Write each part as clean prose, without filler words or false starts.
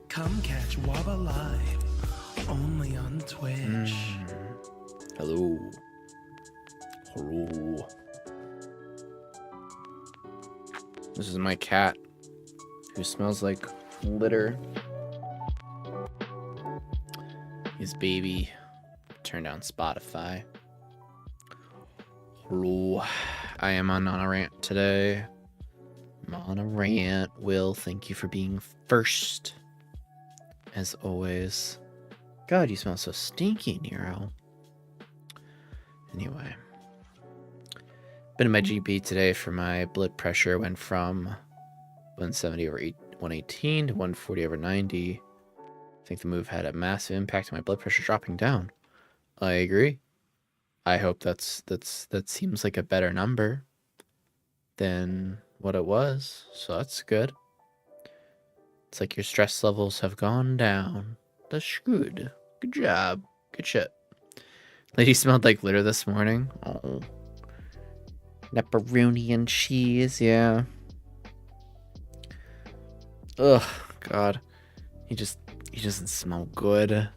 Come catch Waba live, only on Twitch. Hello. Hello. This is my cat, who smells like litter. His baby. Turn down Spotify. Hello. I am on a rant today. I'm on a rant. Will, thank you for being first. As always. God, you smell so stinky, Nero. Anyway. Been in my GP today for my blood pressure. Went from 170 over 118 to 140 over 90. I think the move had a massive impact on my blood pressure dropping down. I agree. I hope that seems like a better number than what it was. So that's good. It's like your stress levels have gone down. That's good. Good job. Good shit. Lady smelled like litter this morning. Oh. Pepperoni and cheese, yeah. Ugh, God. He he doesn't smell good. I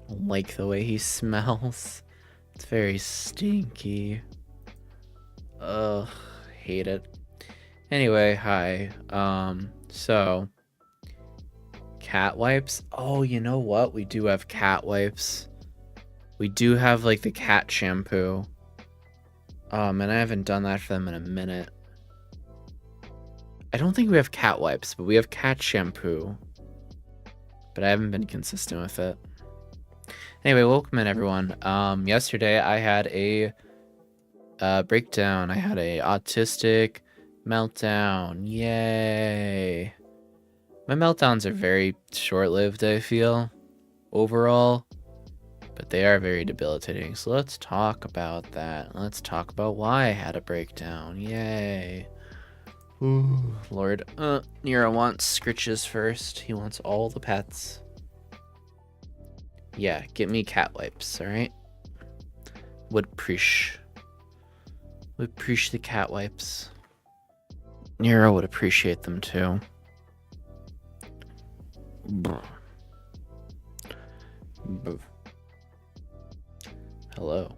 don't like the way he smells. It's very stinky. Ugh, hate it. Anyway, hi. So cat wipes. Oh, you know what? We do have cat wipes. We do have like the cat shampoo. And I haven't done that for them in a minute. I don't think we have cat wipes, but we have cat shampoo. But I haven't been consistent with it. Anyway, welcome in everyone. Yesterday I had a breakdown. I had a autistic meltdown. Yay. My meltdowns are very short-lived, I feel, overall. But they are very debilitating. So let's talk about that. Let's talk about why I had a breakdown. Yay. Ooh, Lord. Nero wants scritches first. He wants all the pets. Yeah, get me cat wipes, alright? Would appreciate the cat wipes. Nero would appreciate them too. Hello.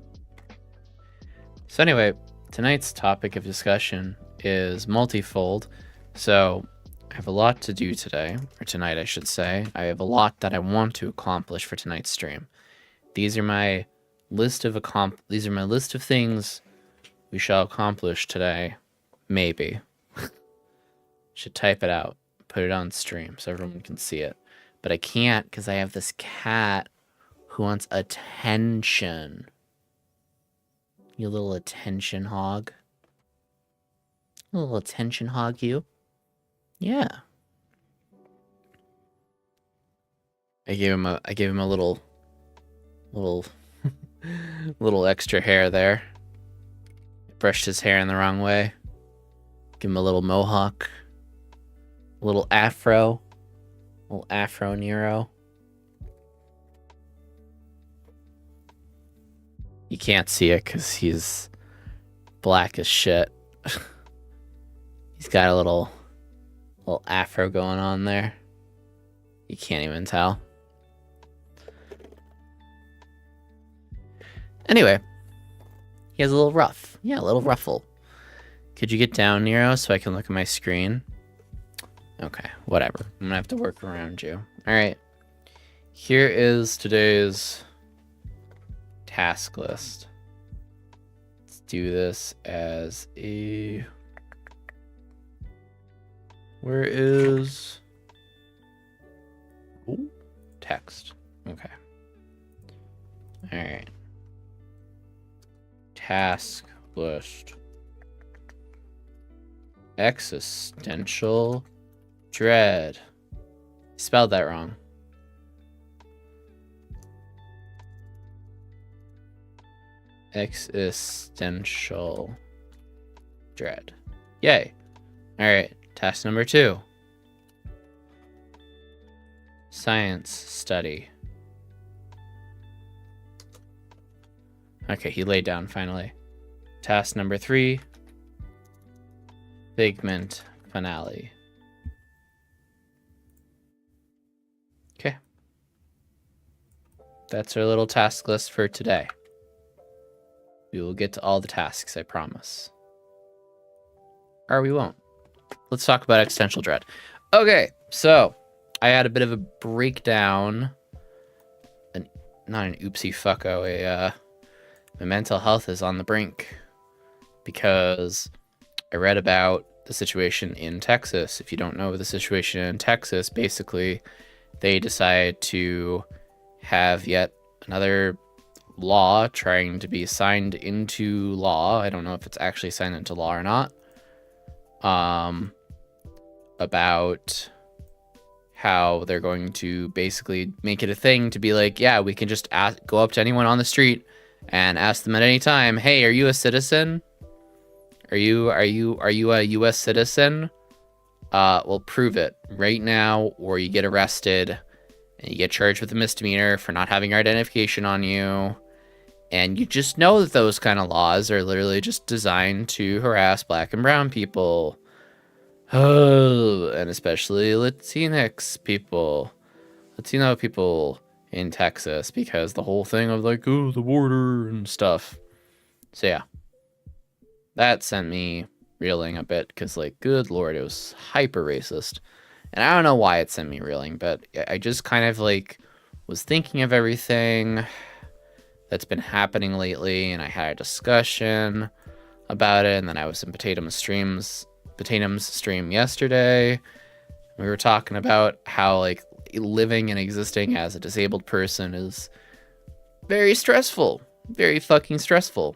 So anyway, tonight's topic of discussion is multifold. So I have a lot to do today, or tonight I should say. I have a lot that I want to accomplish for tonight's stream. These are my list of things we shall accomplish today. Maybe. Should type it out, put it on stream so everyone can see it. But I can't because I have this cat who wants attention. You little attention hog. A little attention hog, you. Yeah. I gave him a little little extra hair there. Brushed his hair in the wrong way. Give him a little mohawk. A little afro. Little afro Nero. You can't see it because he's black as shit. He's got a little afro going on there. You can't even tell. Anyway, he has a little ruff. Yeah, a little ruffle. Could you get down, Nero, so I can look at my screen? Okay, whatever. I'm gonna have to work around you. Alright. Here is today's task list. Let's do this as a... Where is... Ooh, text. Okay. Alright. Task list. Existential dread. Spelled that wrong. Existential dread. Yay. Alright, task number 2. Science study. Okay, he laid down finally. Task number 3. Figment finale. Okay. That's our little task list for today. We will get to all the tasks, I promise. Or we won't. Let's talk about existential dread. Okay, so I had a bit of a breakdown. Not an oopsie fucko. My mental health is on the brink because I read about the situation in Texas. If you don't know the situation in Texas, basically they decide to have yet another law trying to be signed into law. I don't know if it's actually signed into law or not. About how they're going to basically make it a thing to be like, yeah, we can just go up to anyone on the street and ask them at any time, hey, are you a citizen? Are you a US citizen? Well, prove it right now, or you get arrested and you get charged with a misdemeanor for not having your identification on you. And you just know that those kind of laws are literally just designed to harass black and brown people. Oh, and especially Latinx people. But you know, people in Texas, because the whole thing of like, oh, the border and stuff. So yeah, that sent me reeling a bit, because like, good lord, it was hyper racist. And I don't know why it sent me reeling, but I just kind of like was thinking of everything that's been happening lately, and I had a discussion about it, and then I was in Potatom's stream yesterday. We were talking about how like living and existing as a disabled person is very stressful, very fucking stressful.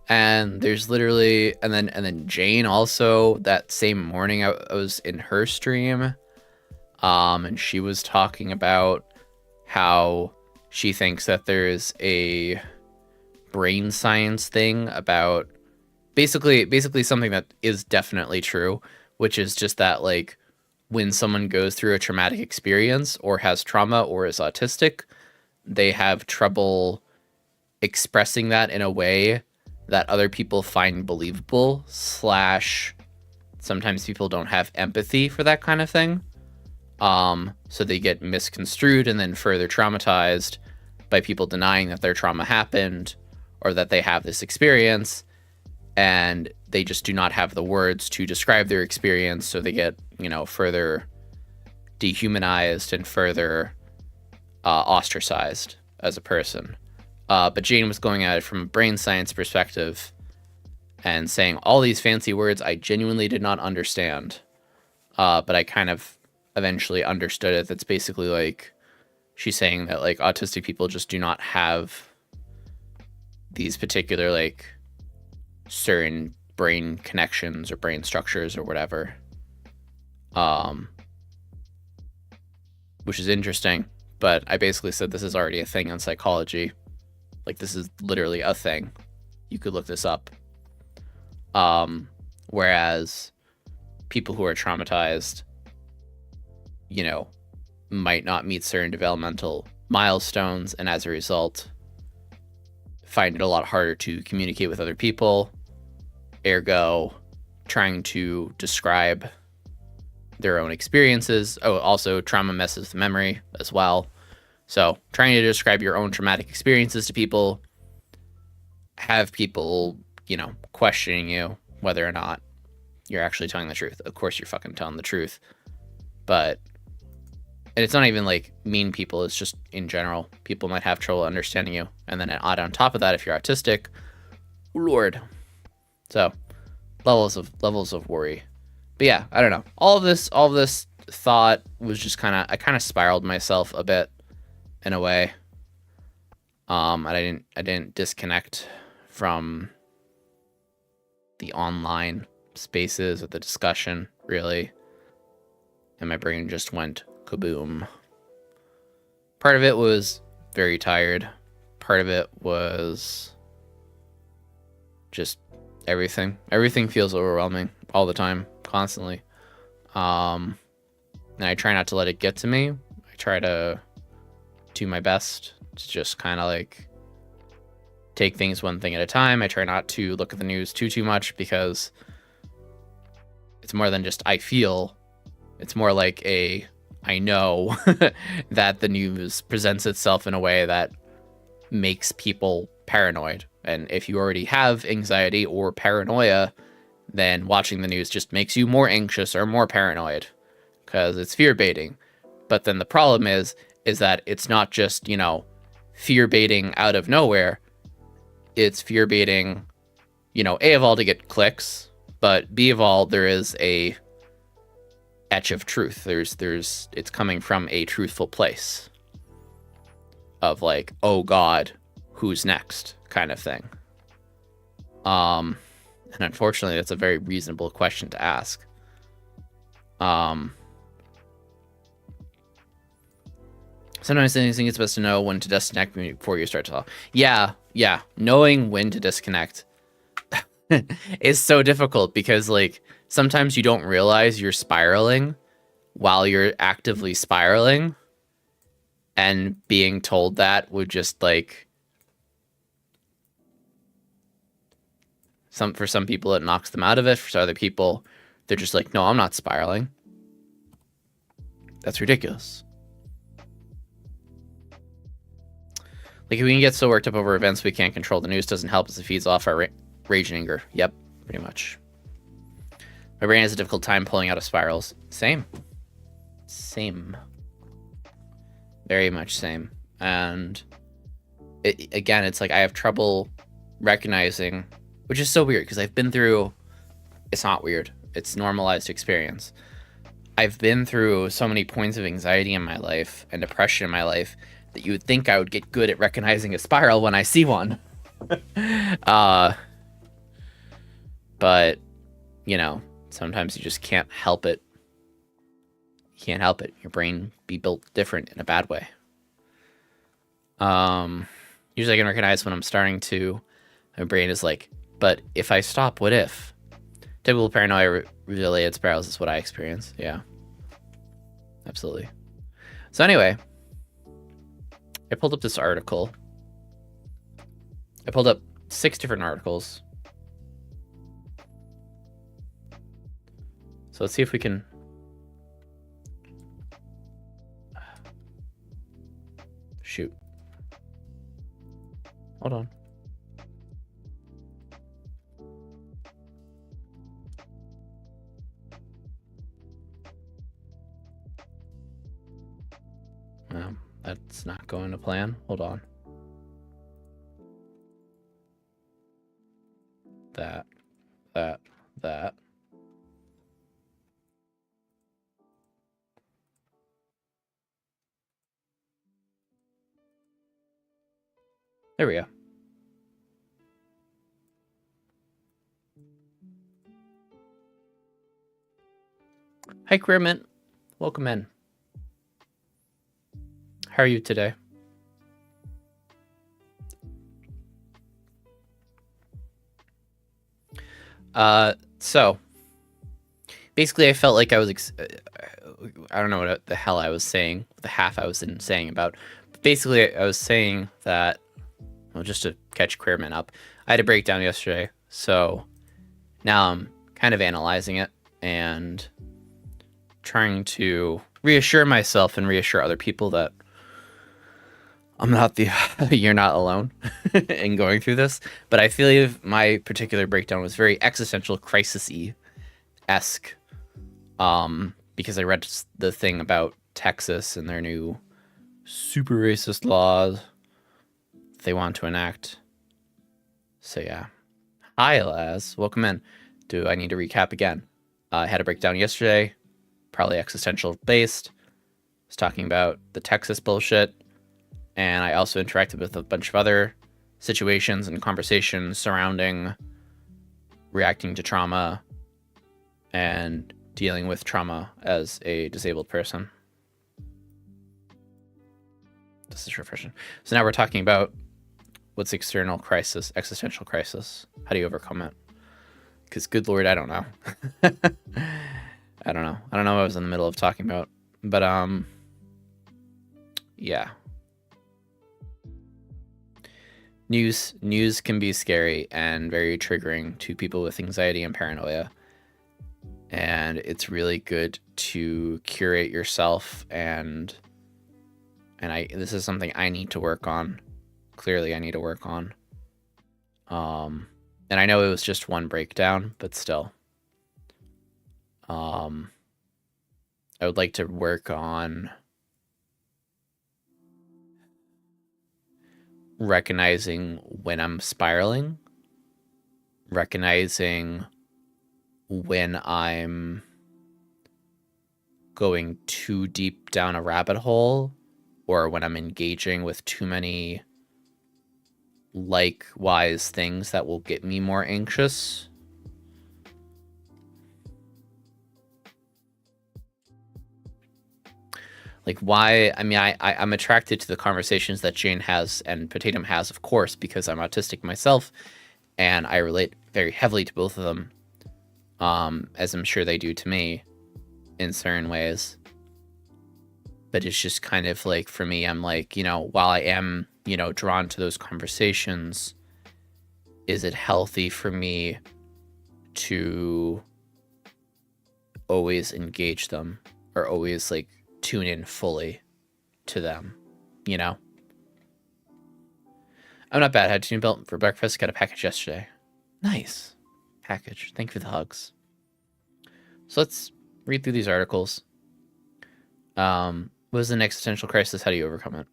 And there's literally, and then Jane also, that same morning I was in her stream, and she was talking about how she thinks that there's a brain science thing about basically something that is definitely true, which is just that like when someone goes through a traumatic experience or has trauma or is autistic, they have trouble expressing that in a way that other people find believable, / sometimes people don't have empathy for that kind of thing. So they get misconstrued and then further traumatized by people denying that their trauma happened or that they have this experience, and they just do not have the words to describe their experience, so they get, you know, further dehumanized and further ostracized as a person. But Jane was going at it from a brain science perspective and saying all these fancy words I genuinely did not understand, but I kind of eventually understood it. That's basically like she's saying that like autistic people just do not have these particular like certain brain connections or brain structures or whatever, which is interesting. But I basically said this is already a thing in psychology. Like, this is literally a thing. You could look this up. Whereas people who are traumatized, you know, might not meet certain developmental milestones, and as a result find it a lot harder to communicate with other people, ergo trying to describe their own experiences. Oh, also trauma messes with memory as well. So trying to describe your own traumatic experiences to people, have people, you know, questioning you whether or not you're actually telling the truth. Of course you're fucking telling the truth. But, and it's not even like mean people, it's just in general, people might have trouble understanding you. And then add on top of that, if you're autistic, Lord. So levels of worry. But yeah, I don't know. All of this thought was just I kind of spiraled myself a bit in a way. I didn't disconnect from the online spaces or the discussion really. And my brain just went kaboom. Part of it was very tired. Part of it was just everything. Everything feels overwhelming all the time, constantly. And I try not to let it get to me. I try to do my best to just kind of like take things one thing at a time. I try not to look at the news too much, because it's more than just I feel. It's more like I know that the news presents itself in a way that makes people paranoid. And if you already have anxiety or paranoia, then watching the news just makes you more anxious or more paranoid, because it's fear baiting. But then the problem is that it's not just, you know, fear baiting out of nowhere. It's fear baiting, you know, A, of all to get clicks, but B, of all, there is a etch of truth. It's coming from a truthful place of like, oh God, who's next kind of thing. And unfortunately, that's a very reasonable question to ask. Sometimes I think it's best to know when to disconnect before you start to talk. Yeah. Knowing when to disconnect is so difficult, because like sometimes you don't realize you're spiraling while you're actively spiraling, and being told that would just like, for some people it knocks them out of it. For other people, they're just like, no, I'm not spiraling. That's ridiculous. Like, we can get so worked up over events we can't control. The news doesn't help us. It feeds off our rage and anger. Yep, pretty much. My brain has a difficult time pulling out of spirals. Same. Very much same. And again, it's like I have trouble recognizing, which is so weird because I've been through, it's not weird, it's normalized experience. I've been through so many points of anxiety in my life and depression in my life that you would think I would get good at recognizing a spiral when I see one. But, you know, sometimes you just can't help it. You can't help it. Your brain be built different in a bad way. Usually I can recognize when I'm starting to, my brain is like, but if I stop, what if? Typical paranoia related spirals is what I experience. Yeah, absolutely. So anyway, I pulled up this article. I pulled up 6 different articles. So let's see if we can. Shoot. Hold on. That's not going to plan. Hold on. That. There we go. Hi, Queermint. Welcome in. How are you today? So basically I felt like I was, I don't know what the hell I was saying, the half I was saying about, but basically I was saying that, well, just to catch Queerman up, I had a breakdown yesterday, so now I'm kind of analyzing it and trying to reassure myself and reassure other people that I'm not you're not alone in going through this. But I feel my particular breakdown was very existential crisis-y-esque, because I read the thing about Texas and their new super racist laws they want to enact. So yeah. Hi, Laz. Welcome in. Do I need to recap again? I had a breakdown yesterday, probably existential based. I was talking about the Texas bullshit. And I also interacted with a bunch of other situations and conversations surrounding reacting to trauma and dealing with trauma as a disabled person. This is refreshing. So now we're talking about what's external crisis, existential crisis. How do you overcome it? Because good Lord, I don't know. I don't know what I was in the middle of talking about. But, yeah. News can be scary and very triggering to people with anxiety and paranoia. And it's really good to curate yourself and this is something I need to work on. Clearly I need to work on. And I know it was just one breakdown, but still. I would like to work on recognizing when I'm spiraling, recognizing when I'm going too deep down a rabbit hole, or when I'm engaging with too many likewise things that will get me more anxious. Like why, I mean, I'm attracted to the conversations that Jane has and Potatum has, of course, because I'm autistic myself and I relate very heavily to both of them, as I'm sure they do to me in certain ways. But it's just kind of like, for me, I'm like, you know, while I am, you know, drawn to those conversations, is it healthy for me to always engage them or always like tune in fully to them, you know? I'm not bad. I had tuna belt for breakfast. Got a package yesterday. Nice. Package. Thank you for the hugs. So let's read through these articles. What is an existential crisis? How do you overcome it?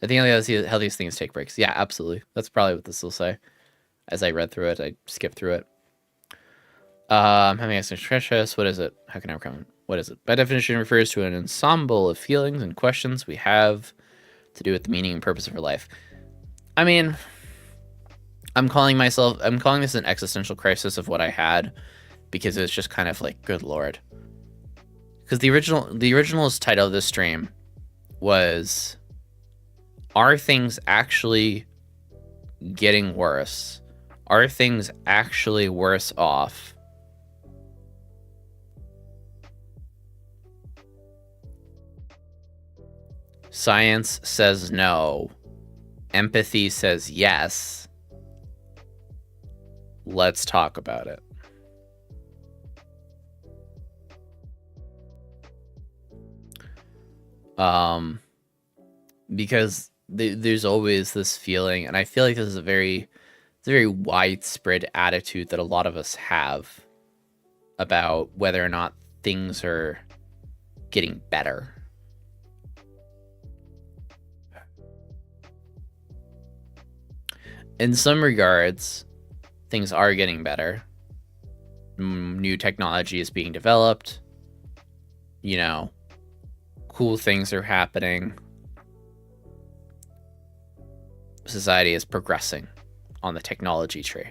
I think how these things take breaks. Yeah, absolutely. That's probably what this will say. As I read through it, I skipped through it. I'm having existential crisis. What is it? How can I overcome it? What is it? By definition, refers to an ensemble of feelings and questions we have to do with the meaning and purpose of our life. I mean, I'm calling this an existential crisis of what I had, because it's just kind of like, good lord. Because the original title of this stream was, are things actually getting worse? Are things actually worse off? Science says no. Empathy says yes. Let's talk about it. Because there's always this feeling, and I feel like this is a very widespread attitude that a lot of us have about whether or not things are getting better. In some regards, things are getting better. New technology is being developed. You know, cool things are happening. Society is progressing on the technology tree.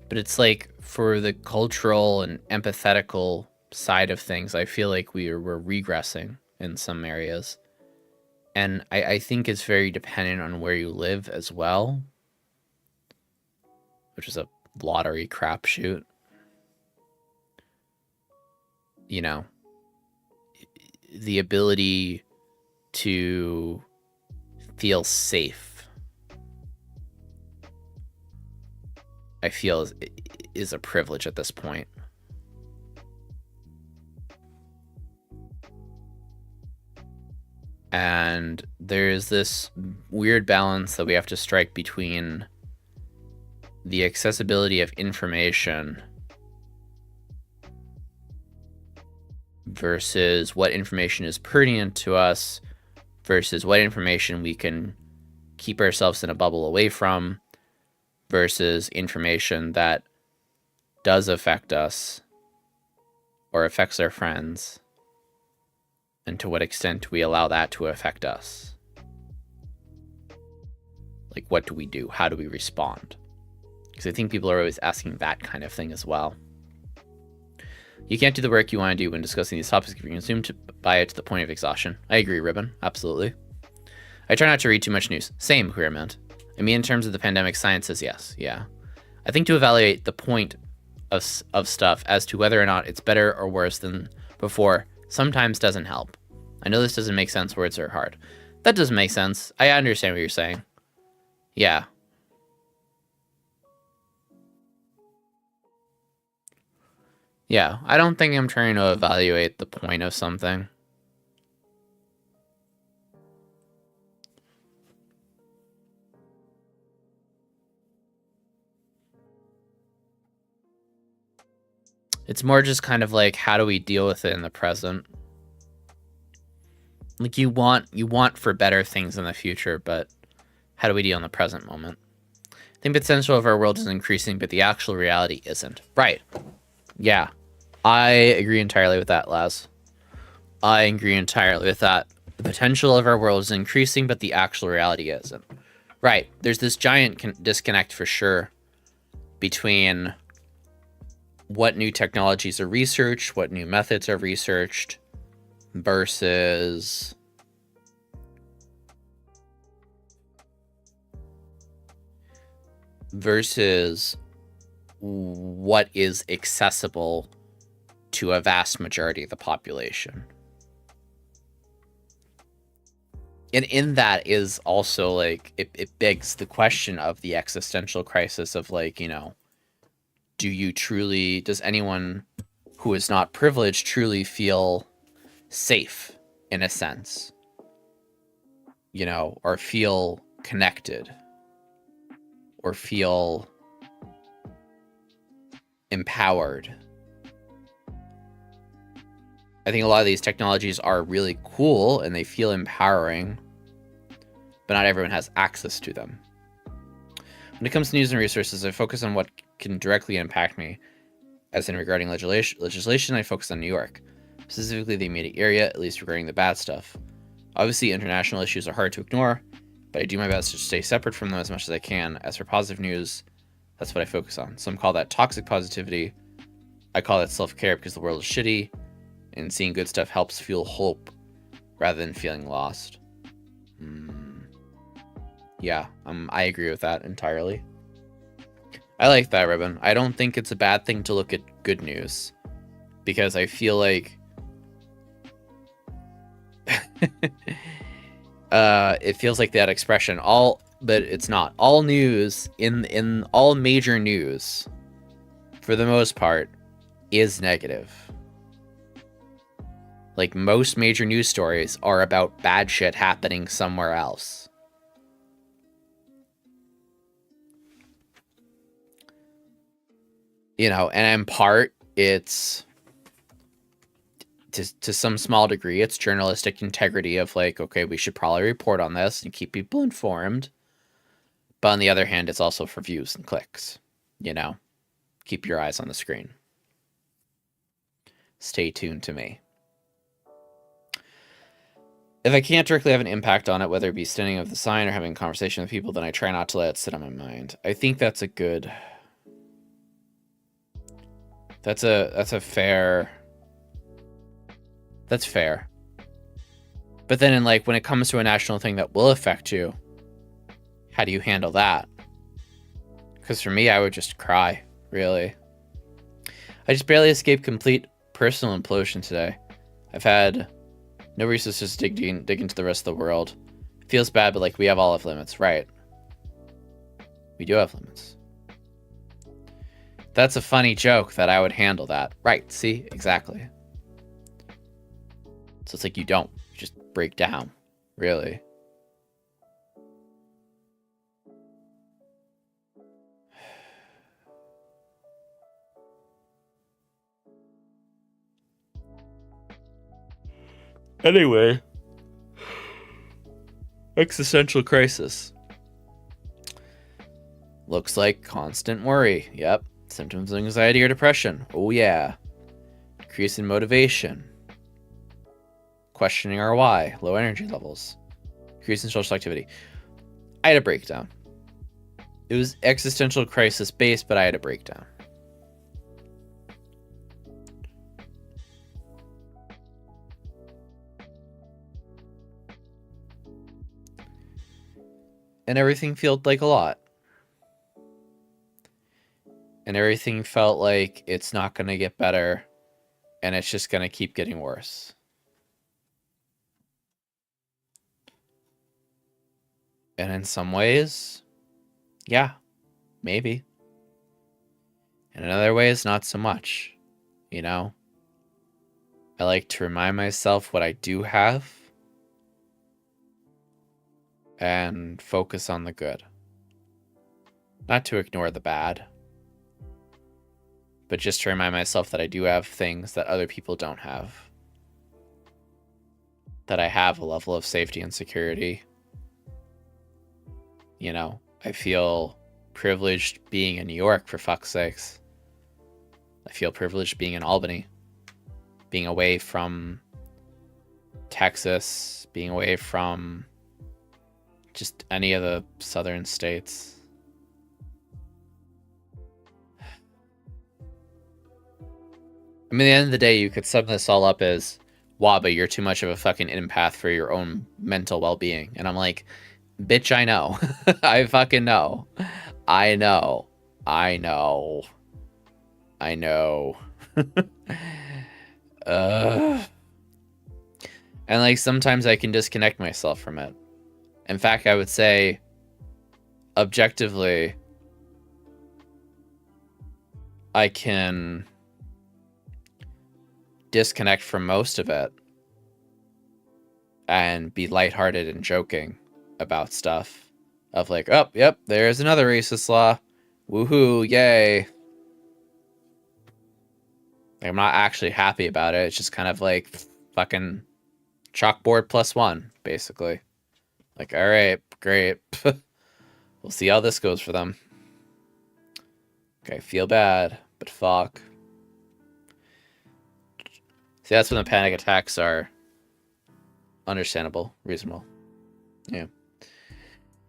But it's like, for the cultural and empathetical side of things, I feel like we're regressing in some areas. And I think it's very dependent on where you live as well, which is a lottery crapshoot. You know, the ability to feel safe, I feel is a privilege at this point. And there's this weird balance that we have to strike between the accessibility of information versus what information is pertinent to us versus what information we can keep ourselves in a bubble away from versus information that does affect us or affects our friends, and to what extent we allow that to affect us. Like, what do we do? How do we respond? Because I think people are always asking that kind of thing as well. You can't do the work you want to do when discussing these topics if you're consumed by it to the point of exhaustion. I agree, Ribbon. Absolutely. I try not to read too much news. Same, Queerment. I mean, in terms of the pandemic, science says yes. Yeah. I think to evaluate the point of stuff as to whether or not it's better or worse than before sometimes doesn't help. I know this doesn't make sense. Words are hard. That doesn't make sense. I understand what you're saying. Yeah. Yeah, I don't think I'm trying to evaluate the point of something. It's more just kind of like, how do we deal with it in the present? Like, you want for better things in the future, but how do we deal in the present moment? I think the potential of our world is increasing, but the actual reality isn't. Right. Yeah. I agree entirely with that, Laz. I agree entirely with that. The potential of our world is increasing, but the actual reality isn't. Right. There's this giant disconnect for sure between what new technologies are researched, what new methods are researched, versus what is accessible to a vast majority of the population. And in that is also like it begs the question of the existential crisis of like, you know, does anyone who is not privileged truly feel safe in a sense, you know, or feel connected or feel empowered? I think a lot of these technologies are really cool and they feel empowering, but not everyone has access to them. When it comes to news and resources, I focus on what can directly impact me. As in regarding legislation, I focus on New York, specifically the immediate area, at least regarding the bad stuff. Obviously, international issues are hard to ignore, but I do my best to stay separate from them as much as I can. As for positive news, that's what I focus on. Some call that toxic positivity. I call that self-care because the world is shitty, and seeing good stuff helps fuel hope rather than feeling lost. Yeah, I agree with that entirely. I like that, Ribbon. I don't think it's a bad thing to look at good news, because I feel like it feels like that expression, but it's not. All news, in all major news, for the most part, is negative. Like, most major news stories are about bad shit happening somewhere else. You know, and in part, it's to some small degree, it's journalistic integrity of like, okay, we should probably report on this and keep people informed. But on the other hand, it's also for views and clicks. You know, keep your eyes on the screen. Stay tuned to me. If I can't directly have an impact on it, whether it be standing up the sign or having a conversation with people, then I try not to let it sit on my mind. I think that's a good... That's fair... That's fair. But then when it comes to a national thing that will affect you, how do you handle that? Because for me, I would just cry, really. I just barely escaped complete personal implosion today. I've had no resources to dig into the rest of the world. It feels bad, but we all have limits, right? We do have limits. That's a funny joke that I would handle that. Right, see? Exactly. So it's like you don't. You just break down. Really. Anyway. Existential crisis. Looks like constant worry. Yep. Symptoms of anxiety or depression. Oh yeah. Decrease in motivation. Questioning our why. Low energy levels. Decrease in social activity. I had a breakdown. It was existential crisis based, but I had a breakdown. And everything felt like a lot. And everything felt like it's not going to get better. And it's just going to keep getting worse. And in some ways, yeah, maybe. And in other ways, not so much. You know? I like to remind myself what I do have. And focus on the good. Not to ignore the bad. But just to remind myself that I do have things that other people don't have. That I have a level of safety and security. You know, I feel privileged being in New York, for fuck's sakes. I feel privileged being in Albany. Being away from Texas. Being away from just any of the southern states. I mean, at the end of the day, you could sum this all up as, Waba, you're too much of a fucking empath for your own mental well-being. And I'm like, bitch, I know. I fucking know. I know. I know. I know. And like sometimes I can disconnect myself from it. In fact, I would say objectively I can disconnect from most of it and be lighthearted and joking about stuff of like, oh, yep, there's another racist law. Woohoo, yay. Like, I'm not actually happy about it. It's just kind of like fucking chalkboard +1, basically. Like, all right, great. We'll see how this goes for them. Okay, feel bad, but fuck. See, that's when the panic attacks are understandable, reasonable. Yeah.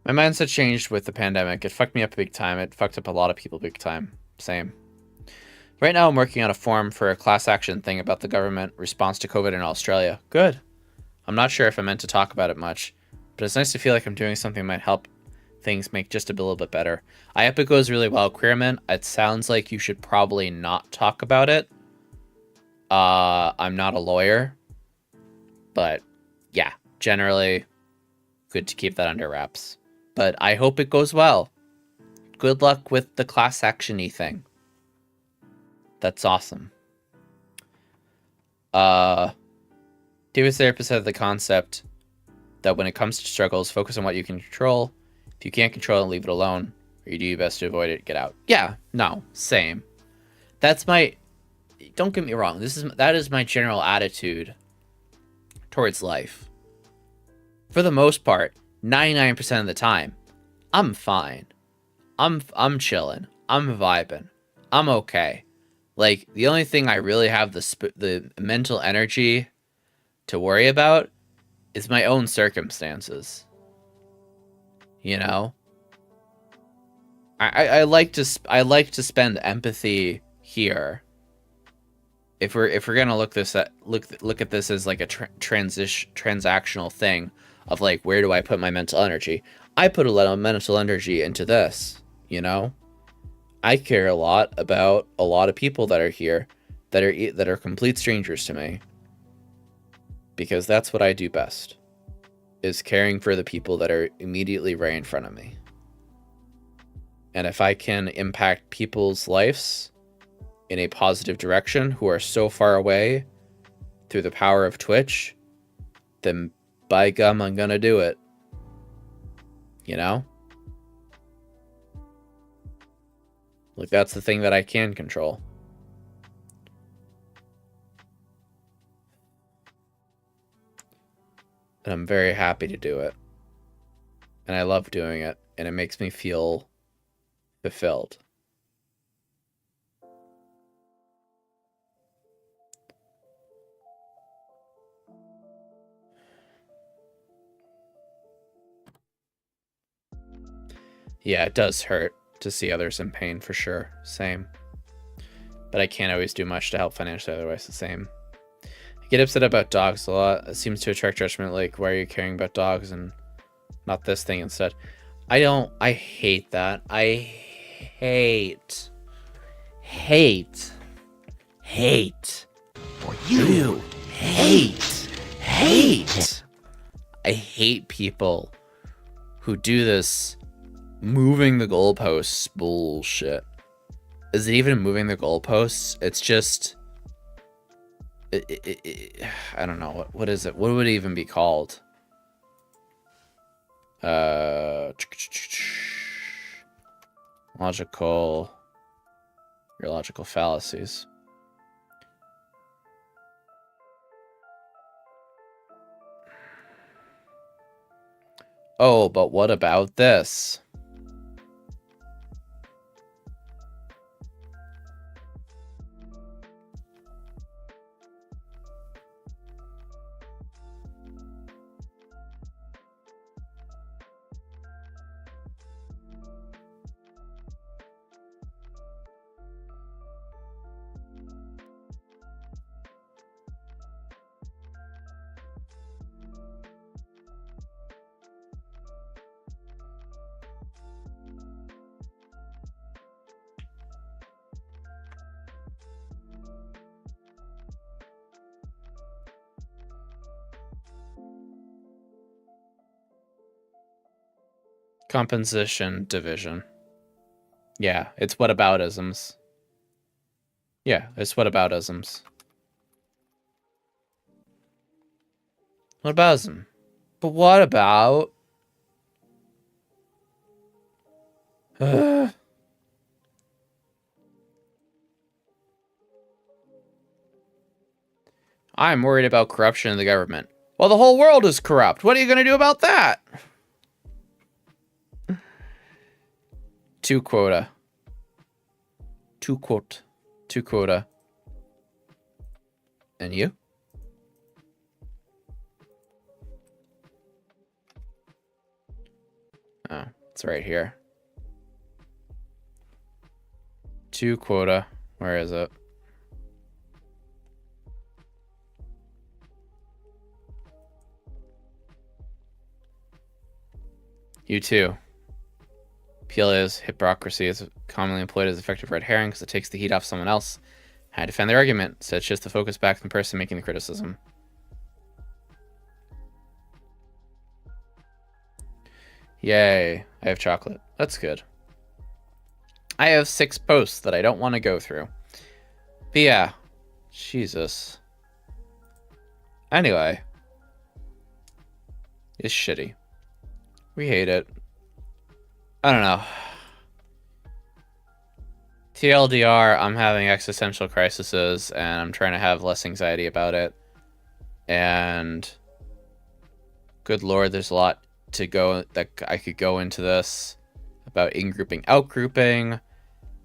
My mindset changed with the pandemic. It fucked me up big time. It fucked up a lot of people big time. Same. Right now, I'm working on a form for a class action thing about the government response to COVID in Australia. Good. I'm not sure if I meant to talk about it much, but it's nice to feel like I'm doing something that might help things make just a little bit better. I hope it goes really well, Queerman. It sounds like you should probably not talk about it. I'm not a lawyer, but yeah, generally good to keep that under wraps. But I hope it goes well. Good luck with the class action-y thing. That's awesome. David's therapist had the concept that when it comes to struggles, focus on what you can control. If you can't control it, leave it alone. Or you do your best to avoid it, get out. Yeah, no, same. That's my... Don't get me wrong. That is my general attitude towards life. For the most part, 99% of the time, I'm fine. I'm chilling. I'm vibing. I'm okay. Like, the only thing I really have the mental energy to worry about is my own circumstances. You know? I like to spend empathy here. If we're gonna look at this as like a transactional thing of like, where do I put my mental energy? I put a lot of mental energy into this, you know? I care a lot about a lot of people that are here that are complete strangers to me. Because that's what I do best, is caring for the people that are immediately right in front of me. And if I can impact people's lives in a positive direction who are so far away through the power of Twitch, then by gum, I'm gonna do it. You know? Like, that's the thing that I can control. And I'm very happy to do it. And I love doing it. And it makes me feel fulfilled. Yeah, it does hurt to see others in pain, for sure. Same. But I can't always do much to help financially, otherwise the same. I get upset about dogs a lot. It seems to attract judgment, like, why are you caring about dogs and not this thing instead? I hate that. I hate for you. Hate. I hate people who do this moving the goalposts bullshit. Is it even moving the goalposts? It's just... I don't know. What is it? What would it even be called? Your logical fallacies. Oh, but what about this? Composition division. Yeah, it's whataboutisms. Yeah, it's whataboutisms. Whataboutism. But what about... I'm worried about corruption in the government. Well, the whole world is corrupt. What are you going to do about that? 2 quota. 2 quote. 2 quota. And you? Oh, it's right here. 2 quota. Where is it? You too. PLA's hypocrisy is commonly employed as effective red herring because it takes the heat off someone else. How to defend their argument, so it shifts the focus back to the person making the criticism. Yay, I have chocolate. That's good. I have 6 posts that I don't want to go through. But yeah, Jesus. Anyway. It's shitty. We hate it. I don't know. TLDR, I'm having existential crises, and I'm trying to have less anxiety about it. And good lord, there's a lot to go that I could go into this about in-grouping, out-grouping,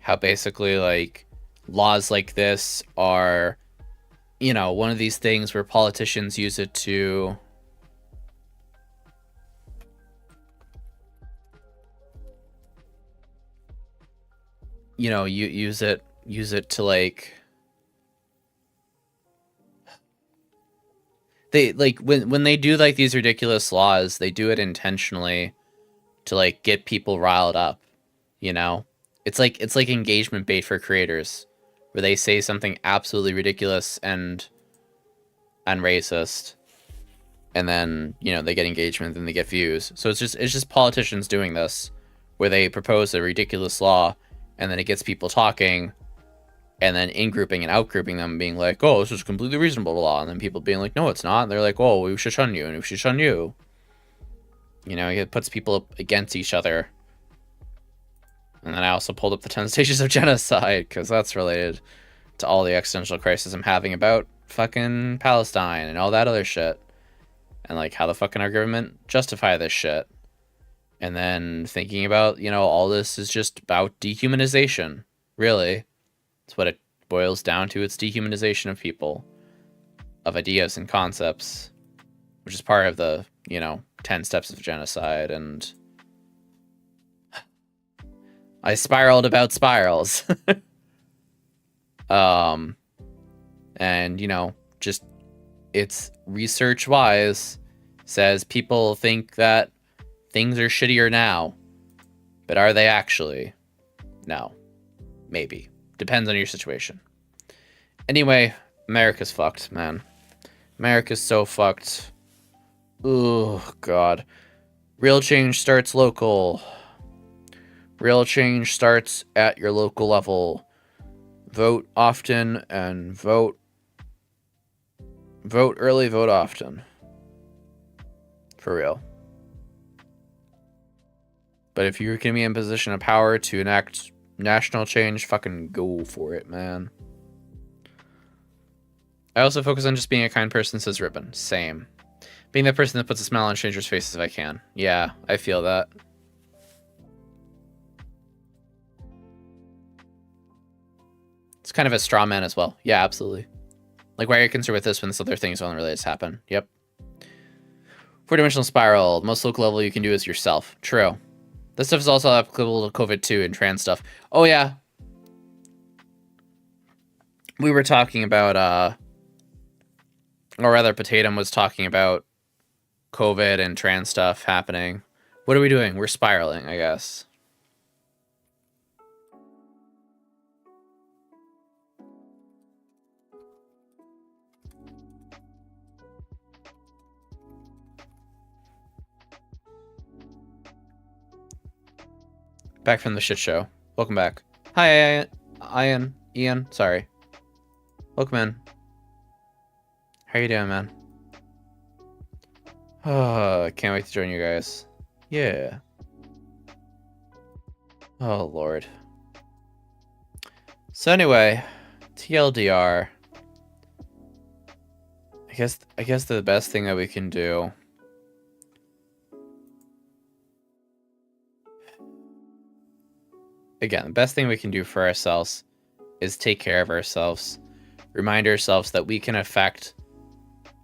how basically like laws like this are, you know, one of these things where politicians use it to you know, use it to like they like when they do like these ridiculous laws, they do it intentionally to like get people riled up, you know? It's like engagement bait for creators where they say something absolutely ridiculous and racist, and then, you know, they get engagement and they get views. So it's just politicians doing this where they propose a ridiculous law and then it gets people talking, and then in-grouping and out-grouping them, being like, oh, this is completely reasonable law, and then people being like, no, it's not, and they're like, oh, we should shun you, and we should shun you. You know, it puts people up against each other. And then I also pulled up the 10 stages of genocide, because that's related to all the existential crisis I'm having about fucking Palestine and all that other shit. And, like, how the fuck can our government justify this shit? And then thinking about, you know, all this is just about dehumanization, really. It's what it boils down to. It's dehumanization of people, of ideas and concepts, which is part of the, you know, 10 steps of genocide. And I spiraled about spirals. And, you know, just it's research-wise says people think that things are shittier now, but are they actually? No. Maybe. Depends on your situation. Anyway, America's fucked, man. America's so fucked. Oh, God. Real change starts local. Real change starts at your local level. Vote often and vote early, vote often. For real. But if you're going to be in a position of power to enact national change, fucking go for it, man. I also focus on just being a kind person, says Ribbon. Same. Being that person that puts a smile on strangers' faces if I can. Yeah, I feel that. It's kind of a straw man as well. Yeah, absolutely. Like, why are you concerned with this when this other thing is only related to happen? Yep. 4-dimensional spiral. The most local level you can do is yourself. True. This stuff is also applicable to COVID too and trans stuff. Oh yeah. We were talking about, or rather Potatum was talking about COVID and trans stuff happening. What are we doing? We're spiraling, I guess. Back from the shit show. Welcome back. Hi, Ian. Sorry. Welcome in. How you doing, man? Oh, I can't wait to join you guys. Yeah. Oh, Lord. So anyway, TLDR. I guess the best thing that we can do again, the best thing we can do for ourselves is take care of ourselves. Remind ourselves that we can affect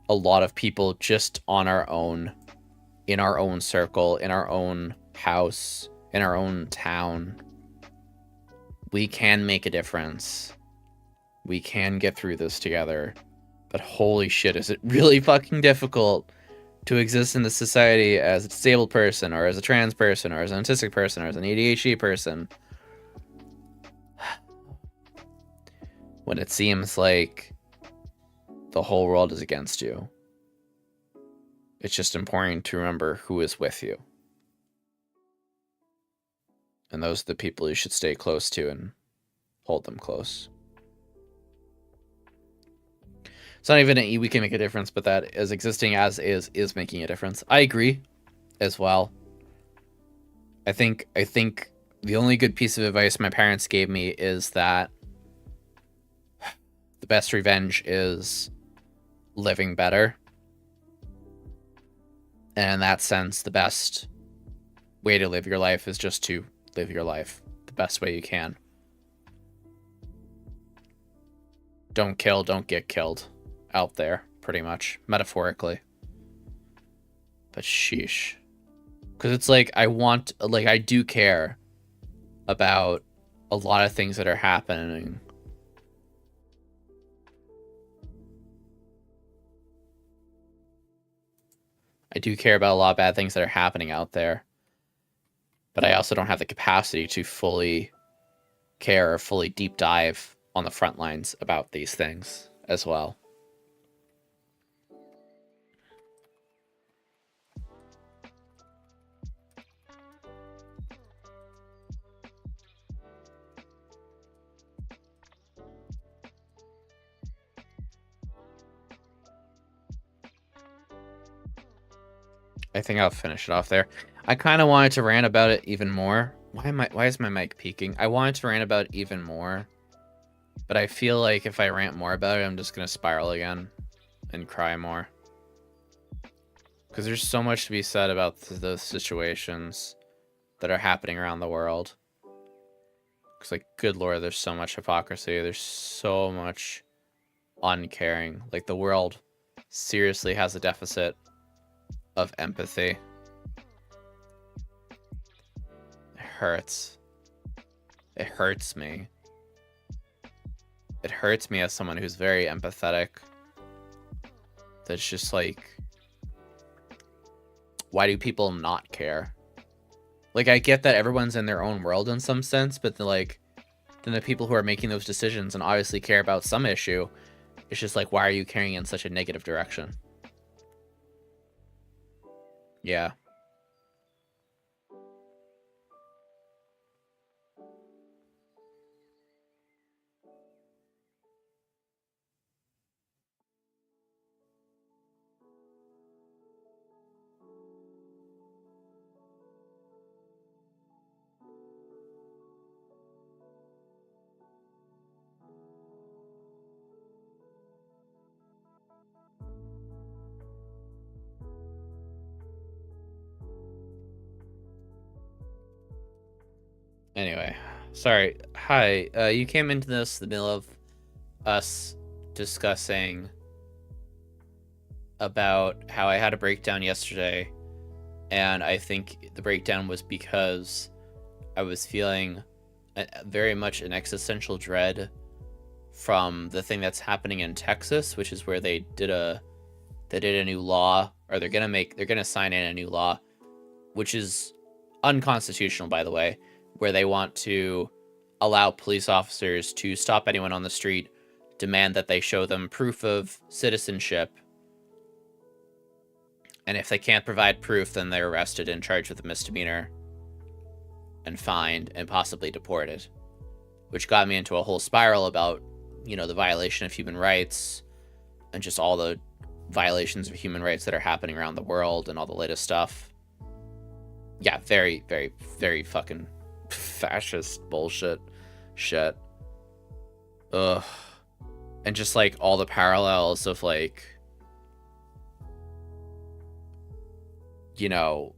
a lot of people just on our own, in our own circle, in our own house, in our own town. We can make a difference. We can get through this together. But holy shit, is it really fucking difficult to exist in this society as a disabled person, or as a trans person, or as an autistic person, or as an ADHD person, when it seems like the whole world is against you. It's just important to remember who is with you. And those are the people you should stay close to and hold them close. It's not even we can make a difference, but that as existing as is making a difference. I agree as well. I think the only good piece of advice my parents gave me is that the best revenge is living better. And in that sense, the best way to live your life is just to live your life the best way you can. Don't kill, don't get killed out there, pretty much, metaphorically. But sheesh. Because it's like, I do care about a lot of things that are happening. I do care about a lot of bad things that are happening out there. But I also don't have the capacity to fully care or fully deep dive on the front lines about these things as well. I think I'll finish it off there. I kind of wanted to rant about it even more. Why is my mic peaking? I wanted to rant about it even more, but I feel like if I rant more about it, I'm just gonna spiral again and cry more. Because there's so much to be said about those situations that are happening around the world. Because, like, good lord, there's so much hypocrisy. There's so much uncaring. Like, the world seriously has a deficit of empathy. It hurts. It hurts me. It hurts me as someone who's very empathetic. That's just like, why do people not care? Like, I get that everyone's in their own world in some sense, but then the people who are making those decisions and obviously care about some issue, it's just like, why are you carrying in such a negative direction? Yeah. Anyway, sorry. Hi, you came into this in the middle of us discussing about how I had a breakdown yesterday, and I think the breakdown was because I was feeling very much an existential dread from the thing that's happening in Texas, which is where they did a new law, or they're gonna sign in a new law, which is unconstitutional, by the way, where they want to allow police officers to stop anyone on the street, demand that they show them proof of citizenship, and if they can't provide proof, then they're arrested and charged with a misdemeanor. and fined and possibly deported, which got me into a whole spiral about, you know, the violation of human rights and just all the violations of human rights that are happening around the world and all the latest stuff. Yeah, very, very, very fucking fascist bullshit shit. Ugh. And just like all the parallels of like, you know,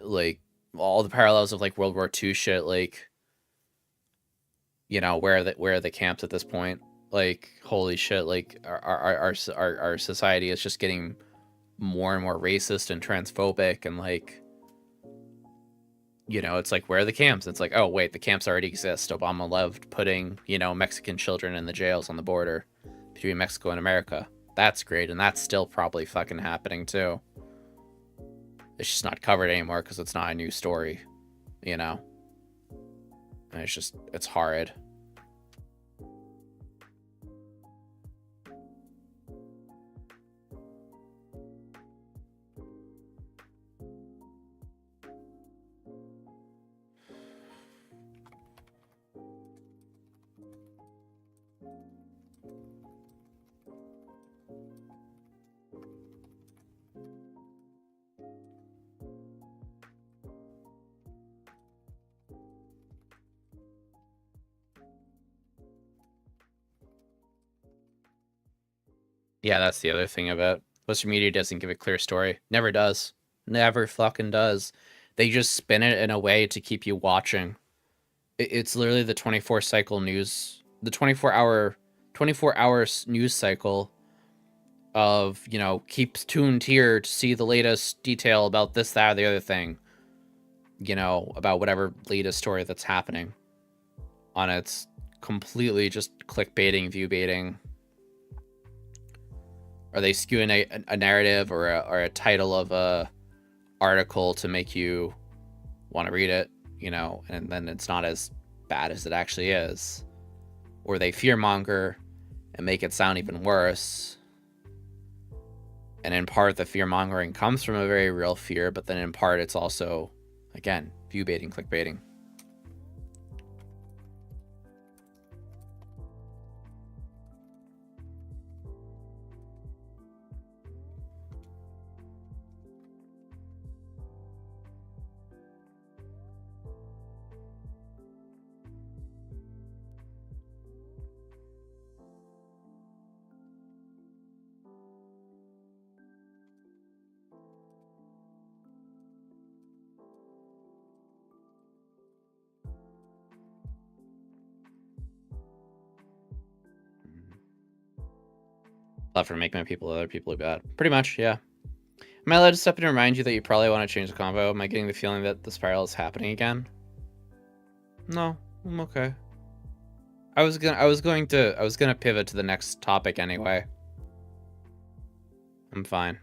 like all the parallels of like World War II shit, like, you know, where are the camps at this point? Like, holy shit, like our society is just getting more and more racist and transphobic, and like, you know, it's like, where are the camps? It's like, oh wait, the camps already exist. Obama loved putting, you know, Mexican children in the jails on the border between Mexico and America. That's great, and that's still probably fucking happening too. It's just not covered anymore because it's not a new story, you know? And it's just, it's horrid. Yeah, that's the other thing about Western media, doesn't give a clear story. Never does. Never fucking does. They just spin it in a way to keep you watching. It's literally the 24 cycle news, the 24 hour news cycle of, you know, keep tuned here to see the latest detail about this, that, or the other thing, you know, about whatever latest story that's happening. On its completely just clickbaiting, view baiting. Are they skewing a narrative or a title of a article to make you want to read it, you know, and then it's not as bad as it actually is? Or they fearmonger and make it sound even worse. And in part, the fearmongering comes from a very real fear, but then in part, it's also, again, view baiting, clickbaiting. Platform making people other people look bad. Pretty much, yeah. Am I allowed to step in and remind you that you probably want to change the combo? Am I getting the feeling that the spiral is happening again? No, I'm okay. I was gonna pivot to the next topic anyway. I'm fine.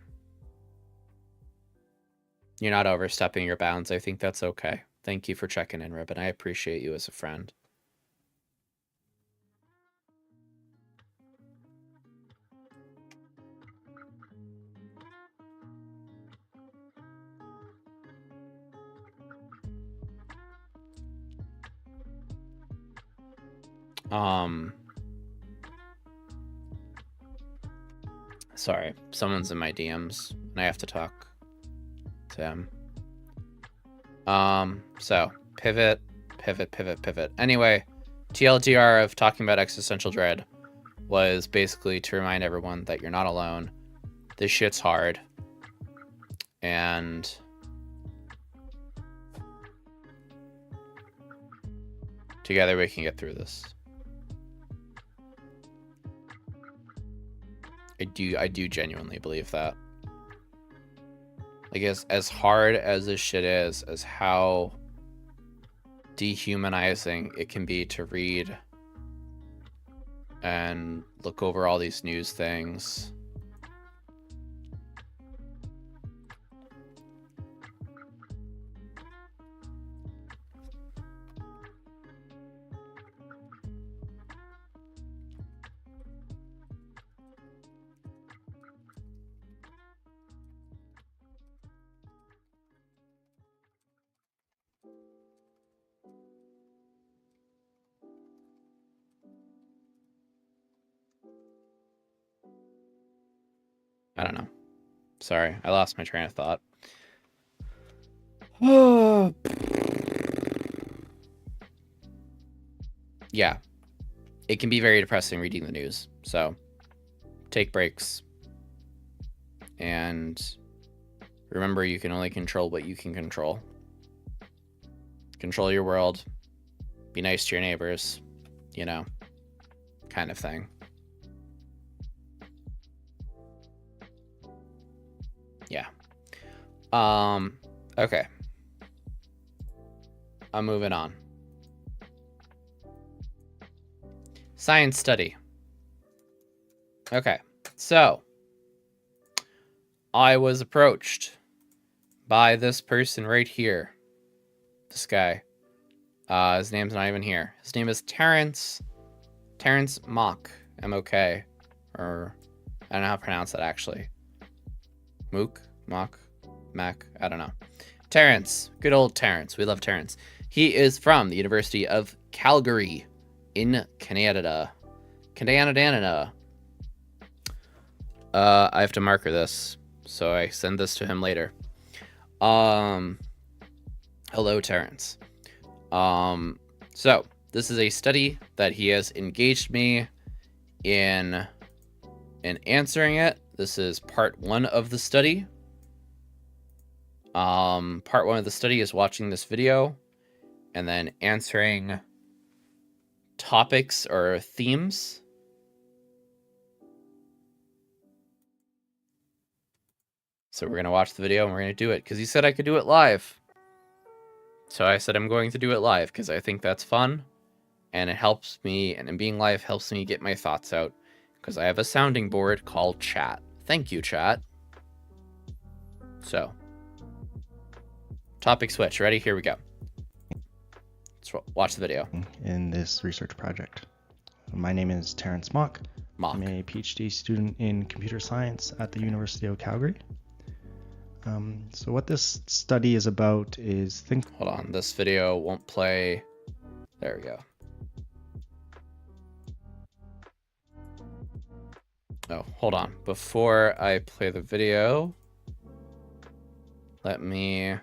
You're not overstepping your bounds. I think that's okay. Thank you for checking in, Ribbon. I appreciate you as a friend. Sorry, someone's in my DMs and I have to talk to him. So pivot. Anyway, TLDR of talking about existential dread was basically to remind everyone that you're not alone. This shit's hard. And together we can get through this. I do genuinely believe that. I guess as hard as this shit is, as how dehumanizing it can be to read and look over all these news things. I don't know. Sorry, I lost my train of thought. Yeah, it can be very depressing reading the news. So take breaks and remember you can only control what you can control. Control your world. Be nice to your neighbors, you know, kind of thing. Yeah. Okay. I'm moving on. Science study. Okay. So, I was approached by this person right here. This guy. His name's not even here. His name is Terrence Mock. M-O-K. Or, I don't know how to pronounce that actually. Mook? Mock? Mac? I don't know. Terrence. Good old Terrence. We love Terrence. He is from the University of Calgary in Canada. Canada. I have to marker this, so I send this to him later. Hello, Terrence. So this is a study that he has engaged me in answering it. This is part 1 of the study. Part 1 of the study is watching this video and then answering topics or themes. So we're going to watch the video and we're going to do it because he said I could do it live. So I said I'm going to do it live because I think that's fun and it helps me, and being live helps me get my thoughts out because I have a sounding board called chat. Thank you, chat. So, topic switch. Ready? Here we go. Let's watch the video. In this research project. My name is Terrence Mock. I'm a PhD student in computer science at the University of Calgary. So what this study is about is Hold on, this video won't play. There we go. Oh, hold on. Before I play the video, let me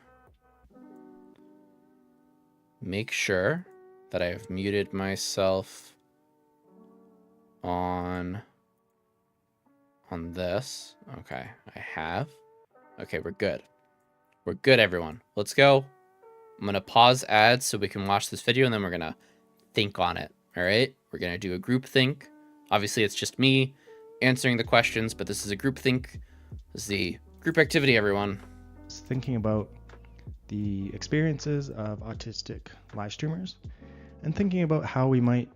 make sure that I have muted myself on this. Okay, I have. Okay, we're good. We're good, everyone. Let's go. I'm going to pause ads so we can watch this video, and then we're going to think on it. All right? We're going to do a group think. Obviously, it's just me answering the questions, but this is a group think. This is the group activity, everyone. Thinking about the experiences of autistic live streamers and thinking about how we might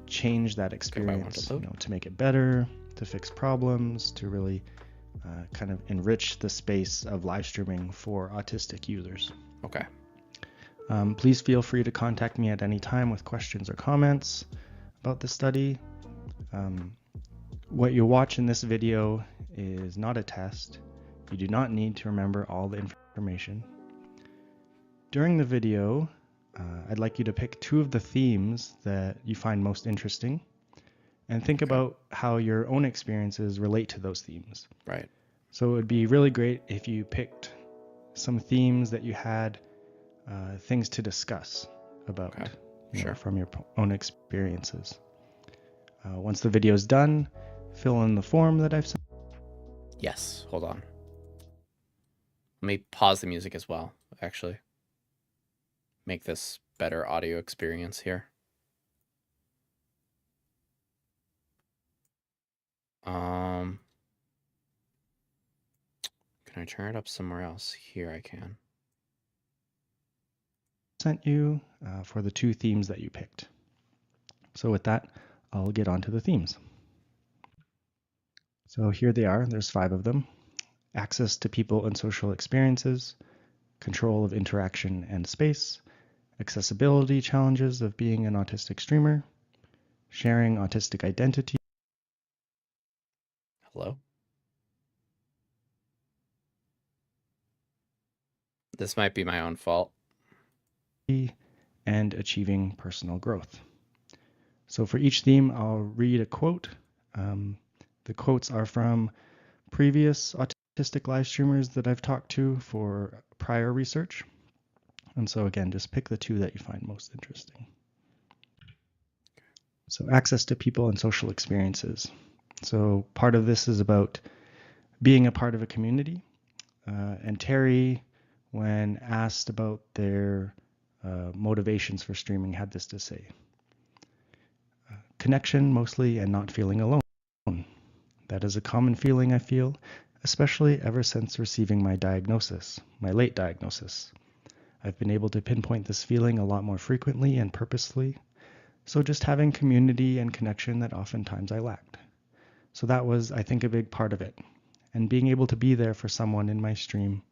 change that experience, to make it better, to fix problems, to really kind of enrich the space of live streaming for autistic users. Okay. Please feel free to contact me at any time with questions or comments about the study. What you watch in this video is not a test. You do not need to remember all the information. During the video, I'd like you to pick 2 of the themes that you find most interesting and think about how your own experiences relate to those themes. Right. So it would be really great if you picked some themes that you had things to discuss about from your own experiences. Once the video is done, fill in the form that I've sent. Yes, hold on. Let me pause the music as well, actually. Make this better audio experience here. Can I turn it up somewhere else? Here I can. Sent you for the 2 themes that you picked. So with that, I'll get on to the themes. So here they are. There's 5 of them. Access to people and social experiences, control of interaction and space, accessibility challenges of being an autistic streamer, sharing autistic identity. Hello? This might be my own fault. And achieving personal growth. So for each theme, I'll read a quote. The The quotes are from previous autistic live streamers that I've talked to for prior research. And so again, just pick the two that you find most interesting. So access to people and social experiences. So part of this is about being a part of a community. And Terry, when asked about their motivations for streaming, had this to say. Connection mostly and not feeling alone. That is a common feeling I feel, especially ever since receiving my diagnosis, my late diagnosis. I've been able to pinpoint this feeling a lot more frequently and purposely, so just having community and connection that oftentimes I lacked. So that was, I think, a big part of it, and being able to be there for someone in my stream,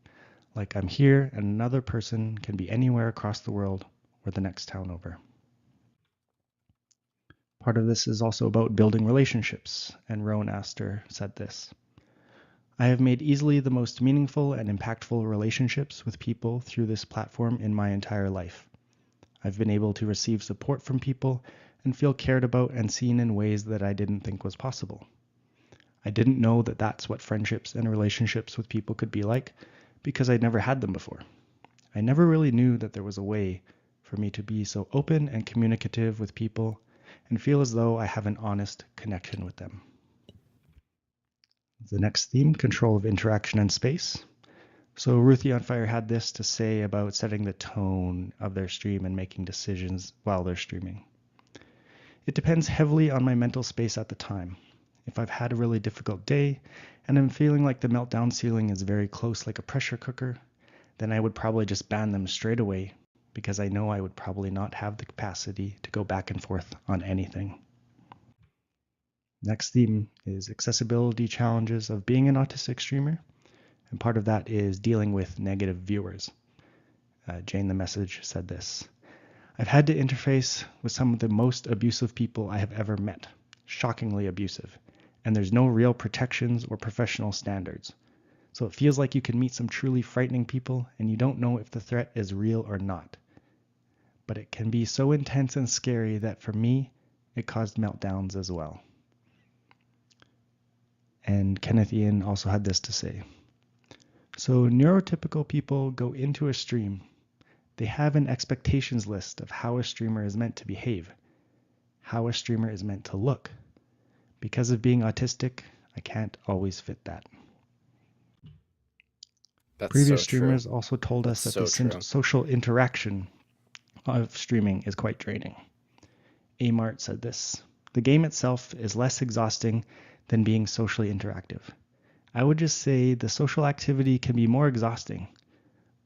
like I'm here and another person can be anywhere across the world or the next town over. Part of this is also about building relationships, and Rowan Astor said this. I have made easily the most meaningful and impactful relationships with people through this platform in my entire life. I've been able to receive support from people and feel cared about and seen in ways that I didn't think was possible. I didn't know that that's what friendships and relationships with people could be like because I'd never had them before. I never really knew that there was a way for me to be so open and communicative with people and feel as though I have an honest connection with them. The next theme, control of interaction and space. So Ruthie on Fire had this to say about setting the tone of their stream and making decisions while they're streaming. It depends heavily on my mental space at the time. If I've had a really difficult day and I'm feeling like the meltdown ceiling is very close like a pressure cooker, then I would probably just ban them straight away because I know I would probably not have the capacity to go back and forth on anything. Next theme is accessibility challenges of being an autistic streamer, and part of that is dealing with negative viewers. Jane the Message said this. I've had to interface with some of the most abusive people I have ever met, shockingly abusive, and there's no real protections or professional standards. So it feels like you can meet some truly frightening people and you don't know if the threat is real or not. But it can be so intense and scary that for me, it caused meltdowns as well. And Kenneth Ian also had this to say. So neurotypical people go into a stream. They have an expectations list of how a streamer is meant to behave, how a streamer is meant to look. Because of being autistic, I can't always fit that. That's Previous so streamers true. also told us that So the true. social interaction of streaming is quite draining. Amart said this. The game itself is less exhausting than being socially interactive. I would just say the social activity can be more exhausting,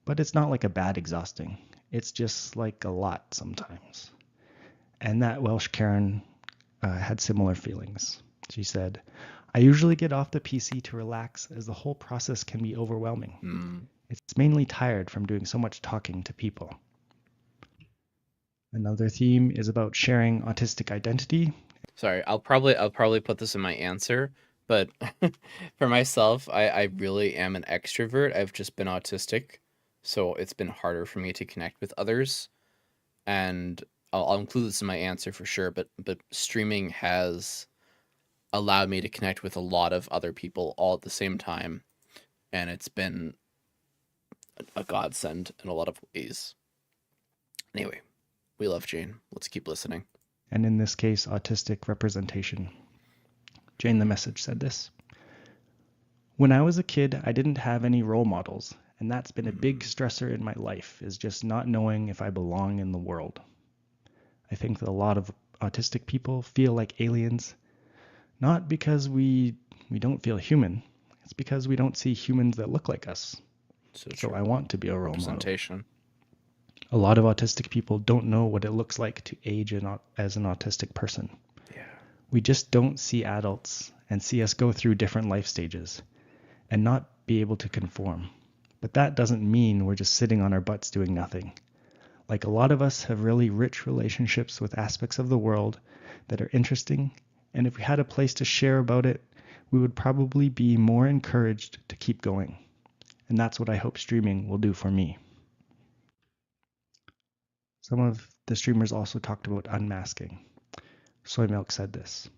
but it's not like a bad exhausting. It's just like a lot sometimes. And that Welsh Karen had similar feelings. She said, I usually get off the PC to relax as the whole process can be overwhelming. It's mainly tired from doing so much talking to people. Another theme is about sharing autistic identity. Sorry, I'll probably put this in my answer, but for myself, I really am an extrovert. I've just been autistic, so it's been harder for me to connect with others. And I'll include this in my answer for sure, but streaming has allowed me to connect with a lot of other people all at the same time, and it's been a godsend in a lot of ways. Anyway, we love Jane. Let's keep listening. And in this case, autistic representation. Jane the Message said this. When I was a kid, I didn't have any role models, and that's been a big stressor in my life, is just not knowing if I belong in the world. I think that a lot of autistic people feel like aliens, not because we don't feel human, it's because we don't see humans that look like us. So I want to be a role model. A lot of autistic people don't know what it looks like to age as an autistic person. Yeah. We just don't see adults and see us go through different life stages and not be able to conform. But that doesn't mean we're just sitting on our butts doing nothing. Like a lot of us have really rich relationships with aspects of the world that are interesting, and if we had a place to share about it, we would probably be more encouraged to keep going. And that's what I hope streaming will do for me. Some of the streamers also talked about unmasking. Soy Milk said this.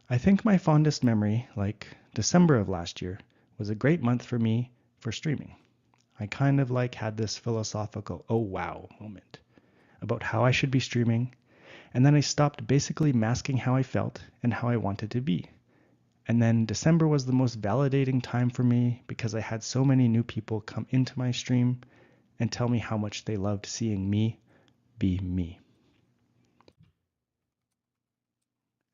I think my fondest memory, like December of last year, was a great month for me for streaming. I kind of like had this philosophical oh wow moment about how I should be streaming, and then I stopped basically masking how I felt and how I wanted to be. And then December was the most validating time for me because I had so many new people come into my stream and tell me how much they loved seeing me be me.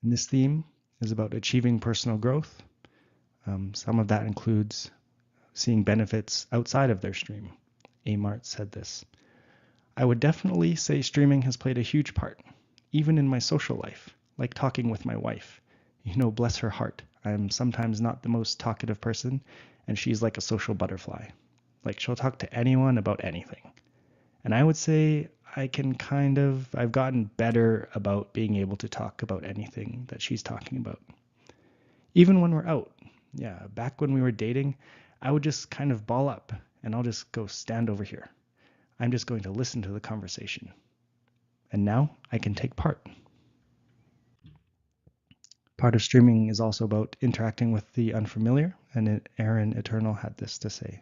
And this theme is about achieving personal growth. Some of that includes seeing benefits outside of their stream. Amart said this. I would definitely say streaming has played a huge part, even in my social life, like talking with my wife. You know, bless her heart, I'm sometimes not the most talkative person, and she's like a social butterfly. Like she'll talk to anyone about anything. And I would say I've gotten better about being able to talk about anything that she's talking about. Even when we're out. Yeah, back when we were dating, I would just kind of ball up and I'll just go stand over here. I'm just going to listen to the conversation. And now I can take part. Part of streaming is also about interacting with the unfamiliar, and Aaron Eternal had this to say.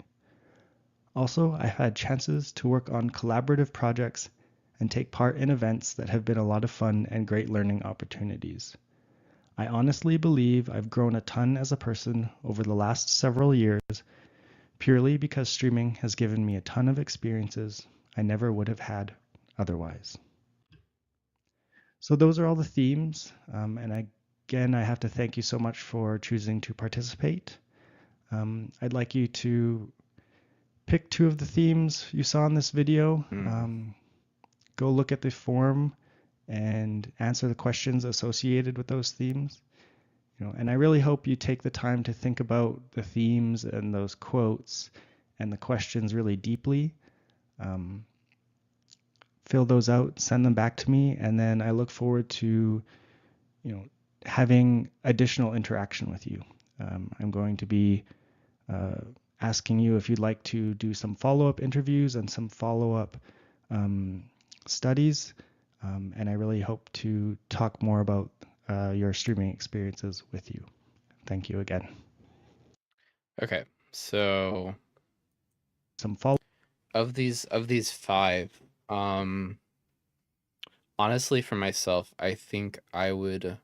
Also, I've had chances to work on collaborative projects and take part in events that have been a lot of fun and great learning opportunities. I honestly believe I've grown a ton as a person over the last several years, purely because streaming has given me a ton of experiences I never would have had otherwise. So those are all the themes, and I have to thank you so much for choosing to participate. I'd like you to pick 2 of the themes you saw in this video. Go look at the form and answer the questions associated with those themes. And I really hope you take the time to think about the themes and those quotes and the questions really deeply. Fill those out, send them back to me, and then I look forward to having additional interaction with you. I'm going to be asking you if you'd like to do some follow-up interviews and some follow-up studies, and I really hope to talk more about your streaming experiences with you. Thank you again. Okay, so Some follow of these 5, honestly, for myself, I think I would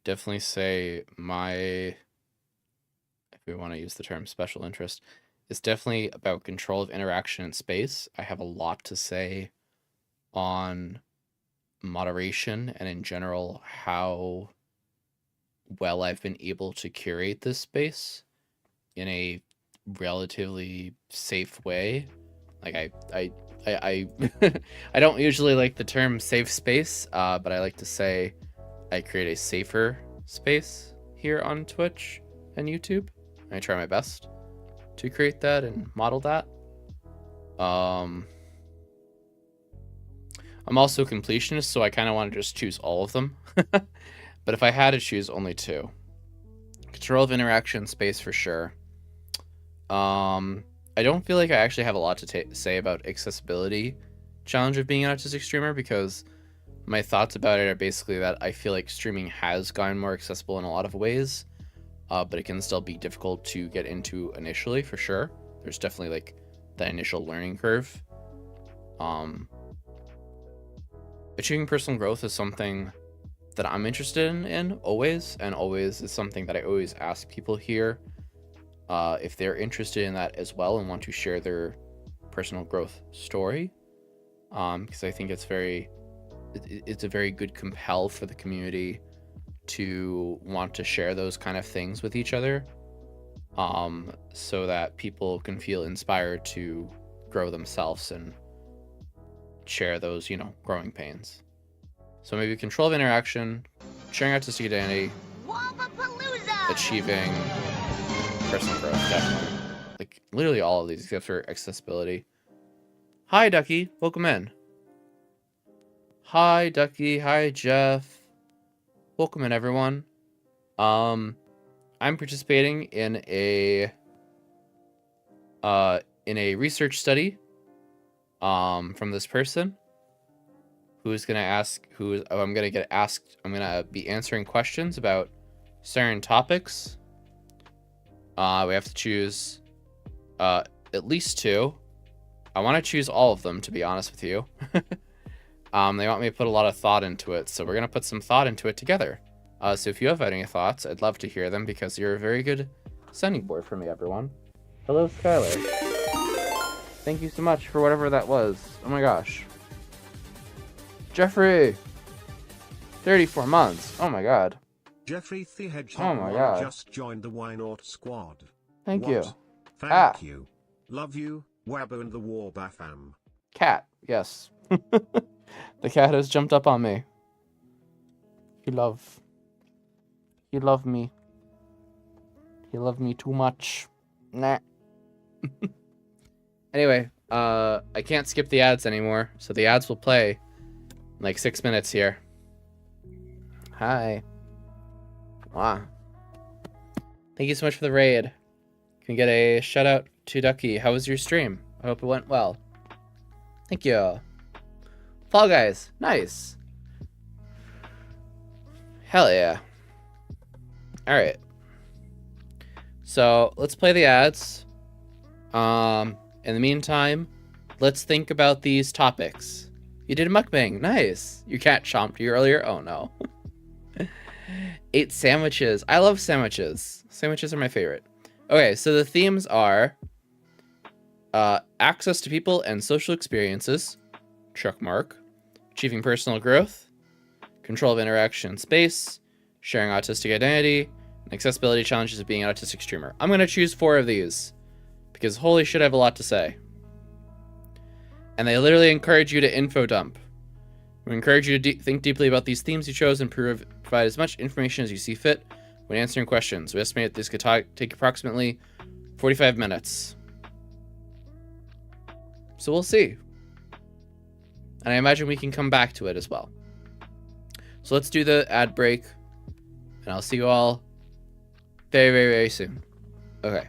definitely say if we want to use the term special interest, it's definitely about control of interaction in space. I have a lot to say on moderation and in general how well I've been able to curate this space in a relatively safe way. Like I I don't usually like the term safe space, but I like to say I create a safer space here on Twitch and YouTube. I try my best to create that and model that. I'm also a completionist, so I kind of want to just choose all of them. But if I had to choose only 2, control of interaction space for sure. I don't feel like I actually have a lot to say about accessibility challenge of being an autistic streamer, because my thoughts about it are basically that I feel like streaming has gotten more accessible in a lot of ways, but it can still be difficult to get into initially, for sure. There's definitely like that initial learning curve. Achieving personal growth is something that I'm interested in always, and always is something that I always ask people here if they're interested in that as well and want to share their personal growth story, because I think it's a very good compel for the community to want to share those kind of things with each other, so that people can feel inspired to grow themselves and share those, growing pains. So maybe control of interaction, sharing artistic identity, achieving personal growth, definitely. Like literally all of these except for accessibility. Hi Ducky, welcome in. Hi Ducky, hi Jeff. Welcome in everyone. I'm participating in a research study from this person who's gonna be answering questions about certain topics. We have to choose at least 2. I want to choose all of them, to be honest with you. They want me to put a lot of thought into it, so we're going to put some thought into it together. So if you have any thoughts, I'd love to hear them because you're a very good sounding board for me, everyone. Hello, Skylar. Thank you so much for whatever that was. Oh my gosh. Jeffrey! 34 months. Oh my god. Jeffrey the Hedgehog Oh my god. just joined the Why Not Squad. Thank What? you. Thank you. Love you, Waba and the WabaFam. Cat. Yes. The cat has jumped up on me. He love me. He loved me too much. Nah. Anyway, I can't skip the ads anymore, so the ads will play in like 6 minutes here. Hi. Wow. Thank you so much for the raid. Can we get a shout out to Ducky? How was your stream? I hope it went well. Thank you. Fall Guys. Nice. Hell yeah. Alright. So, let's play the ads. In the meantime, let's think about these topics. You did a mukbang. Nice. Your cat chomped you earlier? Oh, no. 8 sandwiches. I love sandwiches. Sandwiches are my favorite. Okay, so the themes are access to people and social experiences, check mark, achieving personal growth, control of interaction in space, sharing autistic identity, and accessibility challenges of being an autistic streamer. I'm going to choose 4 of these because holy shit, I have a lot to say. And they literally encourage you to info dump. We encourage you to think deeply about these themes you chose and provide as much information as you see fit when answering questions. We estimate this could take approximately 45 minutes. So we'll see. And I imagine we can come back to it as well. So let's do the ad break. And I'll see you all very, very, very soon. Okay.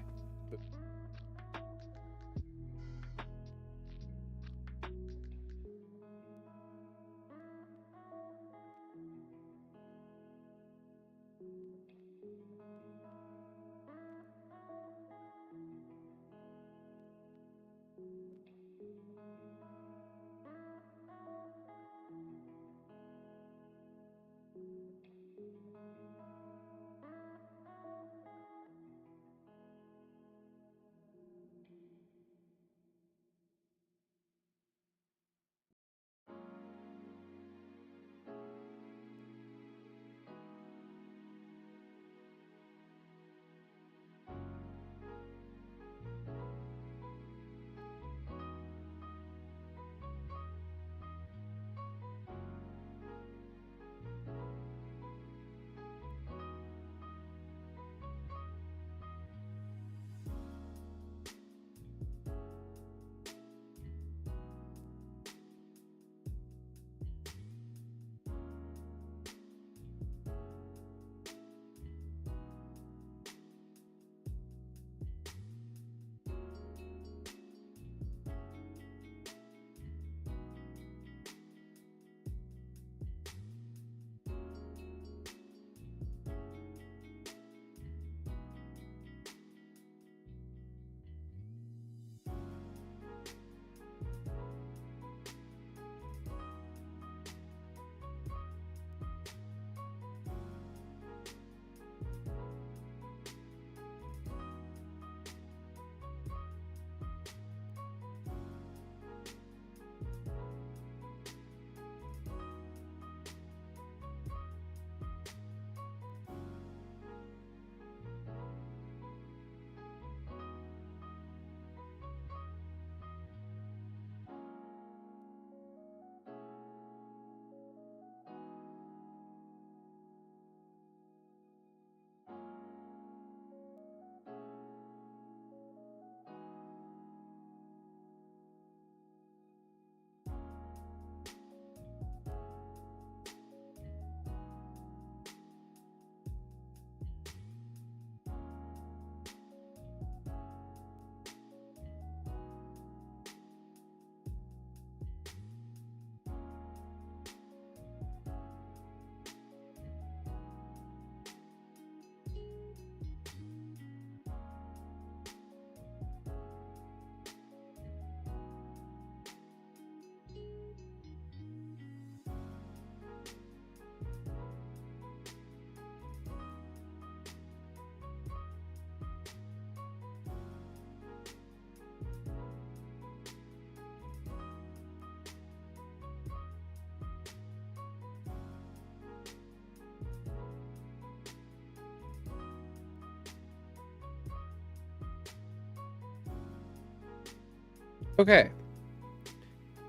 Okay.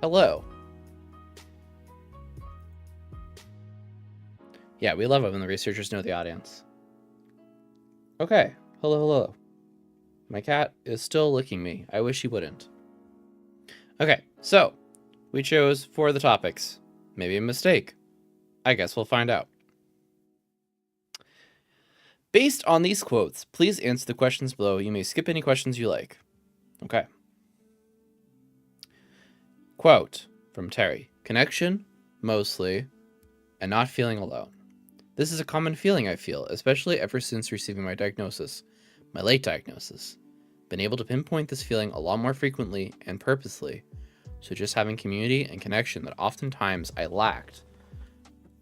Hello. Yeah, we love it when the researchers know the audience. Okay. Hello, hello. My cat is still licking me. I wish he wouldn't. Okay, so we chose 4 of the topics. Maybe a mistake. I guess we'll find out. Based on these quotes, please answer the questions below. You may skip any questions you like. Okay. Quote from Terry. Connection, mostly, and not feeling alone. This is a common feeling I feel, especially ever since receiving my diagnosis, my late diagnosis. Been able to pinpoint this feeling a lot more frequently and purposely, so just having community and connection that oftentimes I lacked.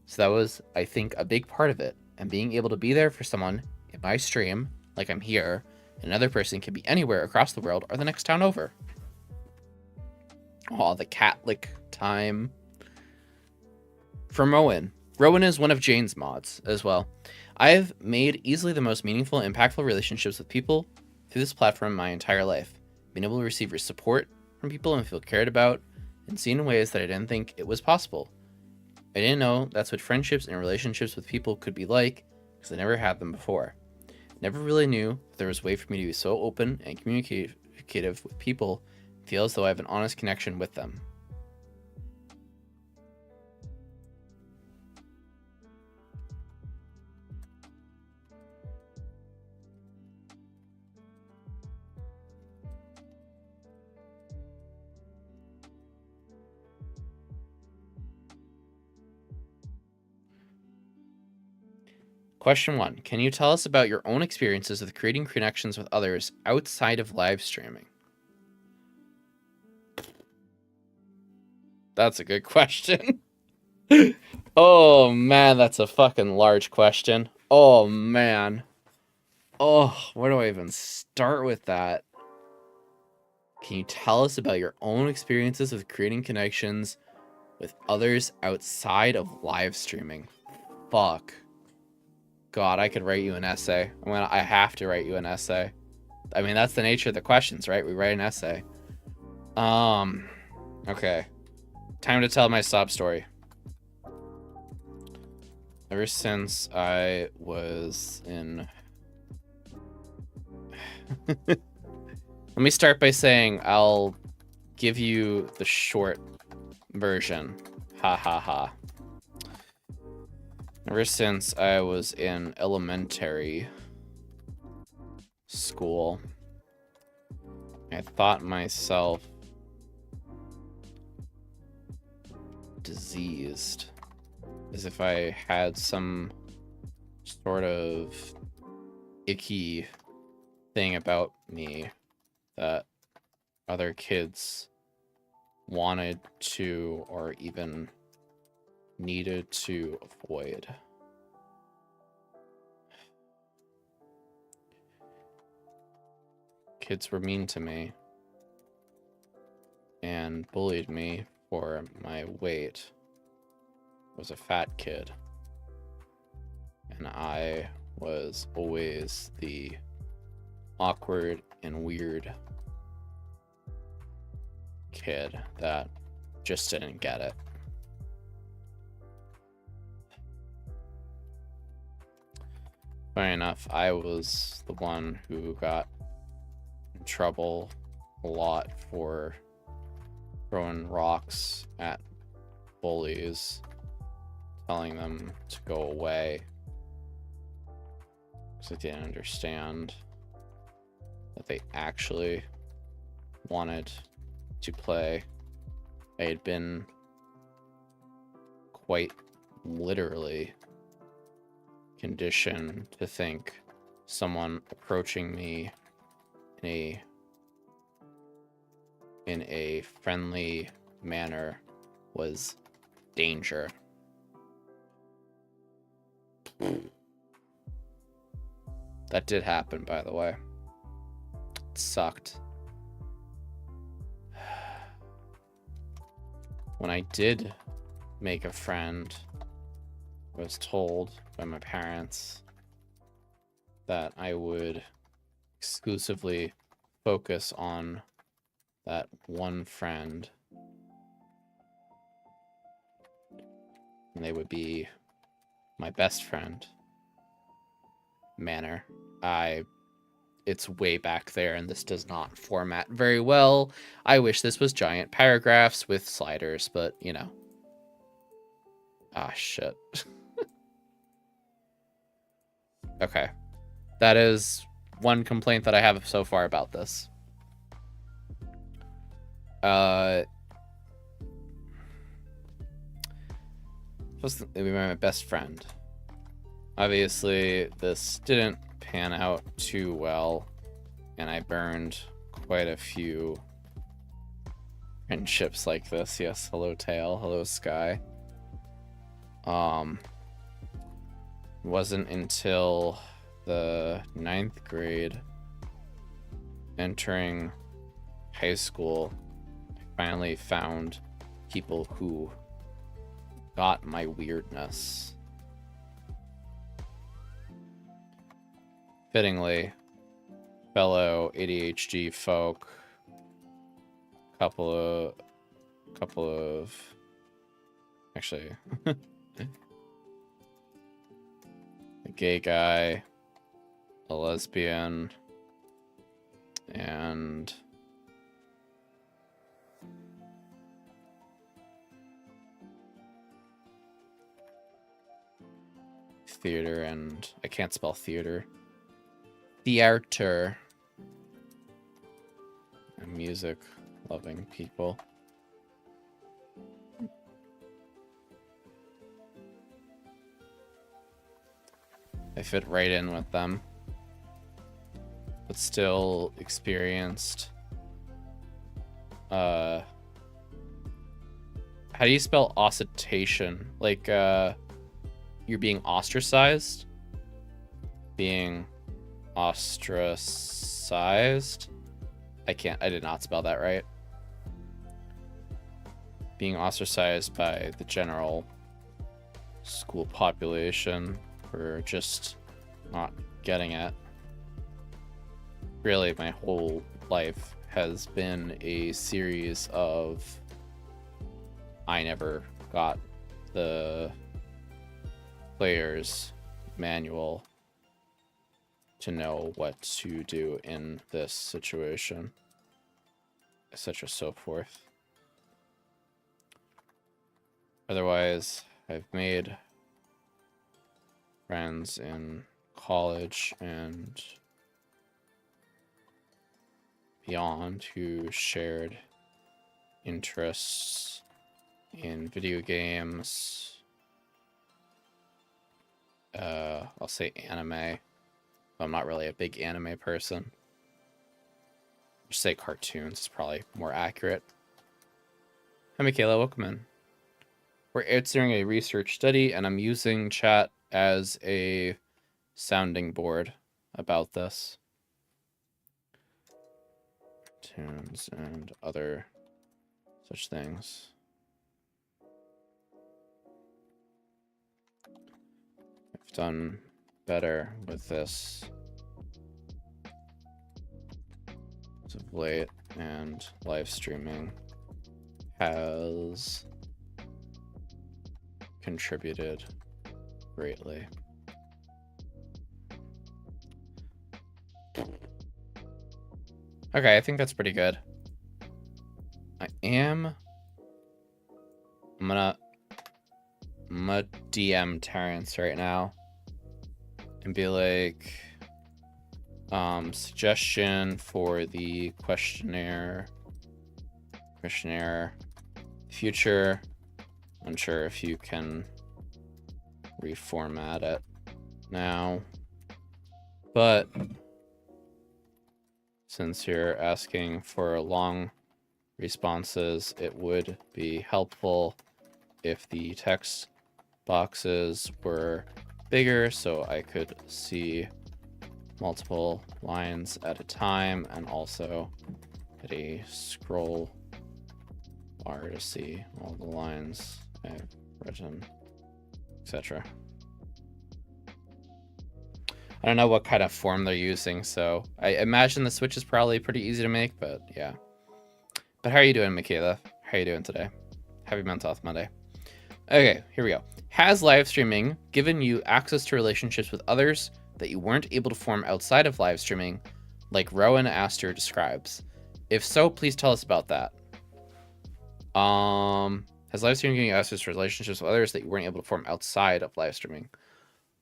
So that was, I think, a big part of it, and being able to be there for someone in my stream, like I'm here, and another person can be anywhere across the world or the next town over. Oh, the cat lick time. From Rowan. Rowan is one of Jane's mods as well. I've made easily the most meaningful and impactful relationships with people through this platform my entire life. Being able to receive your support from people and feel cared about and seen in ways that I didn't think it was possible. I didn't know that's what friendships and relationships with people could be like because I never had them before. Never really knew there was a way for me to be so open and communicative with people and feel as though I have an honest connection with them. Question 1. Can you tell us about your own experiences with creating connections with others outside of live streaming? That's a good question. Oh, man, that's a fucking large question. Oh, man. Oh, where do I even start with that? Can you tell us about your own experiences with creating connections with others outside of live streaming? Fuck. God, I could write you an essay. I have to write you an essay. I mean, that's the nature of the questions, right? We write an essay. Okay. Time to tell my sob story. Ever since I was in... Let me start by saying I'll give you the short version. Ha ha ha. Ever since I was in elementary school, I thought myself diseased, as if I had some sort of icky thing about me that other kids wanted to or even needed to avoid. Kids were mean to me and bullied me for my weight. I was a fat kid, and I was always the awkward and weird kid that just didn't get it. Funny enough, I was the one who got in trouble a lot for throwing rocks at bullies, telling them to go away because I didn't understand that they actually wanted to play. I had been quite literally conditioned to think someone approaching me in a friendly manner was danger. That did happen, by the way. It sucked. When I did make a friend, I was told by my parents that I would exclusively focus on that one friend, and they would be my best friend manner. It's way back there, and this does not format very well. I wish this was giant paragraphs with sliders, but you know. Ah, shit. Okay. That is one complaint that I have so far about this. Supposed to be my best friend. Obviously, this didn't pan out too well, and I burned quite a few friendships like this. Yes, hello Tail, hello Sky. It wasn't until the 9th grade, entering high school, I finally found people who got my weirdness. Fittingly, fellow ADHD folk, couple of actually a gay guy, a lesbian, and theater, and I can't spell theater. Theater. And music loving people. I fit right in with them, but still experienced how do you spell ossitation? Like you're being ostracized? Being ostracized? I did not spell that right. Being ostracized by the general school population for just not getting it. Really, my whole life has been a series of I never got the player's manual to know what to do in this situation, etc. so forth. Otherwise, I've made friends in college and beyond who shared interests in video games. I'll say anime. I'm not really a big anime person. Just say cartoons is probably more accurate. Hi, Michaela, welcome in. We're answering a research study, and I'm using chat as a sounding board about this. Tunes and other such things. I've done better with this as of late, and live streaming has contributed greatly. Okay, I think that's pretty good. I'm gonna DM Terrence right now and be like, suggestion for the questionnaire future. Unsure if you can reformat it now, but since you're asking for long responses, it would be helpful if the text boxes were bigger so I could see multiple lines at a time, and also get a scroll bar to see all the lines I've written, etc. I don't know what kind of form they're using, so I imagine the switch is probably pretty easy to make, but yeah. But how are you doing, Michaela? How are you doing today? Happy Mental Health Monday. Okay, here we go. Has live streaming given you access to relationships with others that you weren't able to form outside of live streaming, like Rowan Astor describes? If so, please tell us about that. Has live streaming given you access to relationships with others that you weren't able to form outside of live streaming?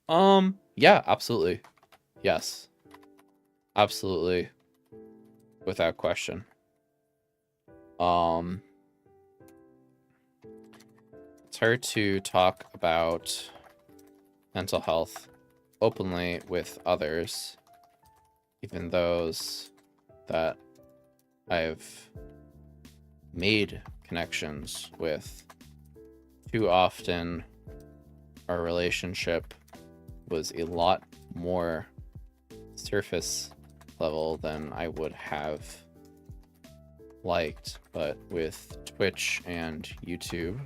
Yeah, absolutely. Yes. Absolutely. Without question. It's hard to talk about mental health openly with others, even those that I've made connections with. Too often, our relationship was a lot more surface level than I would have liked, but with Twitch and YouTube,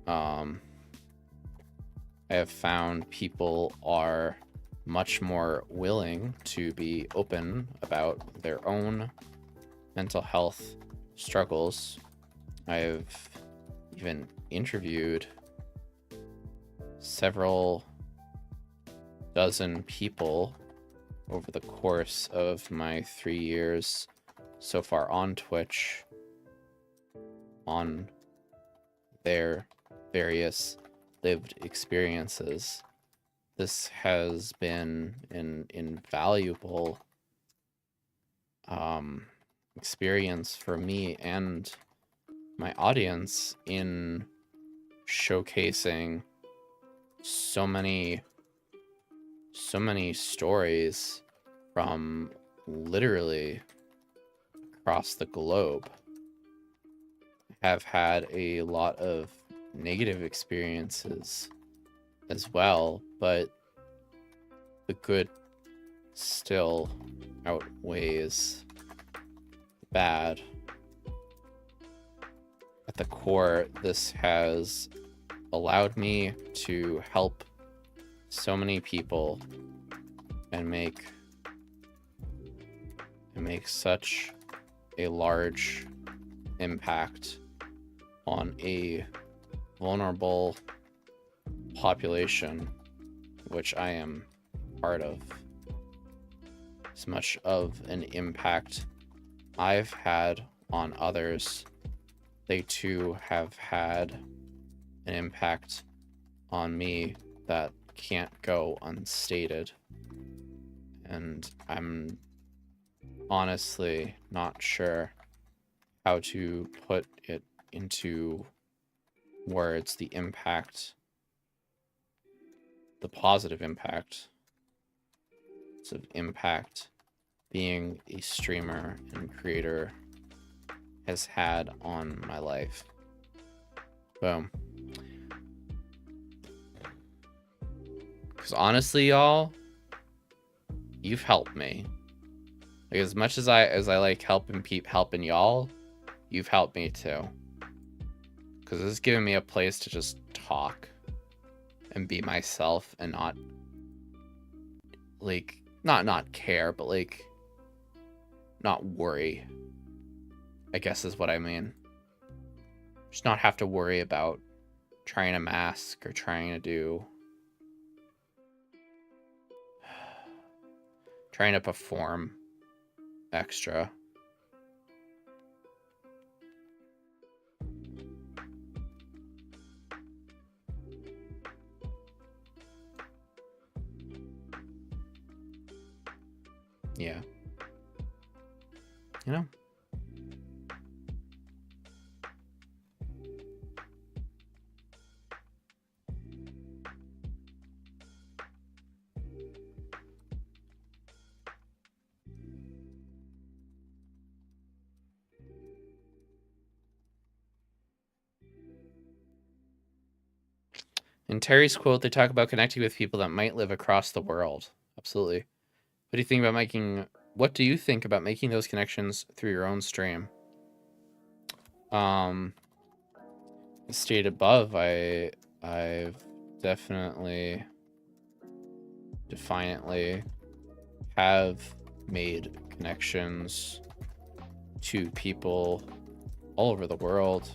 I have found people are much more willing to be open about their own mental health struggles. I've even interviewed several dozen people over the course of my 3 years so far on Twitch on their various lived experiences. This has been an invaluable experience for me and my audience in showcasing so many stories from literally across the globe. Have had a lot of negative experiences as well, but the good still outweighs the bad. At the core, this has allowed me to help so many people and make such a large impact on a vulnerable population, which I am part of. As much of an impact I've had on others, they too have had an impact on me that can't go unstated. And I'm honestly not sure how to put it into words, the impact, the positive impact of impact being a streamer and creator has had on my life. Boom. Because honestly, y'all, you've helped me. Like, as much as I like helping y'all, you've helped me too. Because this has given me a place to just talk and be myself and not like not care, but like not worry, I guess is what I mean. Just not have to worry about trying to mask or trying to perform extra. Yeah. You know? In Terry's quote, they talk about connecting with people that might live across the world. Absolutely. What do you think about making those connections through your own stream? As stated above, I've definitely, defiantly have made connections to people all over the world.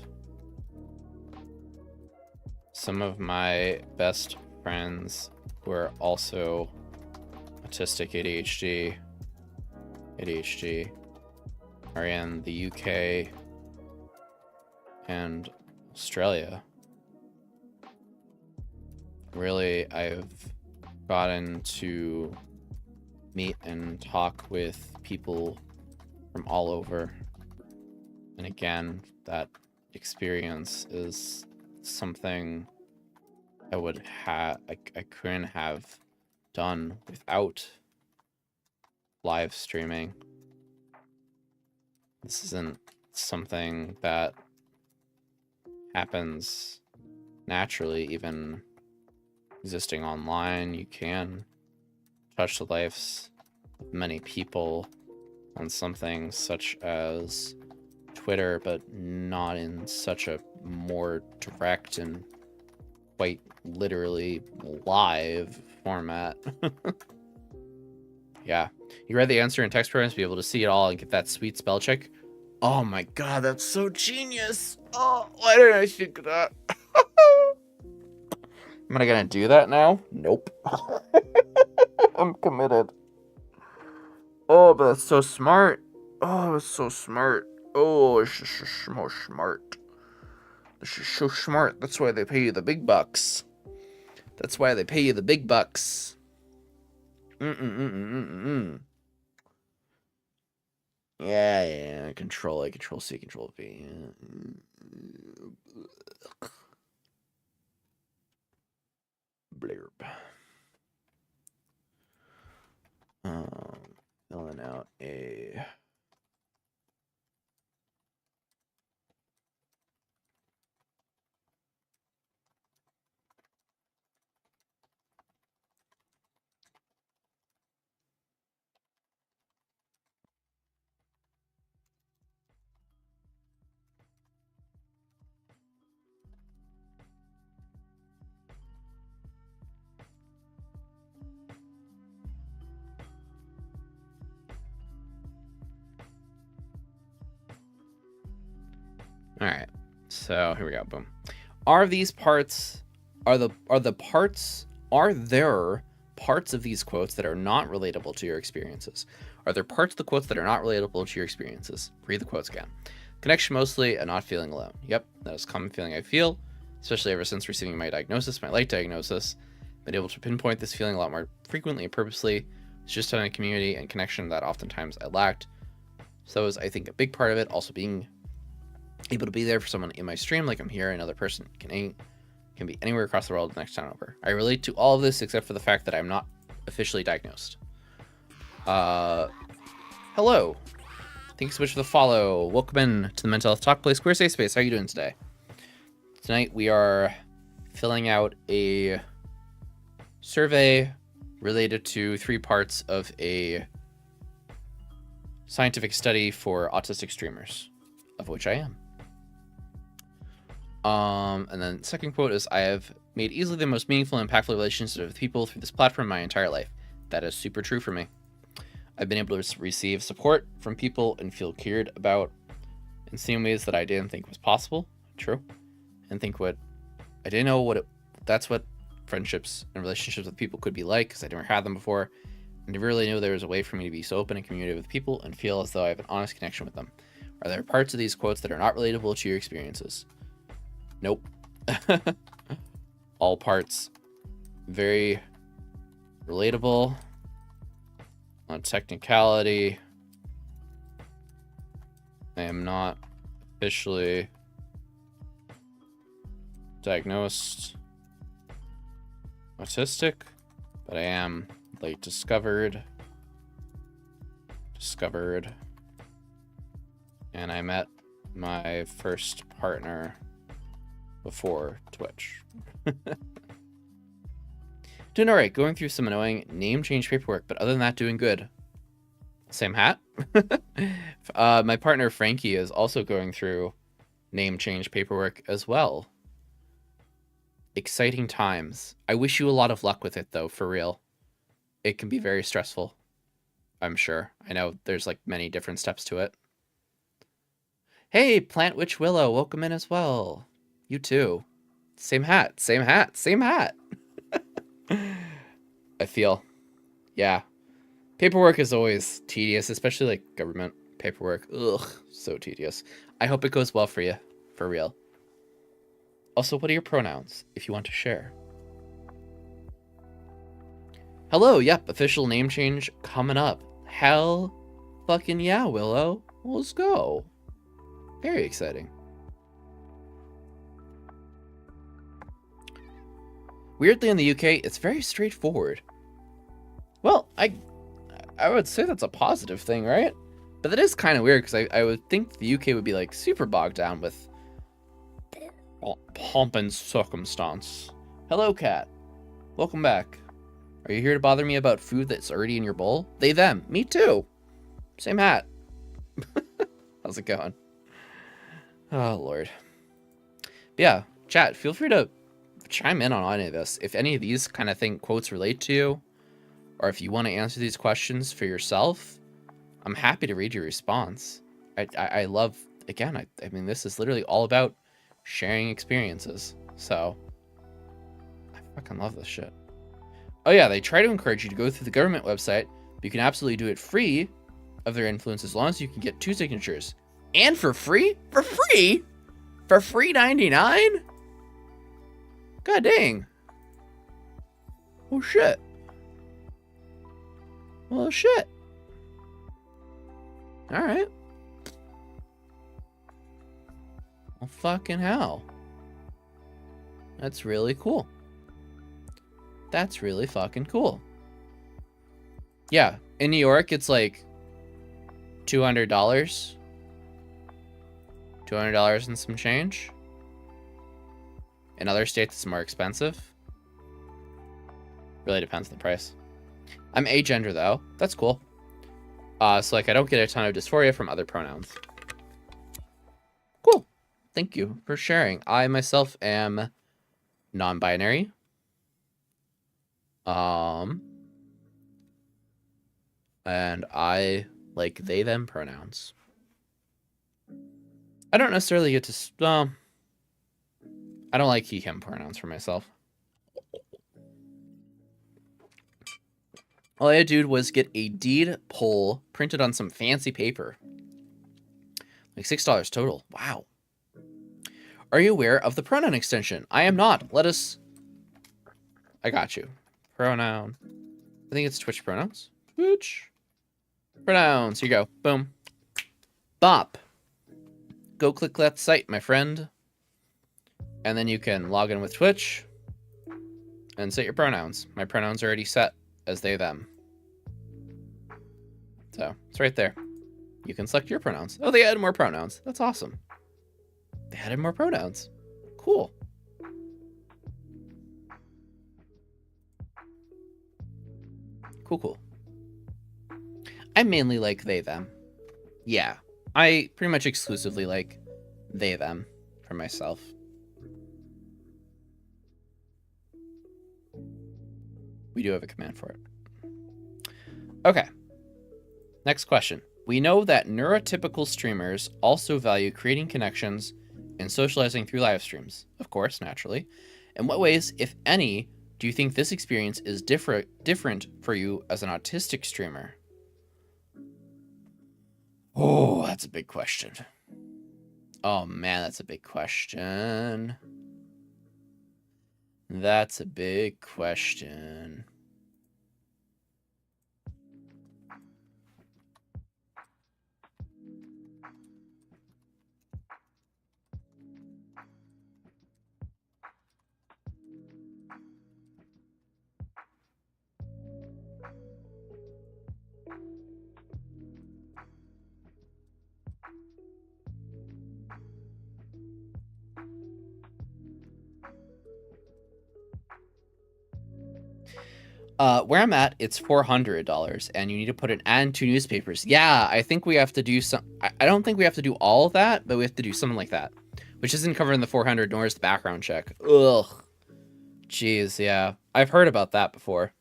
Some of my best friends who are also autistic ADHD are in the UK and Australia. Really, I've gotten to meet and talk with people from all over. And again, that experience is something I would have, I couldn't have done without live streaming. This isn't something that happens naturally, even existing online. You can touch the lives of many people on something such as Twitter, but not in such a more direct and quite literally live format. Yeah, you read the answer in text programs to be able to see it all and get that sweet spell check. Oh my god, that's so genius. Oh, why didn't I think of that? Am I gonna do that now? Nope. I'm committed. Oh, but that's so smart. Oh, it's so smart. Oh, it's just so smart. This is so smart. That's why they pay you the big bucks. That's why they pay you the big bucks. Yeah. Control A, Control C, Control V. Blurb. Filling out a... All right, so here we go. Boom. Are there parts of these quotes that are not relatable to your experiences? Are there parts of the quotes that are not relatable to your experiences? Read the quotes again. Connection mostly and not feeling alone. Yep, that is a common feeling I feel, especially ever since receiving my diagnosis, my late diagnosis. Been able to pinpoint this feeling a lot more frequently and purposely. It's just having a community and connection that oftentimes I lacked. So is, I think, a big part of it. Also being able to be there for someone in my stream, like I'm here, another person can be anywhere across the world the next time over. I relate to all of this except for the fact that I'm not officially diagnosed. Hello. Thanks so much for the follow. Welcome in to the Mental Health Talk Place Square Safe Space. How are you doing today? Tonight we are filling out a survey related to 3 parts of a scientific study for autistic streamers, of which I am. And then second quote is, I have made easily the most meaningful and impactful relationships with people through this platform my entire life. That is super true for me. I've been able to receive support from people and feel cared about in same ways that I didn't think was possible. True. And think what I didn't know that's what friendships and relationships with people could be like, because I never had them before. I never really knew there was a way for me to be so open and communicate with people and feel as though I have an honest connection with them. Are there parts of these quotes that are not relatable to your experiences? Nope. All parts very relatable. On technicality, I am not officially diagnosed autistic, but I am like discovered, and I met my first partner before Twitch. Doing all right, going through some annoying name change paperwork, but other than that, doing good. Same hat. My partner Frankie is also going through name change paperwork as well. Exciting times. I wish you a lot of luck with it, though, for real. It can be very stressful. I'm sure. I know there's like many different steps to it. Hey, Plant Witch Willow, welcome in as well. You too. Same hat, same hat, same hat. I feel, yeah. Paperwork is always tedious, especially like government paperwork. Ugh, so tedious. I hope it goes well for you, for real. Also, what are your pronouns, if you want to share? Hello, yep, official name change coming up. Hell fucking yeah, Willow. Let's go. Very exciting. Weirdly, in the UK, it's very straightforward. Well, I would say that's a positive thing, right? But that is kind of weird, because I would think the UK would be like super bogged down with pomp and circumstance. Hello, cat. Welcome back. Are you here to bother me about food that's already in your bowl? They, them. Me too. Same hat. How's it going? Oh, Lord. But yeah, chat, feel free to chime in on any of this. If any of these kind of quotes relate to you, or if you want to answer these questions for yourself, I'm happy to read your response. I love, again, I mean, this is literally all about sharing experiences. So, I fucking love this shit. Oh yeah, they try to encourage you to go through the government website, but you can absolutely do it free of their influence as long as you can get 2 signatures. And for free? For free? For free 99? God dang. Oh shit. Well shit. Alright. Well fucking hell. That's really cool. That's really fucking cool. Yeah, in New York, it's like $200. $200 and some change. In other states, it's more expensive. Really depends on the price. I'm agender, though. That's cool. So, like, I don't get a ton of dysphoria from other pronouns. Cool. Thank you for sharing. I, myself, am non-binary. And I like they, them pronouns. I don't necessarily get to, I don't like he, him pronouns for myself. All I had to do was get a deed poll printed on some fancy paper. Like $6 total. Wow. Are you aware of the pronoun extension? I am not. I got you. Pronoun. I think it's Twitch pronouns. Twitch. Pronouns. Here you go. Boom. Bop. Go click that site, my friend. And then you can log in with Twitch and set your pronouns. My pronouns are already set as they, them. So it's right there. You can select your pronouns. Oh, they added more pronouns. That's awesome. They added more pronouns. Cool. Cool. I mainly like they, them. Yeah. I pretty much exclusively like they, them for myself. We do have a command for it. Okay. Next question. We know that neurotypical streamers also value creating connections and socializing through live streams. Of course, naturally. In what ways, if any, do you think this experience is different for you as an autistic streamer? Oh, that's a big question. Oh man, that's a big question. That's a big question. Where I'm at, it's $400, and you need to put an ad in 2 newspapers. Yeah, I think we have to do some. I don't think we have to do all of that, but we have to do something like that, which isn't covered in the 400, nor is the background check. Ugh. Jeez, yeah. I've heard about that before.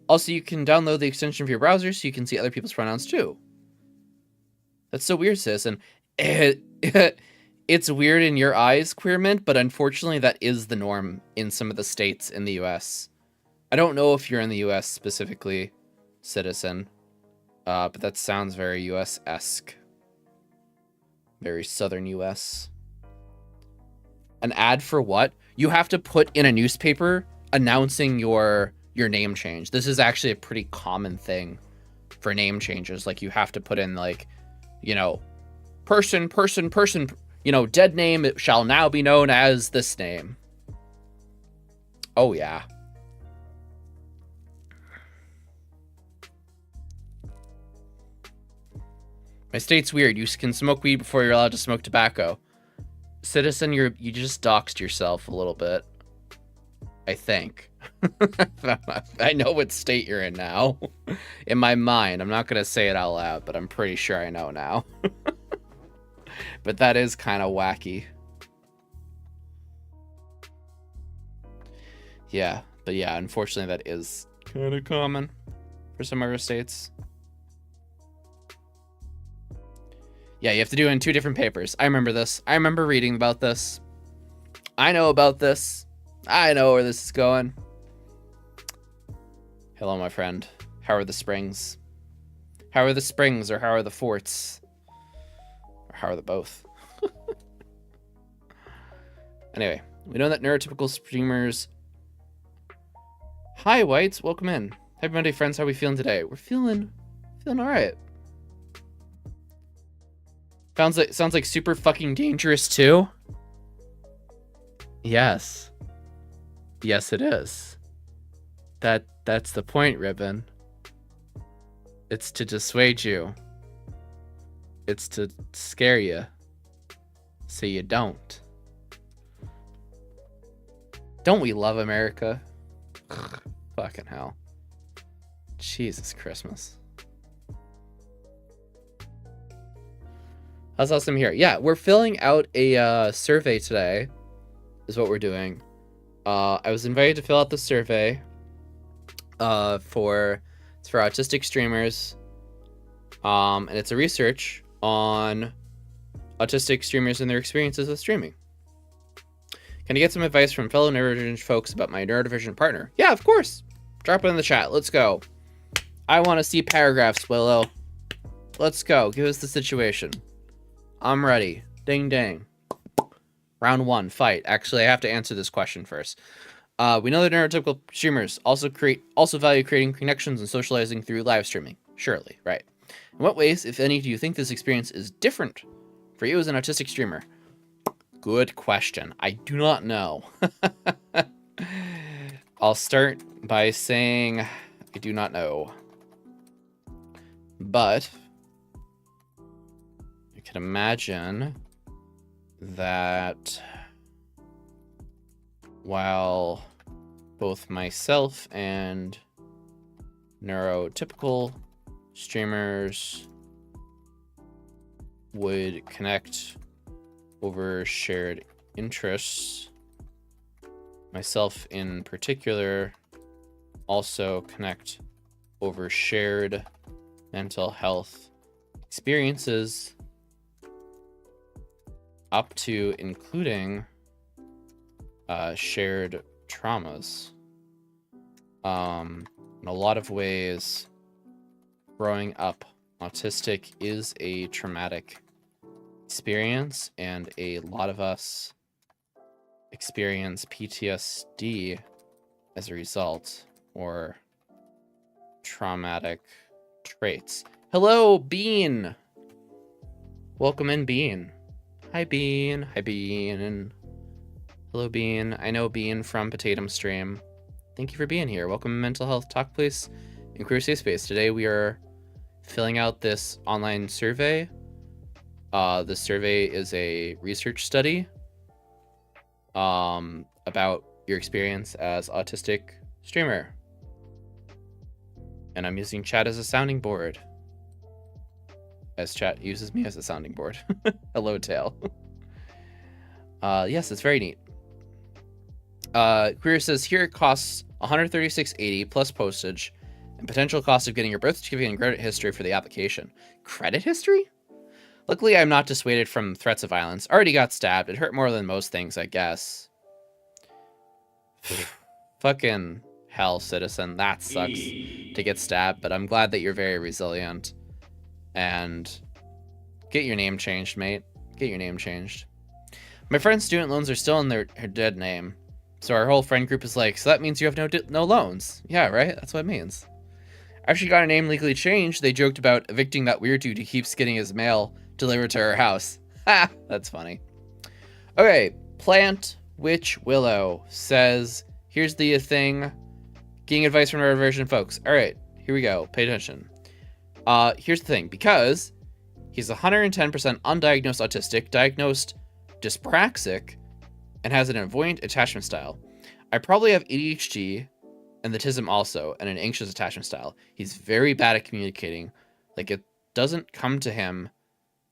Also, you can download the extension for your browser so you can see other people's pronouns too. That's so weird, sis. And it's weird in your eyes, Queermint, but unfortunately that is the norm in some of the states in the US. I don't know if you're in the US specifically, citizen, but that sounds very US-esque. Very southern US. An ad for what? You have to put in a newspaper announcing your name change. This is actually a pretty common thing for name changes. Like, you have to put in, like, you know, person, you know, dead name shall now be known as this name. Oh, yeah. My state's weird. You can smoke weed before you're allowed to smoke tobacco. Citizen, you just doxed yourself a little bit. I think. I know what state you're in now. In my mind. I'm not going to say it out loud, but I'm pretty sure I know now. But that is kind of wacky. Yeah, but yeah, unfortunately that is kind of common for some of our states. Yeah, you have to do it in 2 different papers. I remember this. I remember reading about this. I know about this. I know where this is going. Hello, my friend. How are the springs? How are the springs, or how are the forts? Or how are the both? Anyway, we know that neurotypical streamers... Hi, Whites. Welcome in. Happy Monday, friends. How are we feeling today? We're feeling all right. Sounds like super fucking dangerous too. Yes. Yes, it is. That's the point, Ribbon. It's to dissuade you. It's to scare you. So you don't. Don't we love America? Fucking hell. Jesus Christmas. How's awesome here? Yeah, we're filling out a survey today, is what we're doing. I was invited to fill out the survey for autistic streamers, and it's a research on autistic streamers and their experiences with streaming. Can I get some advice from fellow neurodivergent folks about my neurodivergent partner? Yeah, of course. Drop it in the chat. Let's go. I want to see paragraphs, Willow. Let's go. Give us the situation. I'm ready. Ding ding. Round 1, fight. Actually, I have to answer this question first. We know that neurotypical streamers also value creating connections and socializing through live streaming. Surely, right. In what ways, if any, do you think this experience is different for you as an autistic streamer? Good question. I do not know. I'll start by saying I do not know. But you can imagine that while both myself and neurotypical streamers would connect over shared interests, myself in particular also connect over shared mental health experiences, up to including shared traumas. In a lot of ways, growing up autistic is a traumatic experience, and a lot of us experience PTSD as a result, or traumatic traits. Hello, Bean! Welcome in, Bean. Hi, Bean. Hi, Bean. And hello, Bean. I know Bean from Potatum Stream. Thank you for being here. Welcome to Mental Health Talk Place and Queer Safe Space. Today we are filling out this online survey. The survey is a research study about your experience as autistic streamer. And I'm using chat as a sounding board, as chat uses me as a sounding board. Hello, Tail. Yes, it's very neat. Queer says here it costs $136.80 plus postage, and potential cost of getting your birth certificate and credit history for the application. Credit history? Luckily, I'm not dissuaded from threats of violence. Already got stabbed. It hurt more than most things, I guess. Fucking hell, citizen. That sucks to get stabbed, but I'm glad that you're very resilient. And get your name changed, mate. Get your name changed. My friend's student loans are still in her dead name. So our whole friend group is like, so that means you have no loans. Yeah, right? That's what it means. After she got her name legally changed, they joked about evicting that weird dude who keeps getting his mail delivered to her house. Ha! That's funny. Okay, Plant Witch Willow says, here's the thing. Getting advice from neurodivergent folks. All right, here we go. Pay attention. Here's the thing. Because he's 110% undiagnosed autistic, diagnosed dyspraxic, and has an avoidant attachment style. I probably have ADHD and autism also, and an anxious attachment style. He's very bad at communicating. Like, it doesn't come to him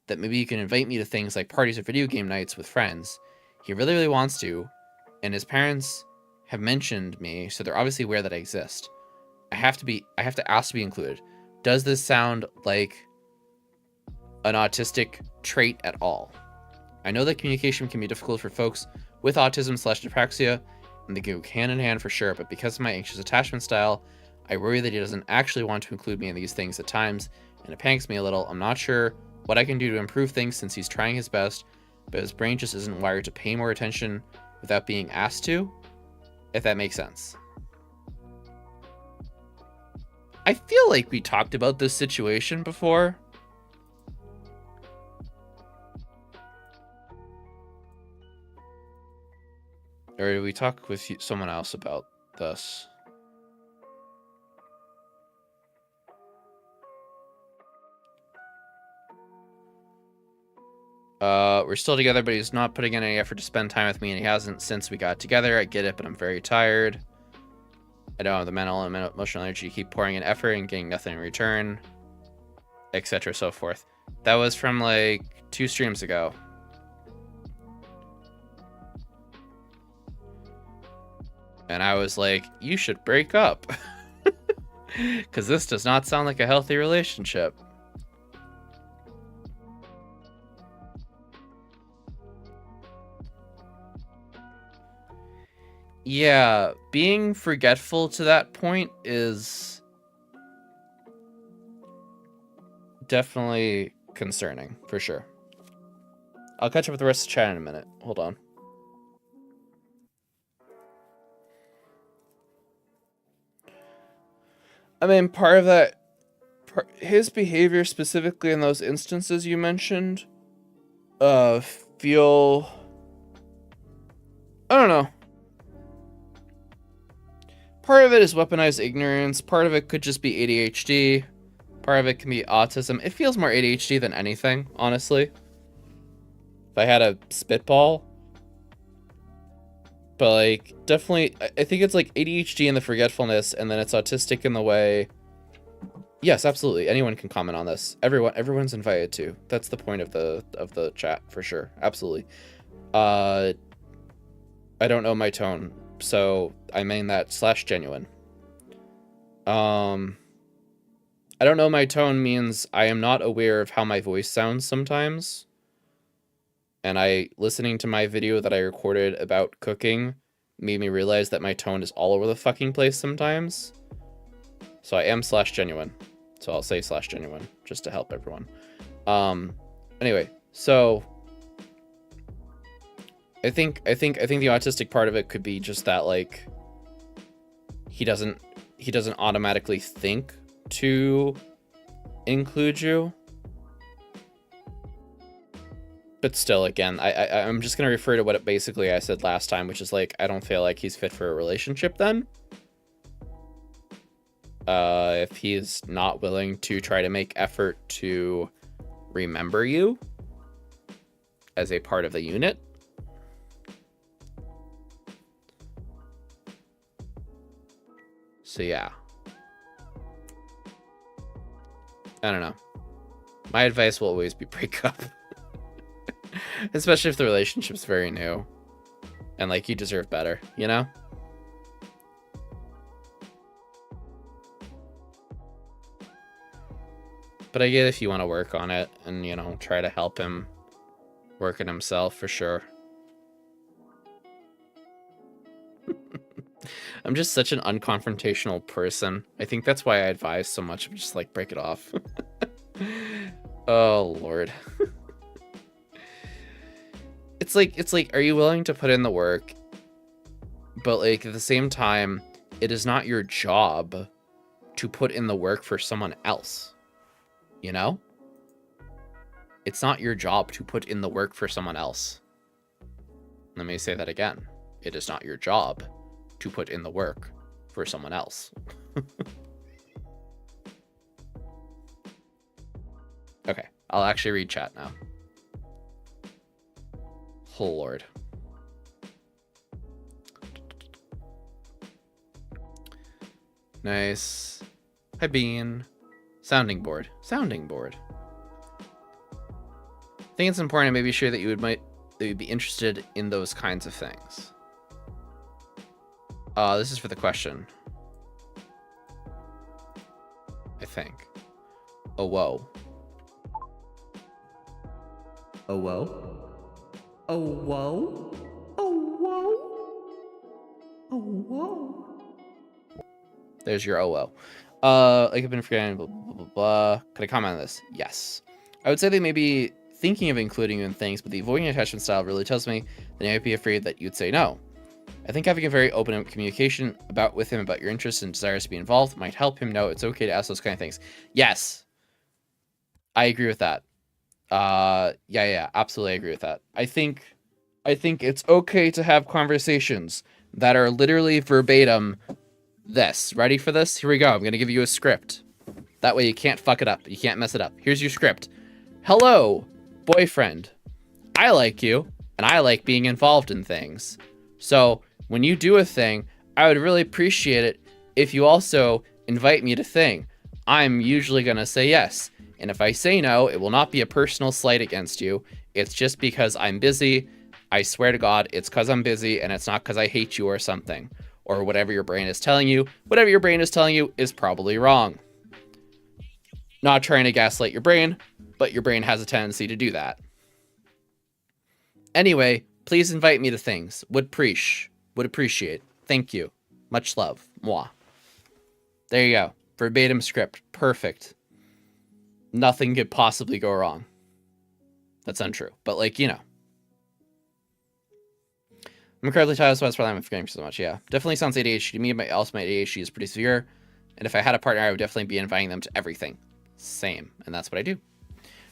that maybe you can invite me to things like parties or video game nights with friends. He really, really wants to, and his parents have mentioned me, so they're obviously aware that I exist. I have to ask to be included. Does this sound like an autistic trait at all? I know that communication can be difficult for folks with autism/dyspraxia, and they go hand in hand for sure, but because of my anxious attachment style, I worry that he doesn't actually want to include me in these things at times, and it panics me a little. I'm not sure what I can do to improve things since he's trying his best, but his brain just isn't wired to pay more attention without being asked to, if that makes sense. I feel like we talked about this situation before. Or did we talk with someone else about this? We're still together, but he's not putting in any effort to spend time with me, and he hasn't since we got together. I get it, but I'm very tired. I don't have the mental and emotional energy to keep pouring in effort and getting nothing in return, etc. so forth. That was from like 2 streams ago. And I was like, you should break up. Because this does not sound like a healthy relationship. Yeah, being forgetful to that point is definitely concerning, for sure. I'll catch up with the rest of the chat in a minute. Hold on. I mean, part of that, his behavior specifically in those instances you mentioned, feel, I don't know. Part of it is weaponized ignorance. Part of it could just be ADHD. Part of it can be autism. It feels more ADHD than anything, honestly. If I had a spitball. But, like, definitely, I think it's, like, ADHD and the forgetfulness, and then it's autistic in the way... Yes, absolutely. Anyone can comment on this. Everyone's invited to. That's the point of the chat, for sure. Absolutely. I don't know my tone, so I mean that /genuine. I don't know my tone means I am not aware of how my voice sounds sometimes. And listening to my video that I recorded about cooking made me realize that my tone is all over the fucking place sometimes. So I am /genuine. So I'll say /genuine just to help everyone. Anyway, so I think the autistic part of it could be just that, like, he doesn't automatically think to include you. But still, again, I'm just going to refer to what I said last time, which is, like, I don't feel like he's fit for a relationship then. If he's not willing to try to make effort to remember you as a part of the unit. So, yeah. I don't know. My advice will always be break up. Especially if the relationship's very new. And, like, you deserve better, you know? But I get if you want to work on it and, you know, try to help him work it himself for sure. I'm just such an unconfrontational person. I think that's why I advise so much of just like break it off. Oh Lord. It's like, are you willing to put in the work? But like at the same time, it is not your job to put in the work for someone else. You know? It's not your job to put in the work for someone else. Let me say that again. It is not your job to put in the work for someone else. Okay, I'll actually read chat now. Oh Lord. Nice. Hi Bean. Sounding board. Sounding board. I think it's important to maybe share that you'd be interested in those kinds of things. This is for the question. I think. Oh whoa. Oh whoa. Oh whoa. Oh whoa. Oh whoa. There's your oh whoa. Like I've been forgetting blah blah blah blah. Could I comment on this? Yes. I would say they may be thinking of including you in things, but the avoiding attachment style really tells me that I might be afraid that you'd say no. I think having a very open communication with him about your interests and desires to be involved might help him know it's okay to ask those kind of things. Yes. I agree with that. Yeah, absolutely agree with that. I think it's okay to have conversations that are literally verbatim this. Ready for this? Here we go. I'm going to give you a script. That way you can't fuck it up. You can't mess it up. Here's your script. Hello, boyfriend. I like you, and I like being involved in things. So when you do a thing, I would really appreciate it if you also invite me to thing. I'm usually going to say yes. And if I say no, it will not be a personal slight against you. It's just because I'm busy. I swear to God, it's because I'm busy, and it's not because I hate you or something. Or whatever your brain is telling you. Whatever your brain is telling you is probably wrong. Not trying to gaslight your brain, but your brain has a tendency to do that. Anyway, please invite me to things. Would appreciate. Thank you. Much love. Moi. There you go. Verbatim script. Perfect. Nothing could possibly go wrong. That's untrue. But like, you know. I'm incredibly tired, so that's probably I'm forgetting so much. Yeah. Definitely sounds ADHD to me, but also my ADHD is pretty severe. And if I had a partner, I would definitely be inviting them to everything. Same. And that's what I do.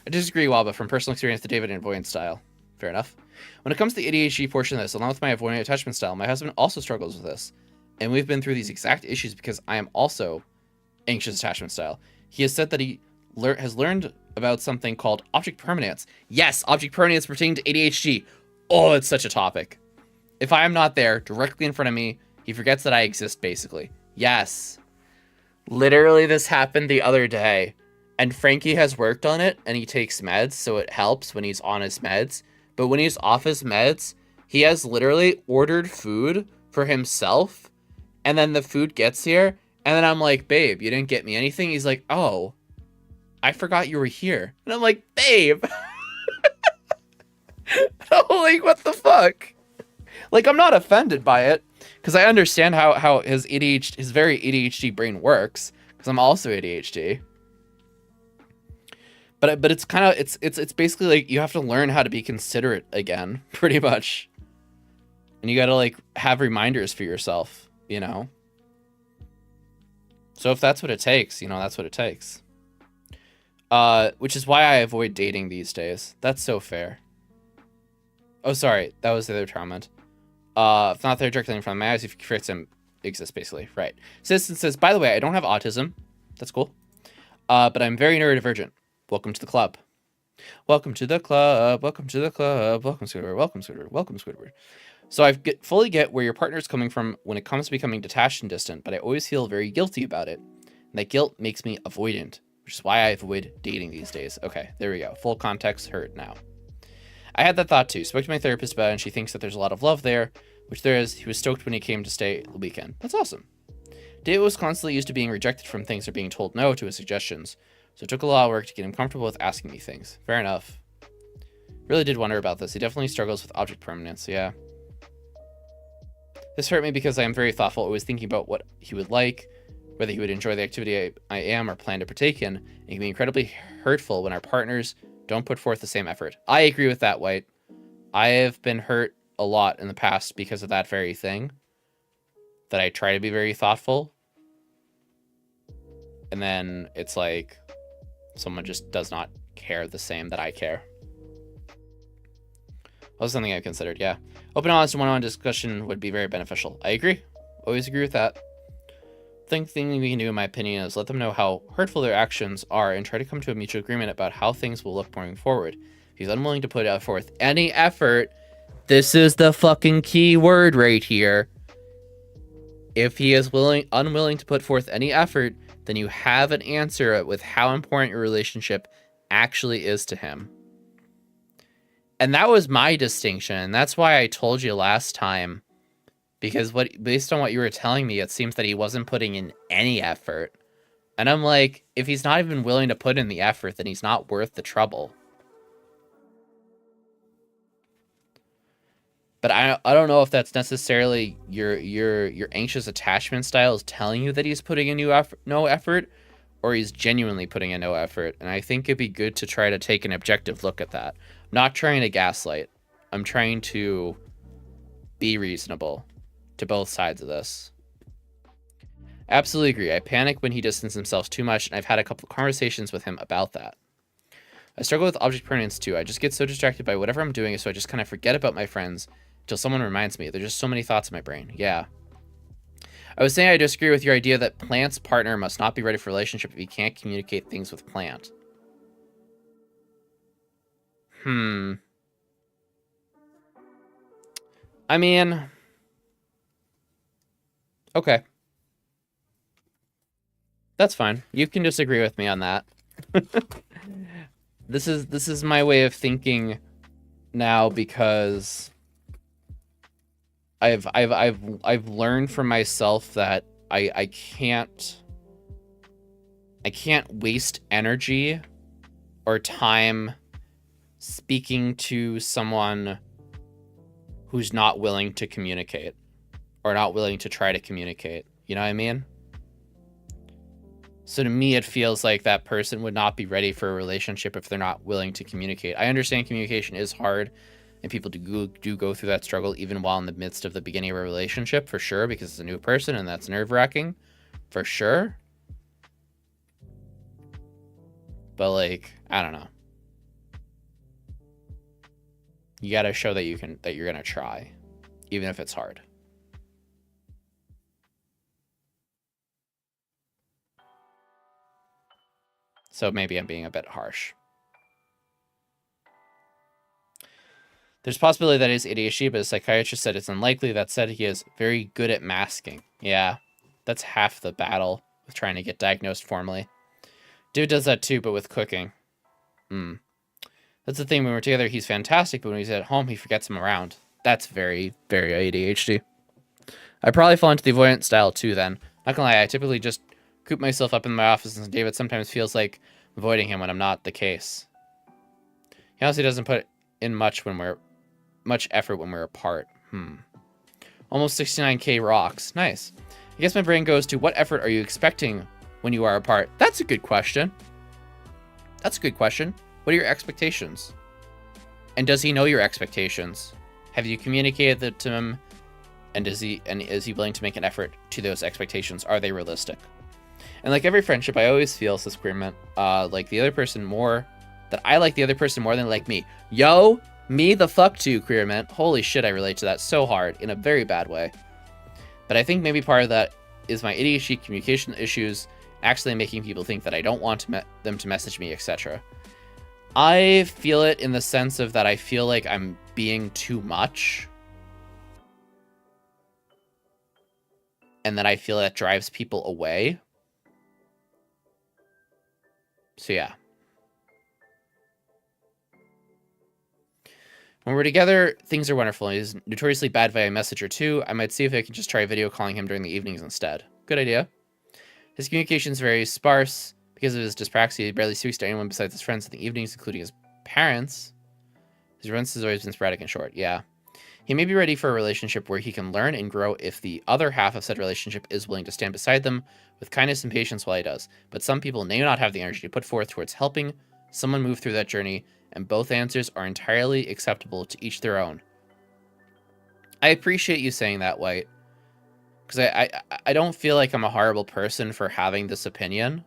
I disagree, Waba. From personal experience, the David and avoidance style. Fair enough. When it comes to the ADHD portion of this, along with my avoidant attachment style, my husband also struggles with this. And we've been through these exact issues because I am also anxious attachment style. He has said that he has learned about something called object permanence. Yes, object permanence pertaining to ADHD. Oh, it's such a topic. If I am not there, directly in front of me, he forgets that I exist, basically. Yes. Literally, this happened the other day. And Frankie has worked on it, and he takes meds, so it helps when he's on his meds. But when he's off his meds, he has literally ordered food for himself, and then the food gets here, and then I'm like, babe, you didn't get me anything? He's like, oh, I forgot you were here. And I'm like, babe. I'm like, what the fuck? Like, I'm not offended by it, because I understand how his very ADHD brain works, because I'm also ADHD. But it's kind of, it's basically like you have to learn how to be considerate again, pretty much. And you got to like have reminders for yourself, you know? So if that's what it takes, you know, that's what it takes. Which is why I avoid dating these days. That's so fair. Oh, sorry. That was the other comment. If not there directly in front of my eyes, if you create some exist, basically. Right. Citizen says, by the way, I don't have autism. That's cool. But I'm very neurodivergent. Welcome to the club. Welcome to the club. Welcome to the club. Welcome, Squidward. Welcome, Squidward. Welcome, Squidward. So I fully get where your partner's coming from when it comes to becoming detached and distant, but I always feel very guilty about it. And that guilt makes me avoidant, which is why I avoid dating these days. Okay, there we go. Full context heard now. I had that thought too. Spoke to my therapist about it, and she thinks that there's a lot of love there, which there is. He was stoked when he came to stay the weekend. That's awesome. David was constantly used to being rejected from things or being told no to his suggestions. So it took a lot of work to get him comfortable with asking me things. Fair enough. Really did wonder about this. He definitely struggles with object permanence, yeah. This hurt me because I am very thoughtful, always thinking about what he would like, whether he would enjoy the activity I am or plan to partake in. It can be incredibly hurtful when our partners don't put forth the same effort. I agree with that, White. I have been hurt a lot in the past because of that very thing. That I try to be very thoughtful. And then it's like someone just does not care the same that I care. That was something I considered, yeah. Open, honest, and one-on-one discussion would be very beneficial. I agree. Always agree with that. The thing we can do, in my opinion, is let them know how hurtful their actions are and try to come to a mutual agreement about how things will look moving forward. If he's unwilling to put forth any effort, this is the fucking key word right here. If he is unwilling to put forth any effort, then you have an answer with how important your relationship actually is to him. And that was my distinction. And that's why I told you last time, because based on what you were telling me, it seems that he wasn't putting in any effort. And I'm like, if he's not even willing to put in the effort, then he's not worth the trouble. But I don't know if that's necessarily your anxious attachment style is telling you that he's putting in no effort, or he's genuinely putting in no effort. And I think it'd be good to try to take an objective look at that. I'm not trying to gaslight. I'm trying to be reasonable to both sides of this. Absolutely agree. I panic when he distances himself too much, and I've had a couple of conversations with him about that. I struggle with object permanence too. I just get so distracted by whatever I'm doing, so I just kind of forget about my friends until someone reminds me. There's just so many thoughts in my brain. Yeah. I was saying I disagree with your idea that Plant's partner must not be ready for a relationship if he can't communicate things with Plant. I mean... Okay. That's fine. You can disagree with me on that. This is my way of thinking now, because I've learned from myself that I can't waste energy or time speaking to someone who's not willing to communicate or not willing to try to communicate. You know what I mean? So to me, it feels like that person would not be ready for a relationship if they're not willing to communicate. I understand communication is hard, and people do go through that struggle even while in the midst of the beginning of a relationship, for sure, because it's a new person, and that's nerve-wracking, for sure. But, like, I don't know. You gotta show that you're gonna try, even if it's hard. So maybe I'm being a bit harsh. There's a possibility that he's ADHD, but a psychiatrist said it's unlikely. That said, he is very good at masking. Yeah, that's half the battle with trying to get diagnosed formally. Dude does that too, but with cooking. That's the thing. When we're together, he's fantastic, but when he's at home, he forgets him around. That's very, very ADHD. I probably fall into the avoidant style too then. Not gonna lie, I typically just coop myself up in my office, and David sometimes feels like avoiding him when I'm not the case. He honestly doesn't put in much effort when we're apart. Almost 69k rocks. Nice. I guess my brain goes to, what effort are you expecting when you are apart? That's a good question. That's a good question. What are your expectations? And does he know your expectations? Have you communicated that to him? And is he willing to make an effort to those expectations? Are they realistic? And like every friendship, I always feel, says Queerment, like the other person more, that I like the other person more than like me. Yo, me the fuck too, Queerment. Holy shit, I relate to that so hard in a very bad way. But I think maybe part of that is my ADHD communication issues actually making people think that I don't want them to message me, etc. I feel it in the sense of that I feel like I'm being too much. And that I feel that drives people away. So yeah. When we're together, things are wonderful. He's notoriously bad via message or two. I might see if I can just try video calling him during the evenings instead. Good idea. His communication is very sparse, Because of his dyspraxia, he barely speaks to anyone besides his friends in the evenings, including his parents. His response has always been sporadic and short. Yeah. He may be ready for a relationship where he can learn and grow if the other half of said relationship is willing to stand beside them with kindness and patience while he does. But some people may not have the energy to put forth towards helping someone move through that journey, and both answers are entirely acceptable to each their own. I appreciate you saying that, White, because I don't feel like I'm a horrible person for having this opinion.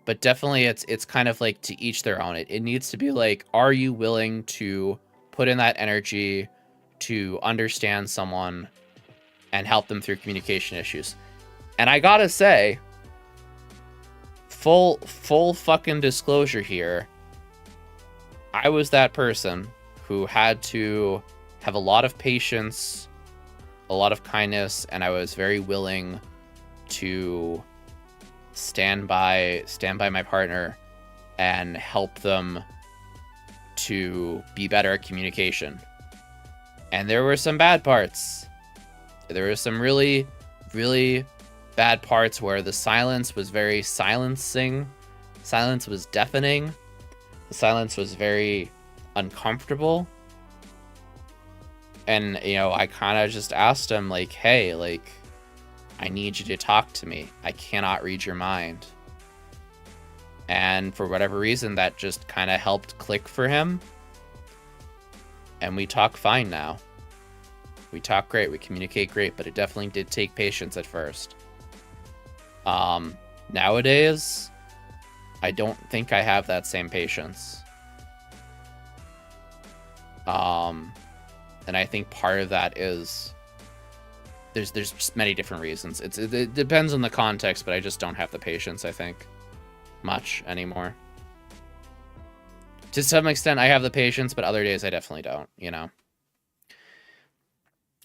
But definitely it's kind of like to each their own. It needs to be like, are you willing to put in that energy to understand someone and help them through communication issues? And I gotta say, full fucking disclosure here, I was that person who had to have a lot of patience, a lot of kindness, and I was very willing to stand by my partner and help them to be better at communication. And there were some bad parts. There were some really, really bad parts where the silence was very silencing. Silence was deafening. The silence was very uncomfortable. And, you know, I kind of just asked him, like, hey, like, I need you to talk to me. I cannot read your mind. And for whatever reason, that just kind of helped click for him. And we talk fine now. We talk great. We communicate great. But it definitely did take patience at first. Nowadays, I don't think I have that same patience. And I think part of that is there's just many different reasons. It depends on the context, but I just don't have the patience, I think, much anymore. To some extent, I have the patience, but other days I definitely don't, you know.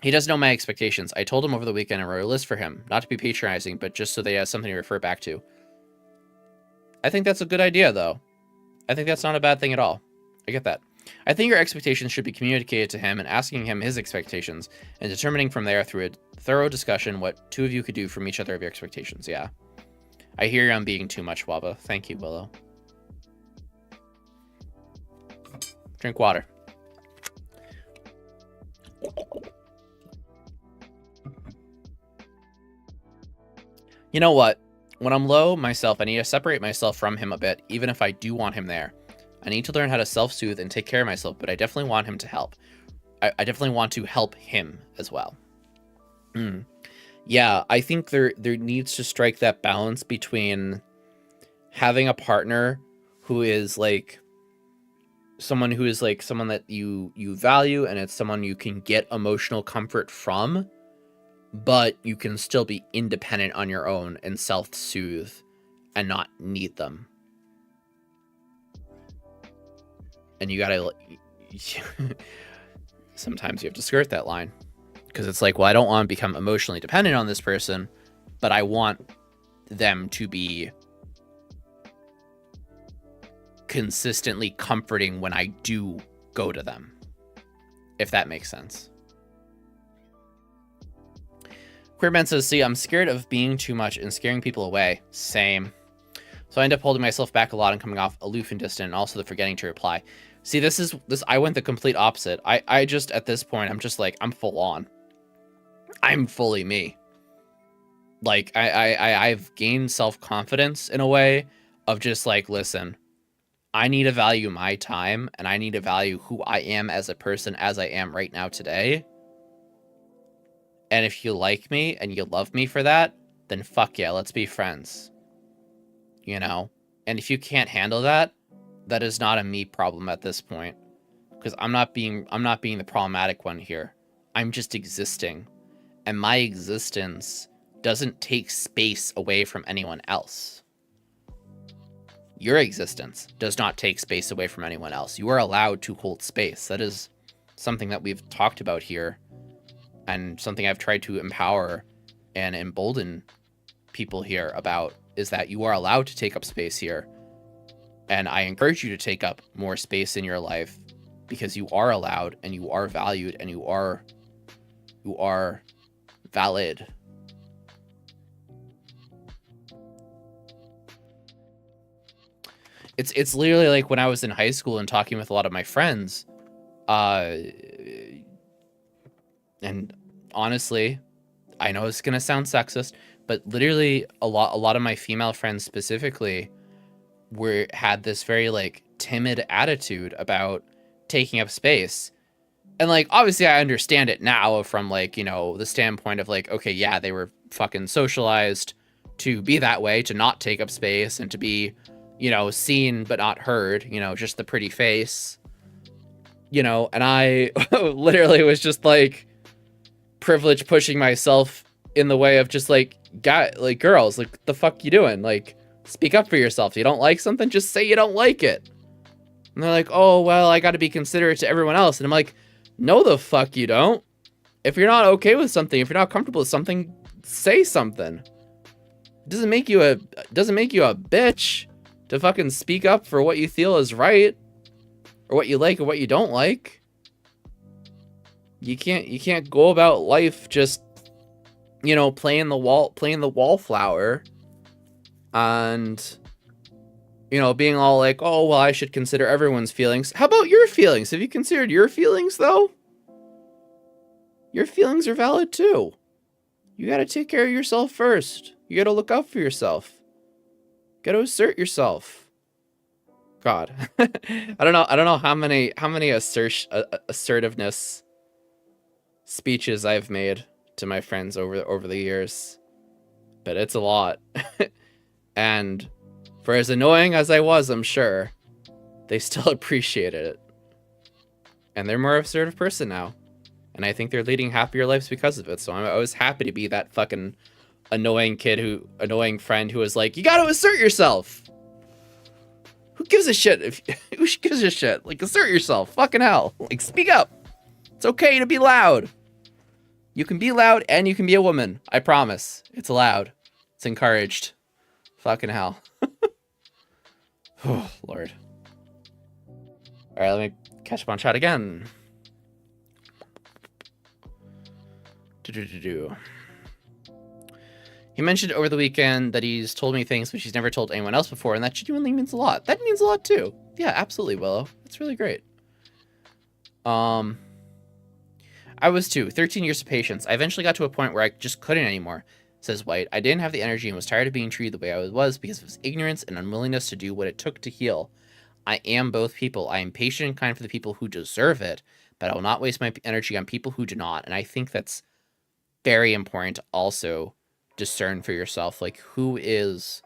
He doesn't know my expectations. I told him over the weekend and wrote a list for him, not to be patronizing, but just so they have something to refer back to. I think that's a good idea, though. I think that's not a bad thing at all. I get that. I think your expectations should be communicated to him and asking him his expectations and determining from there through a thorough discussion what two of you could do from each other of your expectations. Yeah. I hear you on being too much, Waba. Thank you, Willow. Drink water. You know what? When I'm low myself, I need to separate myself from him a bit, even if I do want him there. I need to learn how to self-soothe and take care of myself, but I definitely want him to help. I definitely want to help him as well. Yeah, I think there needs to strike that balance between having a partner who is like someone that you value, and it's someone you can get emotional comfort from, but you can still be independent on your own and self-soothe and not need them. And you gotta, sometimes you have to skirt that line, because it's like, well, I don't want to become emotionally dependent on this person, but I want them to be consistently comforting when I do go to them, if that makes sense. Queerman says, see, I'm scared of being too much and scaring people away. Same. So I end up holding myself back a lot and coming off aloof and distant, and also the forgetting to reply. See, this I went the complete opposite. I just, at this point, I'm just like, I'm full on. I'm fully me. Like, I've gained self-confidence in a way of just like, listen, I need to value my time, and I need to value who I am as a person as I am right now today. And if you like me and you love me for that, then fuck yeah, let's be friends. You know? And if you can't handle that, that is not a me problem at this point. Because I'm not being the problematic one here. I'm just existing. And my existence doesn't take space away from anyone else. Your existence does not take space away from anyone else. You are allowed to hold space. That is something that we've talked about here, and something I've tried to empower and embolden people here about, is that you are allowed to take up space here. And I encourage you to take up more space in your life, because you are allowed, and you are valued, and you are valid. It's literally like when I was in high school and talking with a lot of my friends, and honestly, I know it's gonna sound sexist, but literally a lot of my female friends specifically had this very like timid attitude about taking up space. And like obviously I understand it now from like, you know, the standpoint of like, okay, yeah, they were fucking socialized to be that way, to not take up space and to be, you know, seen but not heard, you know, just the pretty face, you know. And I literally was just like privilege pushing myself in the way of just like girls, like the fuck you doing? Like, speak up for yourself. You don't like something, just say you don't like it. And they're like, oh well, I got to be considerate to everyone else. And I'm like, no the fuck you don't. If you're not okay with something, if you're not comfortable with something, say something. It doesn't make you a bitch to fucking speak up for what you feel is right, or what you like or what you don't like. You can't go about life just, you know, playing the wallflower and, you know, being all like, oh well, I should consider everyone's feelings. How about your feelings? Have you considered your feelings though? Your feelings are valid too. You gotta take care of yourself first. You gotta look out for yourself. You gotta assert yourself. God, I don't know how many assertiveness speeches I've made to my friends over the years, but it's a lot. And for as annoying as I was, I'm sure they still appreciated it. And they're more assertive person now. And I think they're leading happier lives because of it. So I was happy to be that fucking annoying friend who was like, you gotta assert yourself. Who gives a shit? Who gives a shit? Like, assert yourself. Fucking hell. Like, speak up. It's okay to be loud. You can be loud and you can be a woman. I promise. It's allowed. It's encouraged. Fucking hell. Oh, Lord. All right, let me catch up on chat again. He mentioned over the weekend that he's told me things which he's never told anyone else before, and that genuinely means a lot. That means a lot too. Yeah, absolutely, Willow. That's really great. I was too. 13 years of patience. I eventually got to a point where I just couldn't anymore, says White. I didn't have the energy and was tired of being treated the way I was because of his ignorance and unwillingness to do what it took to heal. I am both people. I am patient and kind for the people who deserve it, but I will not waste my energy on people who do not. And I think that's very important to also discern for yourself, like, who is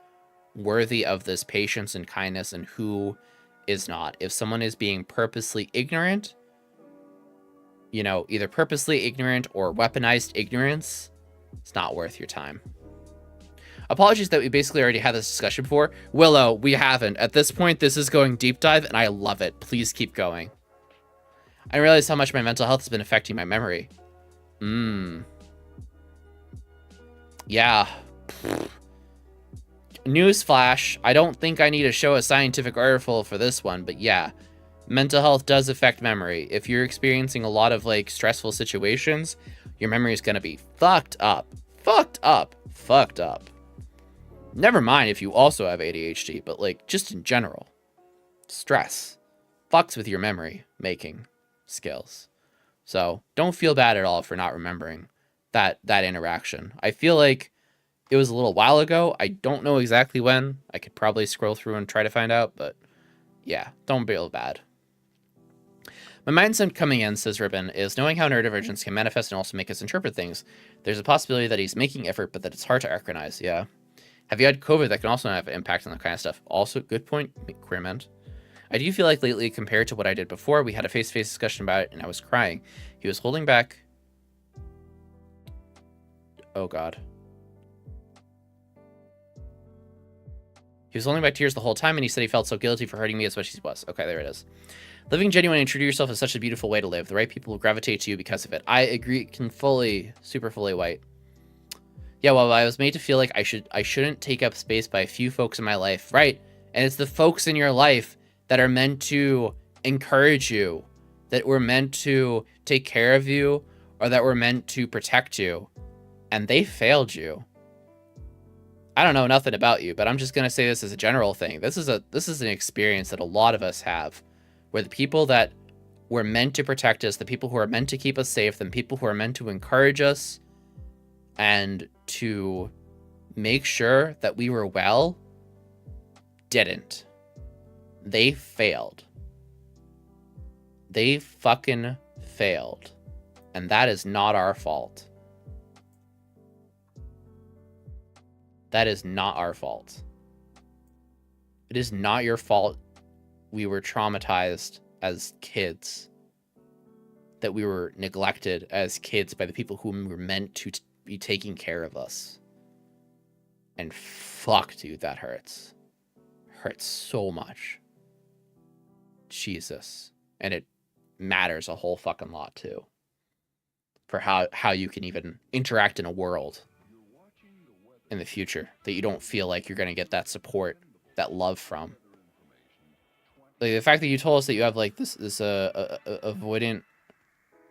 worthy of this patience and kindness and who is not. If someone is being purposely ignorant, you know, either purposely ignorant or weaponized ignorance, it's not worth your time. Apologies that we basically already had this discussion before. Willow, we haven't. At this point, this is going deep dive, and I love it. Please keep going. I realize how much my mental health has been affecting my memory. Yeah. Newsflash, I don't think I need to show a scientific article for this one, but yeah. Mental health does affect memory. If you're experiencing a lot of, like, stressful situations, your memory is going to be fucked up. Fucked up. Fucked up. Never mind if you also have ADHD, but, like, just in general. Stress fucks with your memory making skills. So don't feel bad at all for not remembering that interaction. I feel like it was a little while ago. I don't know exactly when. I could probably scroll through and try to find out, but yeah, don't feel bad. My mindset coming in, says Ribbon, is knowing how neurodivergence can manifest and also make us interpret things. There's a possibility that he's making effort, but that it's hard to recognize. Yeah. Have you had COVID? That can also have an impact on that kind of stuff. Also, good point, Queerment. I do feel like lately, compared to what I did before, we had a face-to-face discussion about it, and I was crying. He was holding back. Oh, God. He was holding back tears the whole time, and he said he felt so guilty for hurting me as much as he was. Okay, there it is. Living genuine and true to yourself is such a beautiful way to live. The right people will gravitate to you because of it. I agree. Can super fully white. Yeah, well, I was made to feel like I shouldn't take up space by a few folks in my life. Right. And it's the folks in your life that are meant to encourage you, that were meant to take care of you, or that were meant to protect you. And they failed you. I don't know nothing about you, but I'm just going to say this as a general thing. This is an experience that a lot of us have, where the people that were meant to protect us, the people who are meant to keep us safe, the people who are meant to encourage us and to make sure that we were well, didn't. They failed. They fucking failed. And that is not our fault. That is not our fault. It is not your fault we were traumatized as kids. That we were neglected as kids by the people whom were meant to be taking care of us. And fuck, dude, that hurts. Hurts so much. Jesus. And it matters a whole fucking lot, too. For how you can even interact in a world in the future that you don't feel like you're going to get that support, that love from. Like the fact that you told us that you have like this avoidant,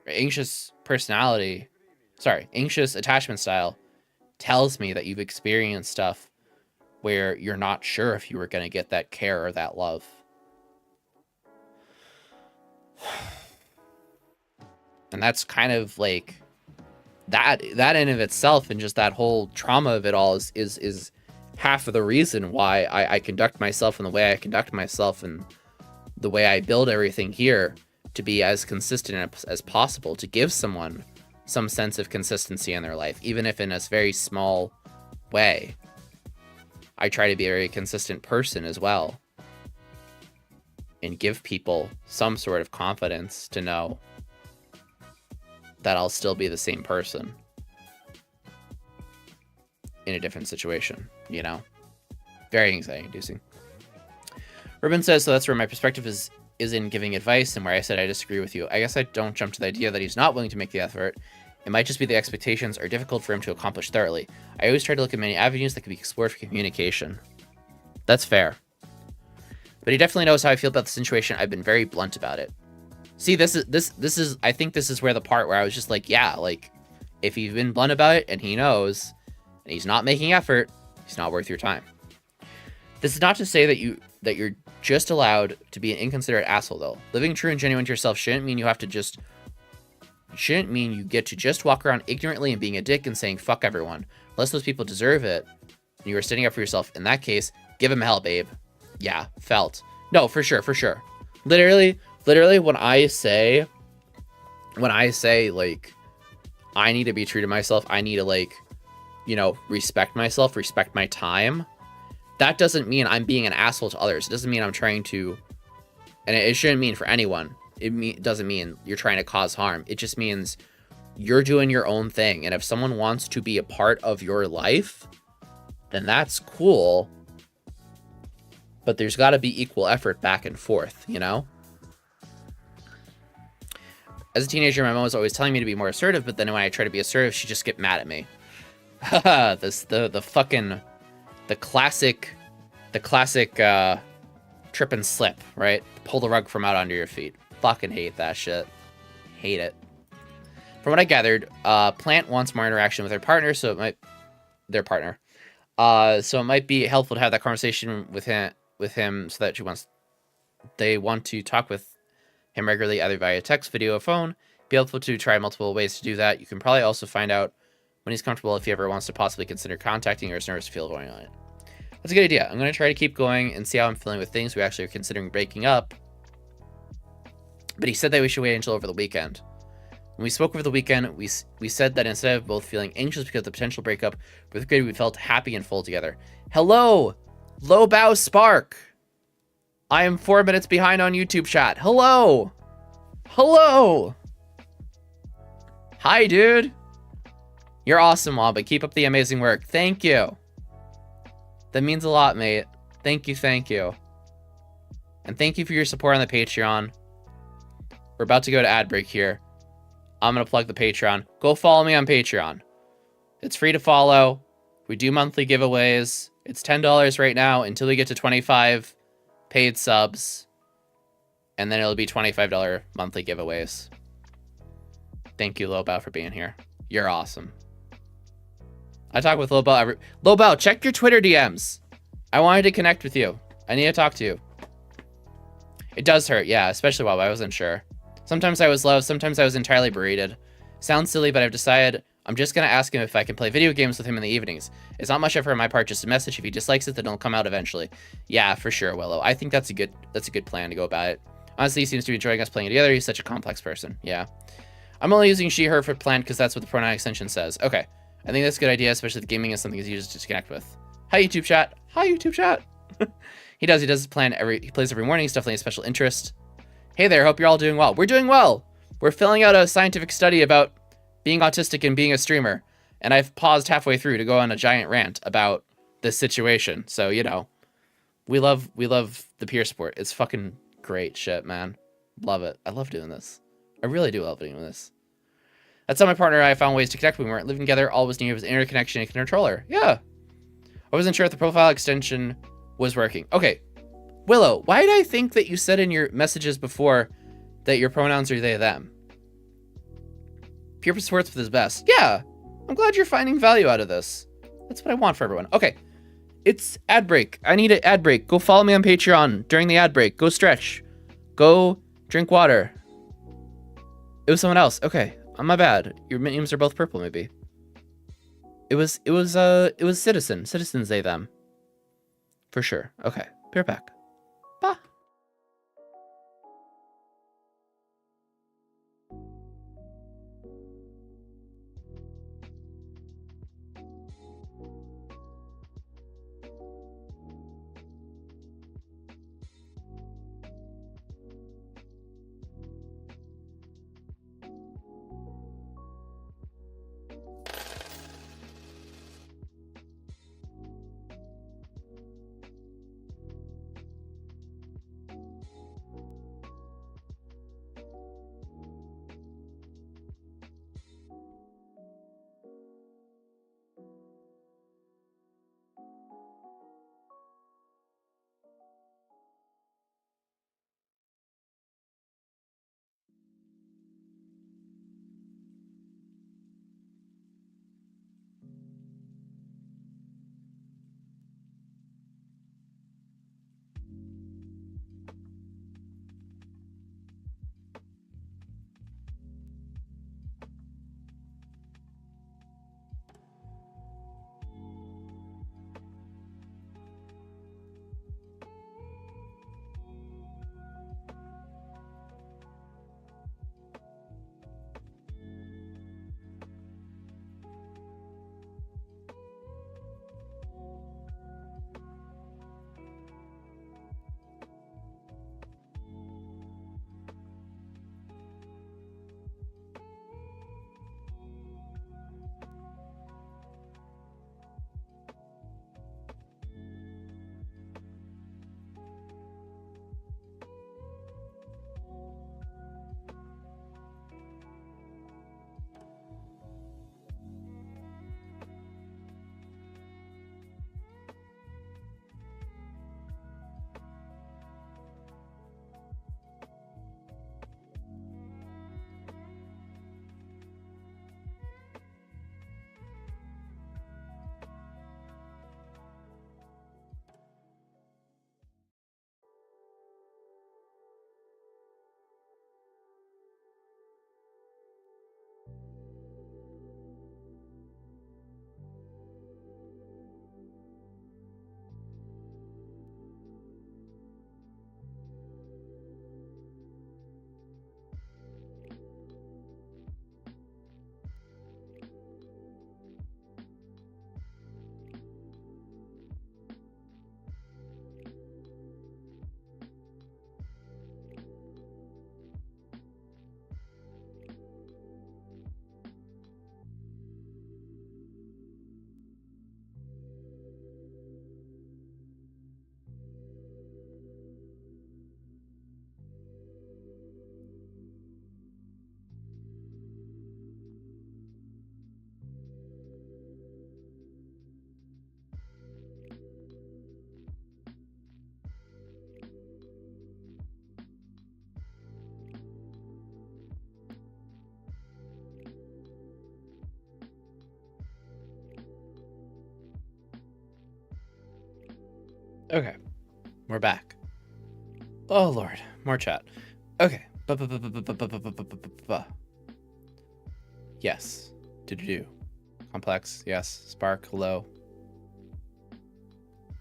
anxious personality, anxious attachment style, tells me that you've experienced stuff where you're not sure if you were going to get that care or that love. And that's kind of like that in of itself, and just that whole trauma of it all is half of the reason why I conduct myself in the way I conduct myself and the way I build everything here to be as consistent as possible, to give someone some sense of consistency in their life, even if in a very small way. I try to be a very consistent person as well and give people some sort of confidence to know that I'll still be the same person in a different situation, you know? Very anxiety-inducing. Ruben says, so that's where my perspective is in giving advice, and where I said I disagree with you. I guess I don't jump to the idea that he's not willing to make the effort. It might just be the expectations are difficult for him to accomplish thoroughly. I always try to look at many avenues that can be explored for communication. That's fair. But he definitely knows how I feel about the situation. I've been very blunt about it. See, this is I think this is where the part where I was just like, yeah, like if you've been blunt about it and he knows and he's not making effort, he's not worth your time. This is not to say that you're just allowed to be an inconsiderate asshole though. Living true and genuine to yourself shouldn't mean you get to just walk around ignorantly and being a dick and saying fuck everyone. Unless those people deserve it and you are standing up for yourself. In that case, give him hell, babe. Yeah, felt. No, for sure. Literally, when I say, like, I need to be true to myself, I need to, like, you know, respect myself, respect my time, that doesn't mean I'm being an asshole to others. It doesn't mean I'm trying to, and it shouldn't mean for anyone. It doesn't mean you're trying to cause harm. It just means you're doing your own thing. And if someone wants to be a part of your life, then that's cool. But there's got to be equal effort back and forth, you know? As a teenager, my mom was always telling me to be more assertive, but then when I try to be assertive, she just get mad at me. Haha, the classic trip and slip, right? Pull the rug from out under your feet. Fucking hate that shit. Hate it. From what I gathered, Plant wants more interaction with her partner, so it might be helpful to have that conversation with him so that they want to talk with him regularly, either via text, video, or phone. Be helpful to try multiple ways to do that. You can probably also find out when he's comfortable if he ever wants to possibly consider contacting or is nervous to feel going on it. That's a good idea. I'm going to try to keep going and see how I'm feeling with things. We actually are considering breaking up. But he said that we should wait until over the weekend. When we spoke over the weekend, we said that instead of both feeling anxious because of the potential breakup, with good, we felt happy and full together. Hello, Low Bow Spark. I am 4 minutes behind on YouTube chat. Hello. Hi, dude. You're awesome, Waba. Keep up the amazing work. Thank you. That means a lot, mate. Thank you. And thank you for your support on the Patreon. We're about to go to ad break here. I'm going to plug the Patreon. Go follow me on Patreon. It's free to follow. We do monthly giveaways. It's $10 right now until we get to 25 paid subs. And then it'll be $25 monthly giveaways. Thank you, Lobao, for being here. You're awesome. I talk with Lobel Lobel, check your Twitter DMs. I wanted to connect with you. I need to talk to you. It does hurt, yeah, especially while I wasn't sure. Sometimes I was low, sometimes I was entirely berated. Sounds silly, but I've decided I'm just gonna ask him if I can play video games with him in the evenings. It's not much effort on my part, just a message. If he dislikes it, then it'll come out eventually. Yeah, for sure, Willow. I think that's a good plan to go about it. Honestly, he seems to be enjoying us playing together. He's such a complex person. Yeah. I'm only using she, her for plan because that's what the pronoun extension says. Okay. I think that's a good idea, especially if gaming is something he's used to connect with. Hi, YouTube chat. Hi, YouTube chat. He does his plan he plays every morning. He's definitely a special interest. Hey there, hope you're all doing well. We're doing well. We're filling out a scientific study about being autistic and being a streamer. And I've paused halfway through to go on a giant rant about this situation. So, you know, we love the peer support. It's fucking great shit, man. Love it. I love doing this. I really do love doing this. That's how my partner and I found ways to connect when we weren't living together. All was needed was interconnection and controller. Yeah. I wasn't sure if the profile extension was working. Okay. Willow, why did I think that you said in your messages before that your pronouns are they, them? Peer support's for the best. Yeah. I'm glad you're finding value out of this. That's what I want for everyone. Okay. It's ad break. I need an ad break. Go follow me on Patreon during the ad break. Go stretch. Go drink water. It was someone else. Okay. My bad. Your names are both purple, maybe. It was Citizen. Citizens, they, them. For sure. Okay. Be right back. Bye. Okay, we're back. Oh Lord, more chat. Okay. Yes. Do. Complex. Yes. Spark. Hello.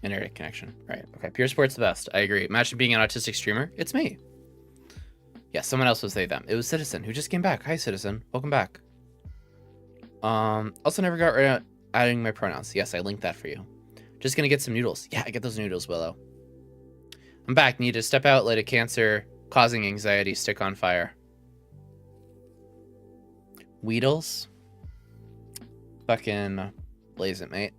Internet connection. Right. Okay. Pure Sport's the best. I agree. Imagine being an autistic streamer. It's me. Yeah, someone else was they them. It was Citizen who just came back. Hi, Citizen. Welcome back. Also never got around adding my pronouns. Yes, I linked that for you. Just gonna get some noodles. Yeah, get those noodles, Willow. I'm back. Need to step out, let a cancer causing anxiety stick on fire. Weedles? Fucking blaze it, mate.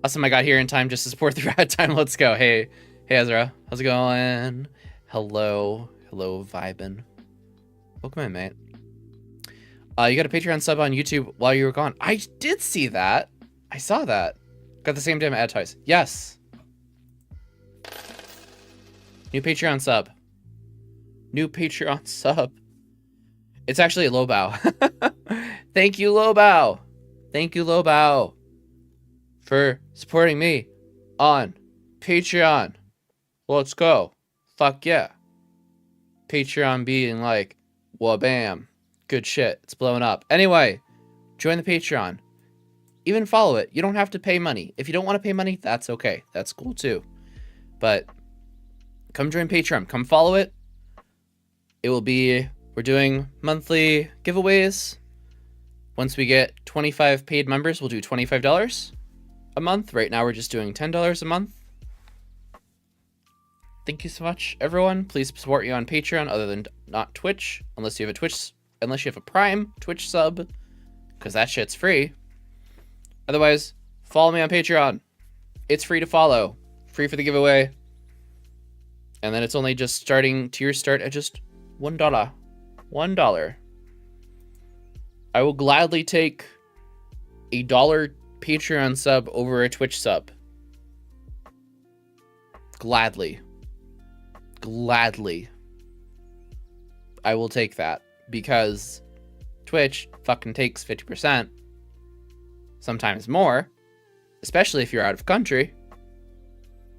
Awesome, I got here in time just to support the rad time. Let's go. Hey Ezra. How's it going? Hello, vibin'. Welcome in, mate. You got a Patreon sub on YouTube while you were gone. I did see that. I saw that. Got the same damn ad twice. Yes. New Patreon sub. New Patreon sub. It's actually a Lobao. Thank you, Lobao. Thank you, Lobao, for supporting me on Patreon. Let's go. Fuck yeah. Patreon being like, wabam. Good shit. It's blowing up. Anyway, join the Patreon. Even follow it. You don't have to pay money. If you don't want to pay money, that's okay. That's cool too. But come join Patreon. Come follow it. It will be, we're doing monthly giveaways. Once we get 25 paid members, we'll do $25 a month. Right now, we're just doing $10 a month. Thank you so much, everyone. Please support you on Patreon other than not Twitch, unless you have a Prime Twitch sub, because that shit's free. Otherwise, follow me on Patreon. It's free to follow, free for the giveaway, and then it's only just starting tier start at just $1. $1. I will gladly take a $1 Patreon sub over a Twitch sub. Gladly. I will take that, because Twitch fucking takes 50%, sometimes more, especially if you're out of country.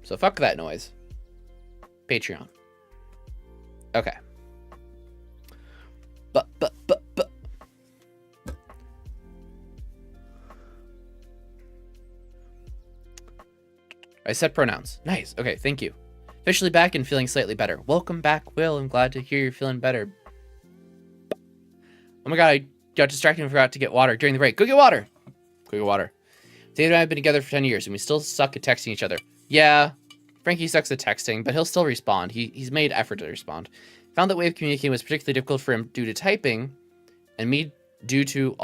So fuck that noise. Patreon. Okay. But. I said pronouns. Nice. Okay, thank you. Officially back and feeling slightly better. Welcome back, Will. I'm glad to hear you're feeling better. Oh my god, I got distracted and forgot to get water during the break. Go get water. Go get water. David and I have been together for 10 years and we still suck at texting each other. Yeah, Frankie sucks at texting, but he'll still respond. He's made effort to respond. Found that way of communicating was particularly difficult for him due to typing, and me due to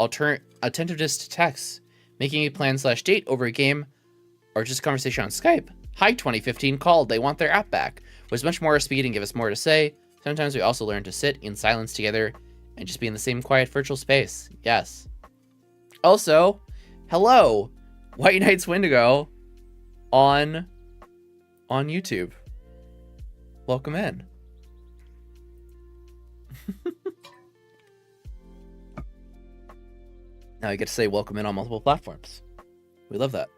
attentiveness to text. Making a plan/date over a game or just conversation on Skype. Hi 2015 called. They want their app back. Was much more speed and give us more to say. Sometimes we also learn to sit in silence together and just be in the same quiet virtual space. Yes. Also, hello, White Knights Wendigo on YouTube. Welcome in. Now I get to say welcome in on multiple platforms. We love that.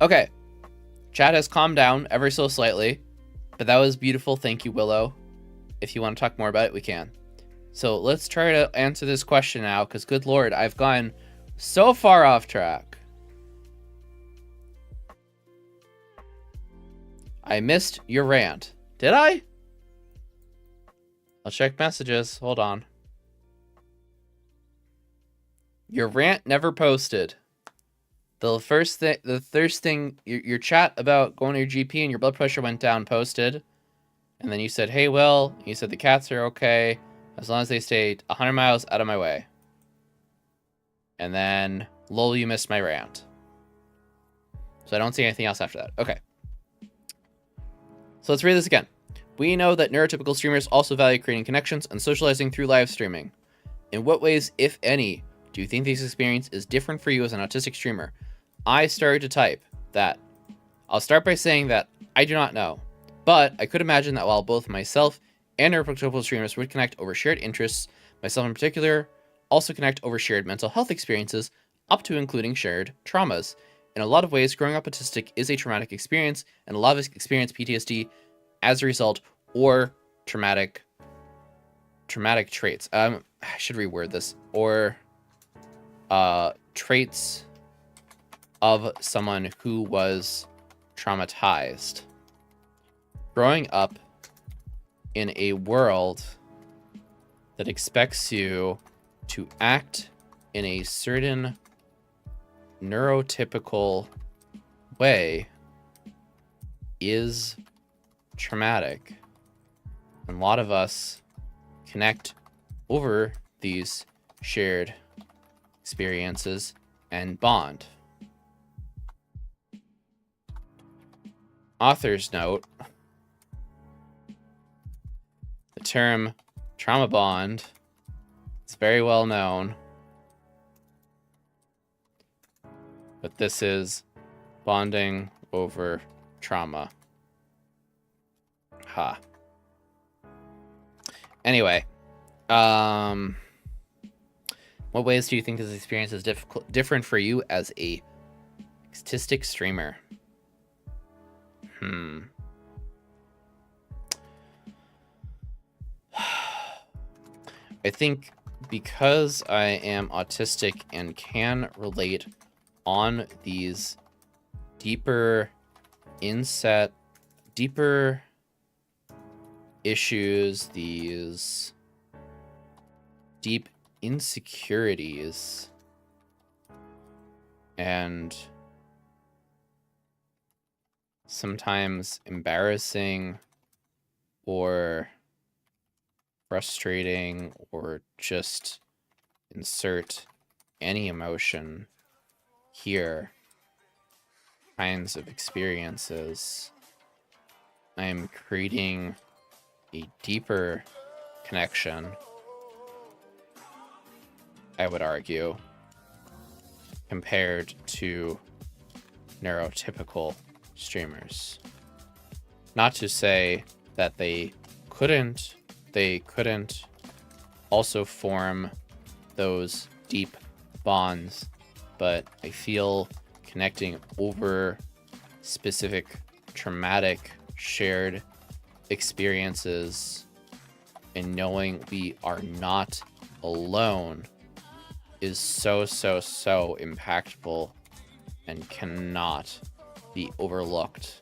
Okay. Chat has calmed down ever so slightly, but that was beautiful. Thank you, Willow. If you want to talk more about it, we can. So let's try to answer this question now, because good lord, I've gone so far off track. I missed your rant. Did I? I'll check messages. Hold on. Your rant never posted. The first thing, your chat about going to your GP and your blood pressure went down posted. And then you said, hey, Will, you said the cats are okay as long as they stay 100 miles out of my way. And then, lol, you missed my rant. So I don't see anything else after that. Okay. So let's read this again. We know that neurotypical streamers also value creating connections and socializing through live streaming. In what ways, if any, do you think this experience is different for you as an autistic streamer? I started to type that. I'll start by saying that I do not know, but I could imagine that while both myself and neurotypical streamers would connect over shared interests, myself in particular also connect over shared mental health experiences, up to including shared traumas. In a lot of ways, growing up autistic is a traumatic experience, and a lot of us experience PTSD as a result, or traumatic traits. I should reword this. Or traits of someone who was traumatized. Growing up in a world that expects you to act in a certain neurotypical way is traumatic. And a lot of us connect over these shared experiences and bond. Author's note: the term trauma bond is very well known, but this is bonding over trauma. Ha. Anyway, what ways do you think this experience is different for you as a autistic streamer? I think because I am autistic and can relate on these deeper issues, these deep insecurities, and sometimes embarrassing or frustrating, or just insert any emotion here, kinds of experiences, I am creating a deeper connection, I would argue, compared to neurotypical streamers. Not to say that they couldn't also form those deep bonds, but I feel connecting over specific traumatic shared experiences and knowing we are not alone is so impactful and cannot be overlooked.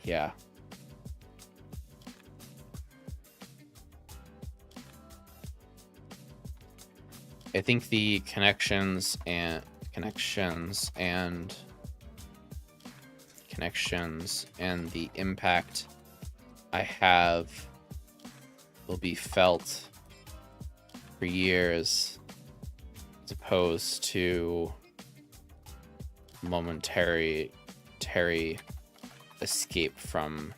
Yeah. I think the connections and the impact I have will be felt for years, as opposed to momentary escape from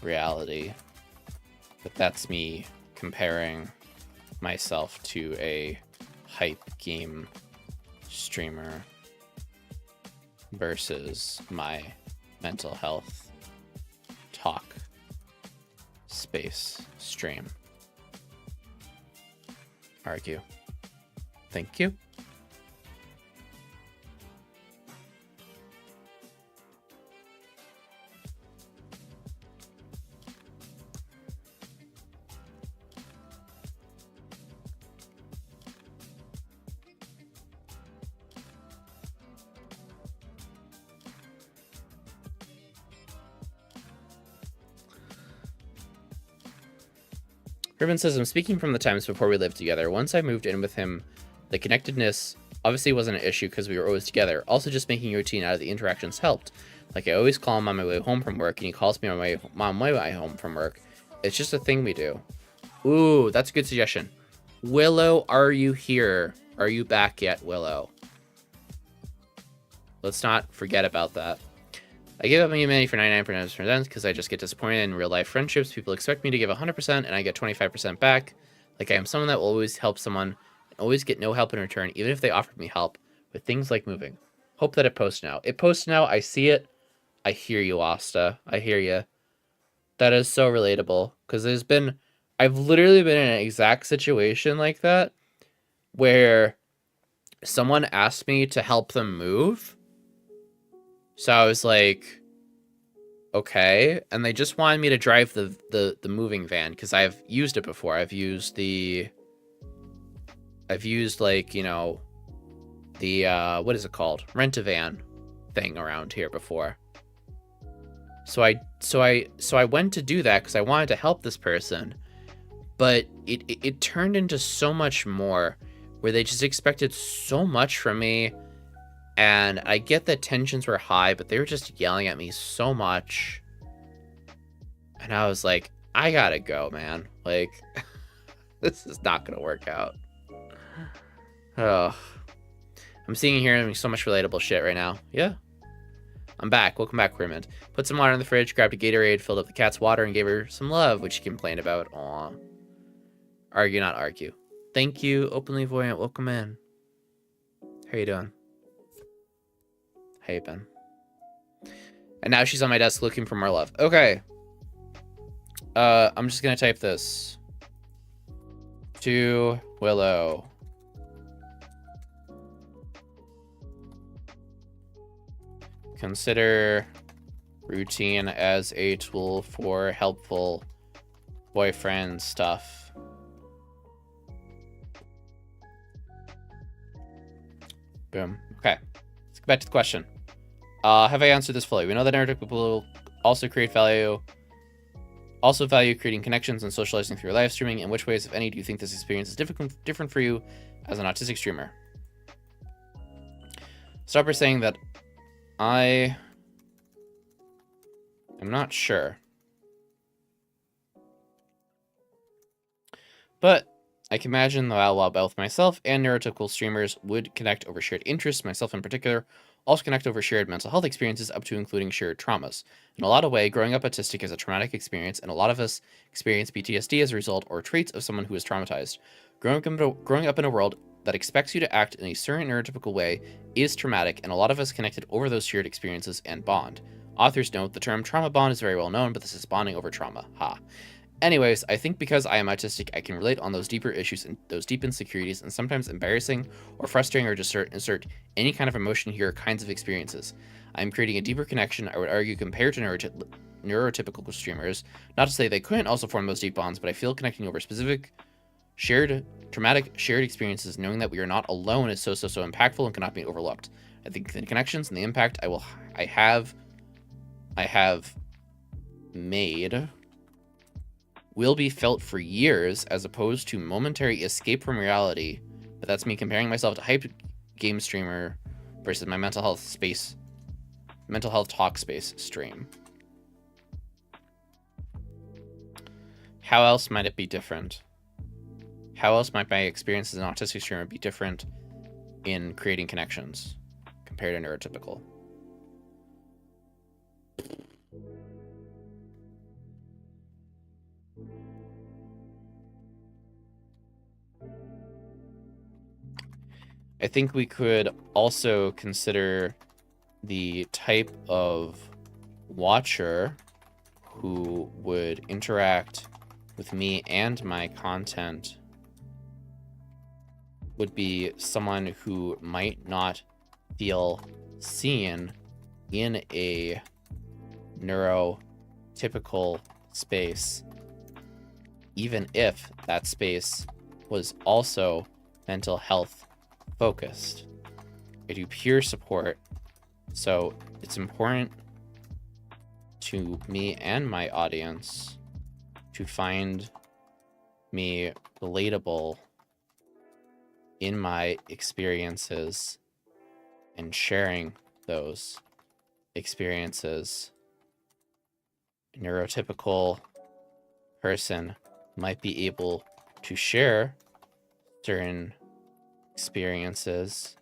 reality. But that's me comparing myself to a hype game streamer versus my mental health talk space stream. Argue. Thank you. Ribbon says, I'm speaking from the times before we lived together. Once I moved in with him, the connectedness obviously wasn't an issue because we were always together. Also, just making a routine out of the interactions helped. Like, I always call him on my way home from work, and he calls me on my way home from work. It's just a thing we do. Ooh, that's a good suggestion. Willow, are you here? Are you back yet, Willow? Let's not forget about that. I give up my humanity for 99% because I just get disappointed in real life friendships. People expect me to give 100% and I get 25% back. Like, I am someone that will always help someone and always get no help in return, even if they offered me help with things like moving. Hope that it posts now. It posts now. I see it. I hear you, Asta. I hear you. That is so relatable because there's been I've literally been in an exact situation like that where someone asked me to help them move. So I was like, okay. And they just wanted me to drive the moving van because I've used it before. I've used like, you know, the what is it called? Rent-A-Van thing around here before. So I went to do that because I wanted to help this person, but it turned into so much more where they just expected so much from me. And I get that tensions were high, but they were just yelling at me so much. And I was like, I gotta go, man. Like, this is not gonna work out. Oh, I'm seeing and hearing so much relatable shit right now. Yeah. I'm back. Welcome back, Queerman. Put some water in the fridge, grabbed a Gatorade, filled up the cat's water, and gave her some love, which she complained about. Aw. Argue, not argue. Thank you, Openly Voyant. Welcome in. How you doing? How you been? And now she's on my desk looking for more love. Okay. I'm just gonna type this. To Willow. Consider routine as a tool for helpful boyfriend stuff. Boom. Okay. Let's get back to the question. Have I answered this fully? We know that energetic people also value creating connections and socializing through live streaming. In which ways, if any, do you think this experience is different for you as an autistic streamer? Start by saying that I am not sure. But I can imagine that while both myself and neurotypical streamers would connect over shared interests, myself in particular, also connect over shared mental health experiences up to including shared traumas. In a lot of ways, growing up autistic is a traumatic experience, and a lot of us experience PTSD as a result or traits of someone who is traumatized. Growing up in a world that expects you to act in a certain neurotypical way is traumatic, and a lot of us connected over those shared experiences and bond. Authors note the term trauma bond is very well known, but this is bonding over trauma. Ha. Anyways, I think because I am autistic, I can relate on those deeper issues and those deep insecurities and sometimes embarrassing or frustrating or just insert any kind of emotion here kinds of experiences. I'm creating a deeper connection, I would argue, compared to neurotypical streamers. Not to say they couldn't also form those deep bonds, but I feel connecting over specific traumatic shared experiences, knowing that we are not alone, is so impactful and cannot be overlooked. I think the connections and the impact I have made will be felt for years as opposed to momentary escape from reality. But that's me comparing myself to hype game streamer versus my mental health talk space stream. How else might it be different? How else might my experience as an autistic streamer be different in creating connections compared to neurotypical? I think we could also consider the type of watcher who would interact with me and my content would be someone who might not feel seen in a neurotypical space, even if that space was also mental health focused. I do peer support, so it's important to me and my audience to find me relatable in my experiences and sharing those experiences. A neurotypical person might be able to share certain experiences,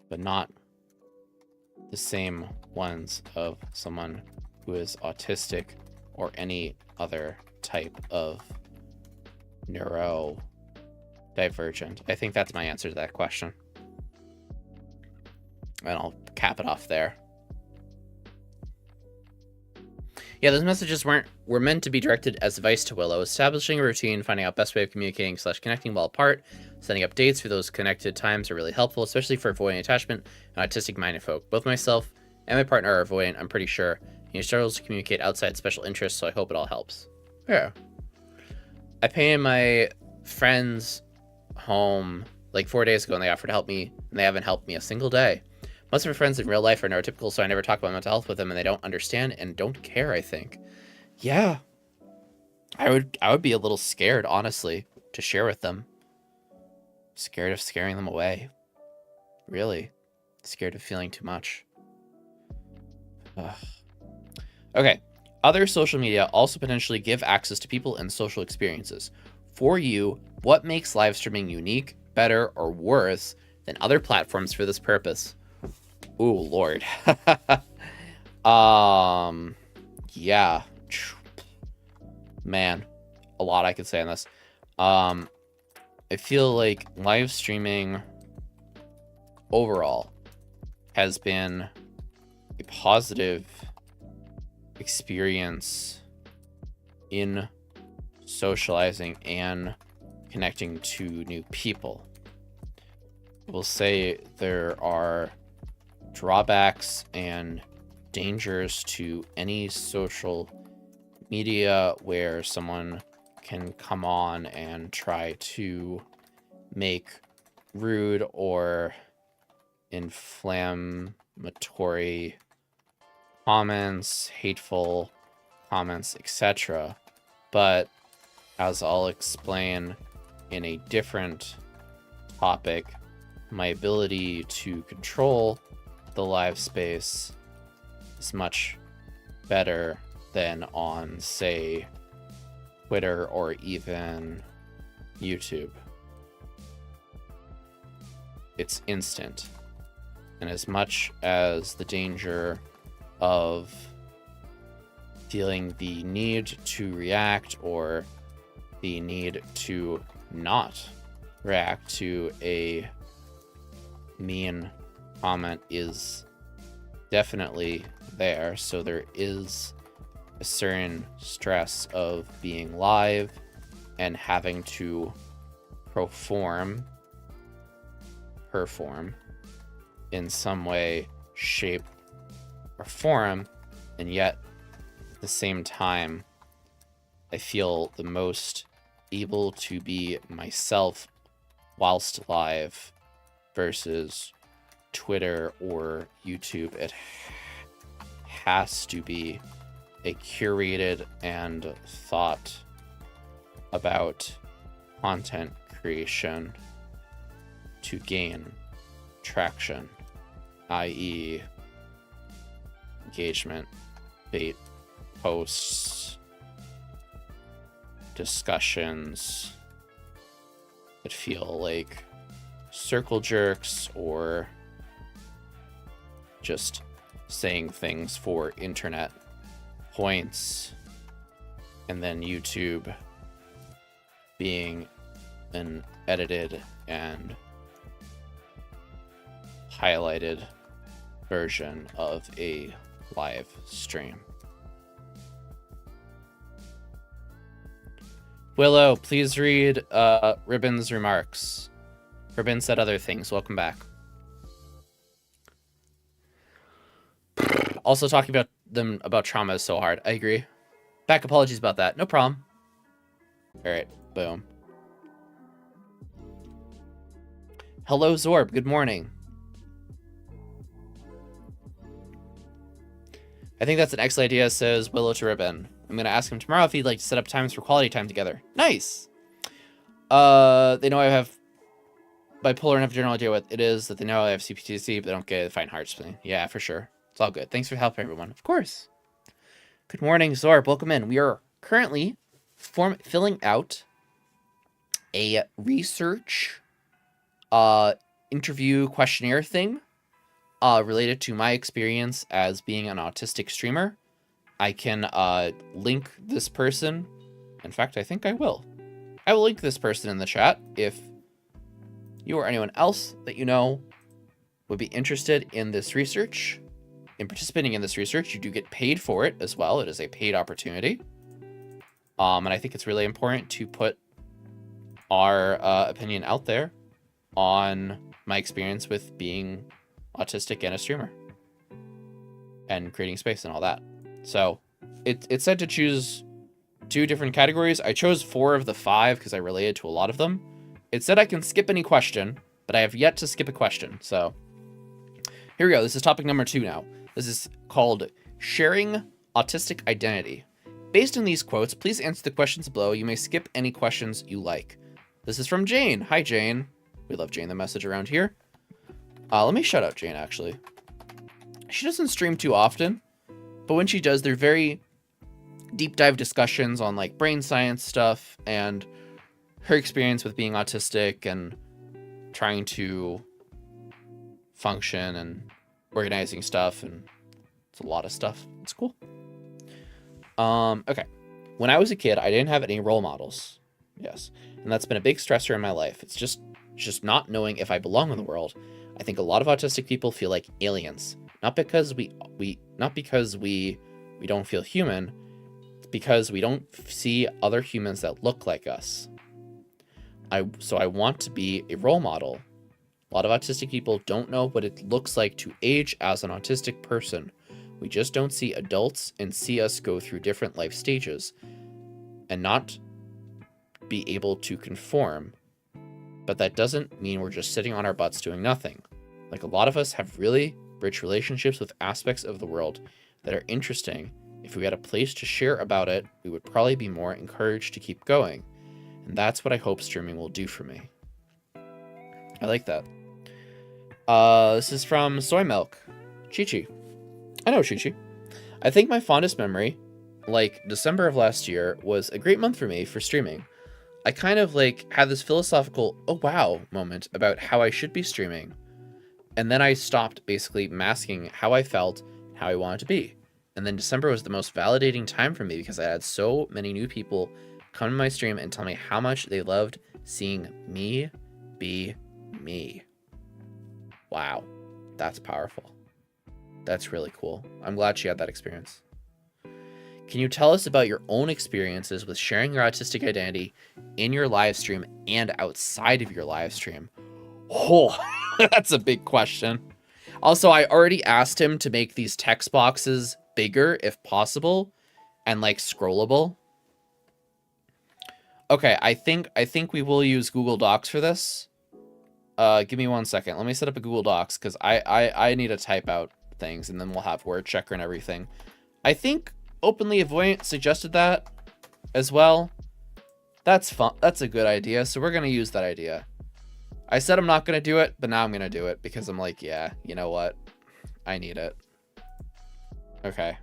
but not the same ones of someone who is autistic or any other type of neurodivergent. I think that's my answer to that question. And I'll cap it off there. Yeah, those messages were meant to be directed as advice to Willow, establishing a routine, finding out best way of communicating / connecting while apart, setting up dates for those connected times are really helpful, especially for avoiding attachment and autistic-minded folk. Both myself and my partner are avoidant, I'm pretty sure. He struggles to communicate outside special interests, so I hope it all helps. Yeah. I painted my friend's home like 4 days ago, and they offered to help me, and they haven't helped me a single day. Most of my friends in real life are neurotypical, so I never talk about mental health with them, and they don't understand and don't care, I think. Yeah. I would be a little scared, honestly, to share with them. Scared of scaring them away. Really. Scared of feeling too much. Ugh. Okay. Other social media also potentially give access to people and social experiences. For you, what makes live streaming unique, better, or worse than other platforms for this purpose? Ooh, Lord. Yeah. Man, a lot I could say on this. I feel like live streaming overall has been a positive experience in socializing and connecting to new people. We'll say there are drawbacks and dangers to any social media where someone can come on and try to make rude or inflammatory comments, hateful comments, etc. But as I'll explain in a different topic, my ability to control the live space is much better than on, say, Twitter or even YouTube. It's instant. And as much as the danger of feeling the need to react or the need to not react to a mean comment is definitely there, so there is a certain stress of being live and having to perform in some way, shape, or form, and yet at the same time I feel the most able to be myself whilst live versus Twitter or YouTube. It has to be a curated and thought about content creation to gain traction, i.e. engagement, bait, posts, discussions that feel like circle jerks or just saying things for internet points, and then YouTube being an edited and highlighted version of a live stream. Willow, please read Ribbon's remarks. Ribbon said other things. Welcome back. Also talking about trauma is so hard. I agree. Back apologies about that. No problem. All right. Boom. Hello, Zorb. Good morning. I think that's an excellent idea, says Willow to Ribbon. I'm going to ask him tomorrow if he'd like to set up times for quality time together. Nice. They know I have bipolar and have a general idea what it is, that they know I have CPTSD, but they don't get fine heart spleen. Yeah, for sure. It's all good. Thanks for helping, everyone. Of course. Good morning, Zorb. Welcome in. We are currently filling out a research interview questionnaire thing related to my experience as being an autistic streamer. I can link this person. In fact, I think I will. I will link this person in the chat if you or anyone else that you know would be interested in this research in participating in this research, you do get paid for it as well. It is a paid opportunity. And I think it's really important to put our opinion out there on my experience with being autistic and a streamer and creating space and all that. So it said to choose 2 different categories. I chose 4 of the 5 because I related to a lot of them. It said I can skip any question, but I have yet to skip a question. So here we go. This is topic number 2 now. This is called sharing autistic identity. Based on these quotes, please answer the questions below. You may skip any questions you like. This is from Jane. Hi, Jane. We love Jane the message around here. Let me shout out Jane, actually. She doesn't stream too often, but when she does, they're very deep dive discussions on like brain science stuff and her experience with being autistic and trying to function and organizing stuff, and it's a lot of stuff. It's cool. Okay. When I was a kid, I didn't have any role models. Yes. And that's been a big stressor in my life. It's just not knowing if I belong in the world. I think a lot of autistic people feel like aliens, not because we don't feel human. It's because we don't see other humans that look like us. So I want to be a role model. A lot of autistic people don't know what it looks like to age as an autistic person. We just don't see adults and see us go through different life stages and not be able to conform. But that doesn't mean we're just sitting on our butts doing nothing. Like, a lot of us have really rich relationships with aspects of the world that are interesting. If we had a place to share about it, we would probably be more encouraged to keep going. And that's what I hope streaming will do for me. I like that. This is from Soy Milk. Chi-Chi. I know Chi-Chi. I think my fondest memory, like December of last year, was a great month for me for streaming. I kind of like had this philosophical, oh wow moment about how I should be streaming. And then I stopped basically masking how I felt, how I wanted to be. And then December was the most validating time for me because I had so many new people come to my stream and tell me how much they loved seeing me be me. Wow, that's powerful. That's really cool. I'm glad she had that experience. Can you tell us about your own experiences with sharing your autistic identity in your live stream and outside of your live stream? Oh, that's a big question. Also, I already asked him to make these text boxes bigger if possible and like scrollable. Okay, I think we will use Google Docs for this. Give me 1 second. Let me set up a Google Docs because I need to type out things and then we'll have word checker and everything. I think Openly Avoidant suggested that as well. That's fun. That's a good idea. So we're going to use that idea. I said I'm not going to do it, but now I'm going to do it because I'm like, yeah, you know what? I need it. Okay.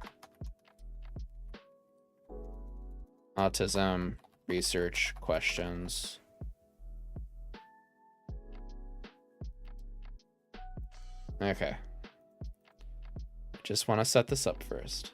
Autism research questions. Okay. Just want to set this up first.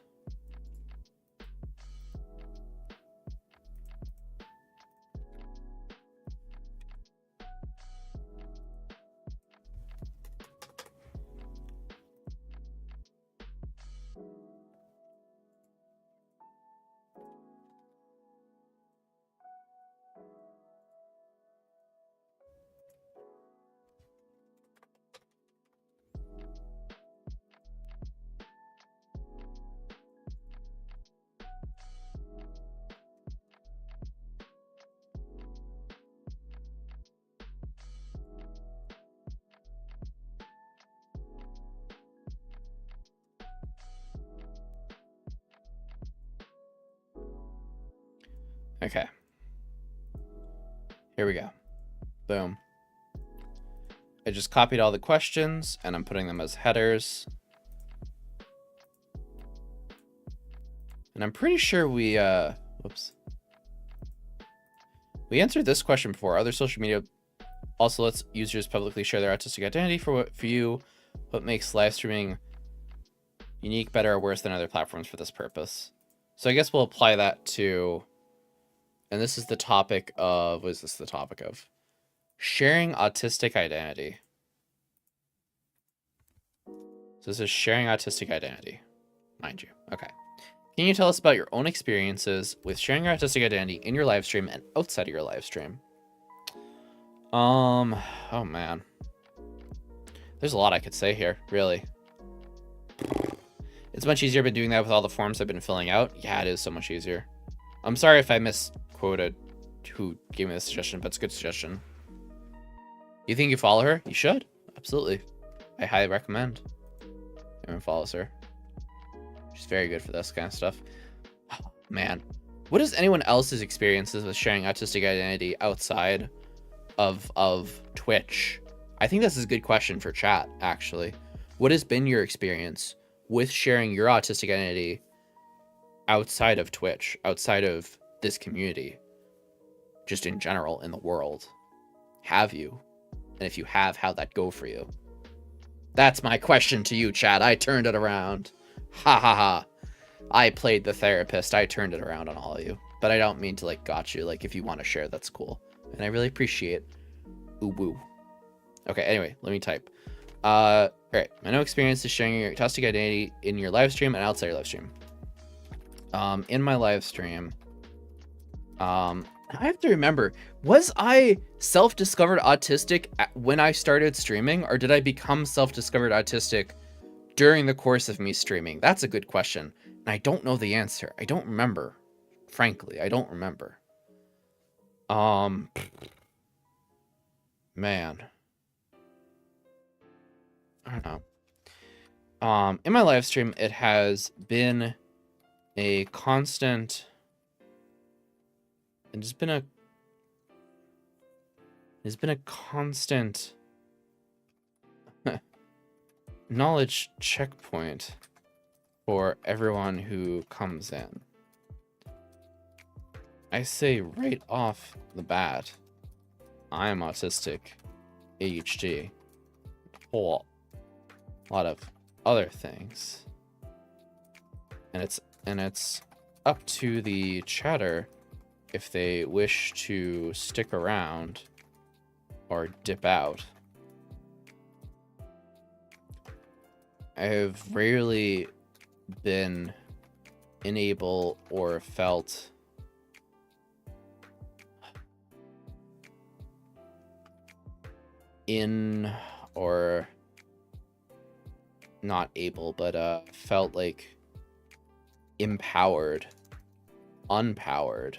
Okay. Here we go. Boom. I just copied all the questions and I'm putting them as headers. And I'm pretty sure we, whoops. We answered this question before. Other social media also lets users publicly share their autistic identity for you. What makes live streaming unique, better, or worse than other platforms for this purpose? So I guess we'll apply that to, and this is the topic of, what is this the topic of? Sharing autistic identity. So this is sharing autistic identity, mind you. Okay. Can you tell us about your own experiences with sharing your autistic identity in your live stream and outside of your live stream? Oh man. There's a lot I could say here, really. It's much easier been doing that with all the forms I've been filling out. Yeah, it is so much easier. I'm sorry if I misquoted who gave me the suggestion, but it's a good suggestion. You think you follow her? You should. Absolutely. I highly recommend. Everyone follows her. She's very good for this kind of stuff. Oh, man. What is anyone else's experiences with sharing autistic identity outside of Twitch? I think this is a good question for chat, actually. What has been your experience with sharing your autistic identity outside of Twitch, outside of this community, just in general in the world? Have you? And if you have, how'd that go for you? That's my question to you, chat. I turned it around. Ha ha ha. I played the therapist. I turned it around on all of you. But I don't mean to like got you. Like if you want to share, that's cool. And I really appreciate ooh woo. Okay, anyway, let me type. All right, my no experience is sharing your autistic identity in your live stream and outside your live stream. In my live stream, I have to remember, was I self-discovered autistic when I started streaming, or did I become self-discovered autistic during the course of me streaming? That's a good question, and I don't know the answer. I don't remember. Frankly, I don't remember. Man. I don't know. In my live stream, it has been a constant. It's been a constant knowledge checkpoint for everyone who comes in. I say right off the bat, I am autistic, ADHD, whole lot of other things, and it's up to the chatter if they wish to stick around or dip out. I have rarely been unable or felt in or not able, but felt like empowered, unpowered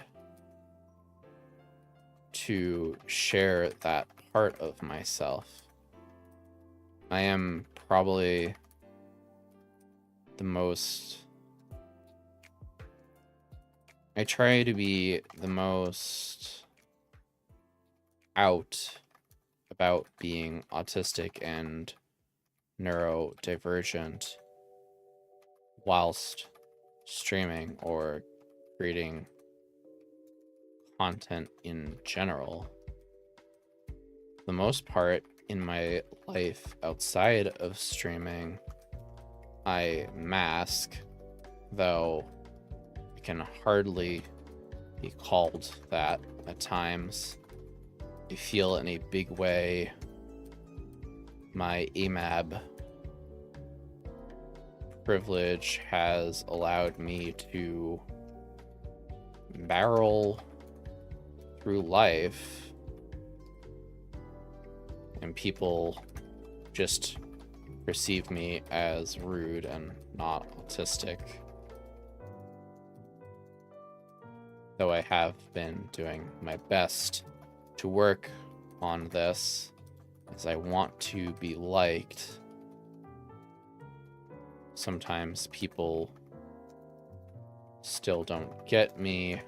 to share that part of myself. I am probably the most... I try to be the most out about being autistic and neurodivergent whilst streaming or creating content in general. For the most part in my life outside of streaming, I mask, though I can hardly be called that at times. I feel in a big way my AMAB privilege has allowed me to barrel through life, and people just perceive me as rude and not autistic. Though I have been doing my best to work on this, as I want to be liked. Sometimes people still don't get me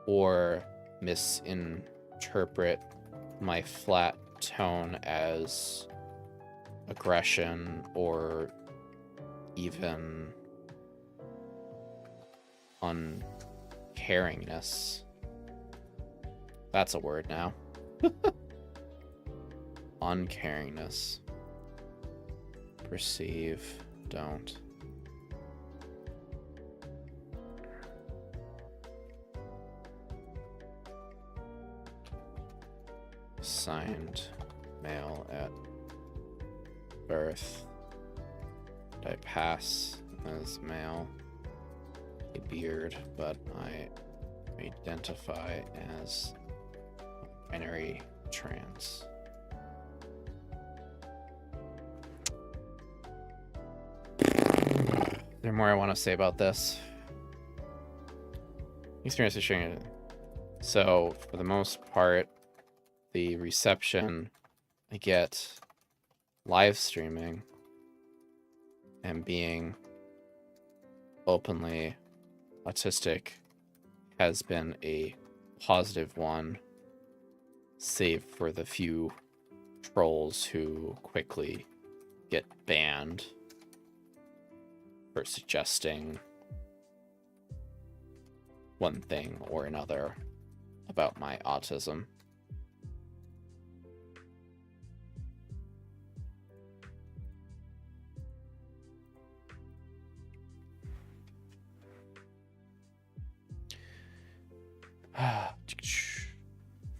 or misinterpret my flat tone as aggression or even uncaringness. That's a word now. Uncaringness. Perceive, don't. Signed male at birth. I pass as male, a beard, but I identify as binary trans. Is there more I want to say about this? Experience is sharing it. So, for the most part, the reception I get live streaming and being openly autistic has been a positive one, save for the few trolls who quickly get banned for suggesting one thing or another about my autism.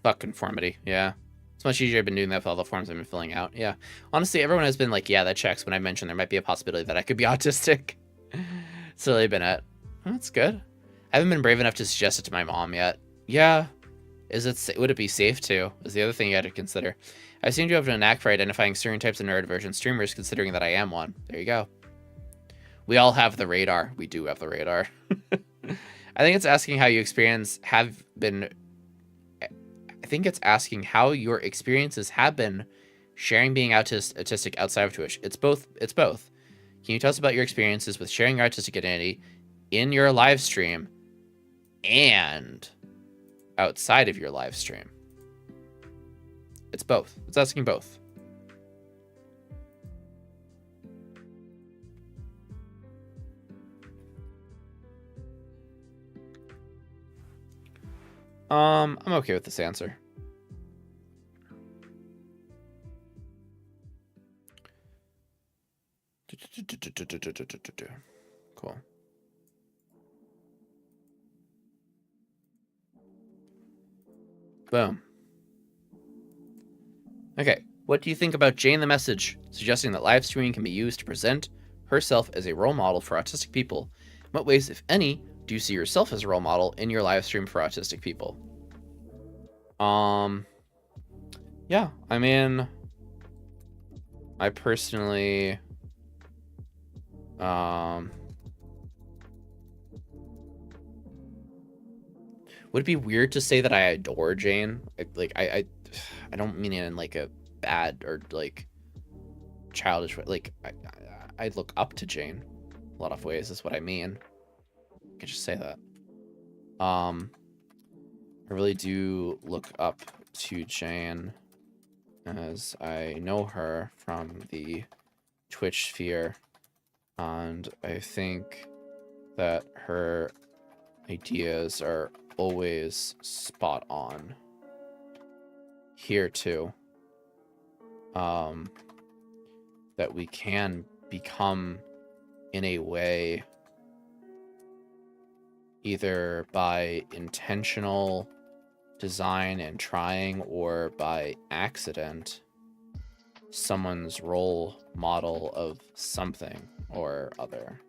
Fuck conformity, yeah. It's much easier. I've been doing that with all the forms I've been filling out. Yeah. Honestly, everyone has been like, yeah, that checks when I mentioned there might be a possibility that I could be autistic. So they've been at, oh, that's good. I haven't been brave enough to suggest it to my mom yet. Yeah. Would it be safe to? Is the other thing you had to consider. I seem to have a knack for identifying certain types of neurodivergent streamers, considering that I am one. There you go. We all have the radar. We do have the radar. I think it's asking how you it's asking how your experiences have been sharing being autistic outside of Twitch. It's both. It's both. Can you tell us about your experiences with sharing your autistic identity in your live stream and outside of your live stream? It's both. It's asking both. I'm okay with this answer. Cool. Boom. Okay, what do you think about Jane the message suggesting that live streaming can be used to present herself as a role model for autistic people? In what ways, if any, do you see yourself as a role model in your live stream for autistic people? Yeah, I mean, I personally, would it be weird to say that I adore Jane? I don't mean it in like a bad or like childish way. Like I look up to Jane a lot of ways is what I mean. I could just say that. I really do look up to Jane as I know her from the Twitch sphere, and I think that her ideas are always spot on here too. That we can become in a way either by intentional design and trying or by accident someone's role model of something or other.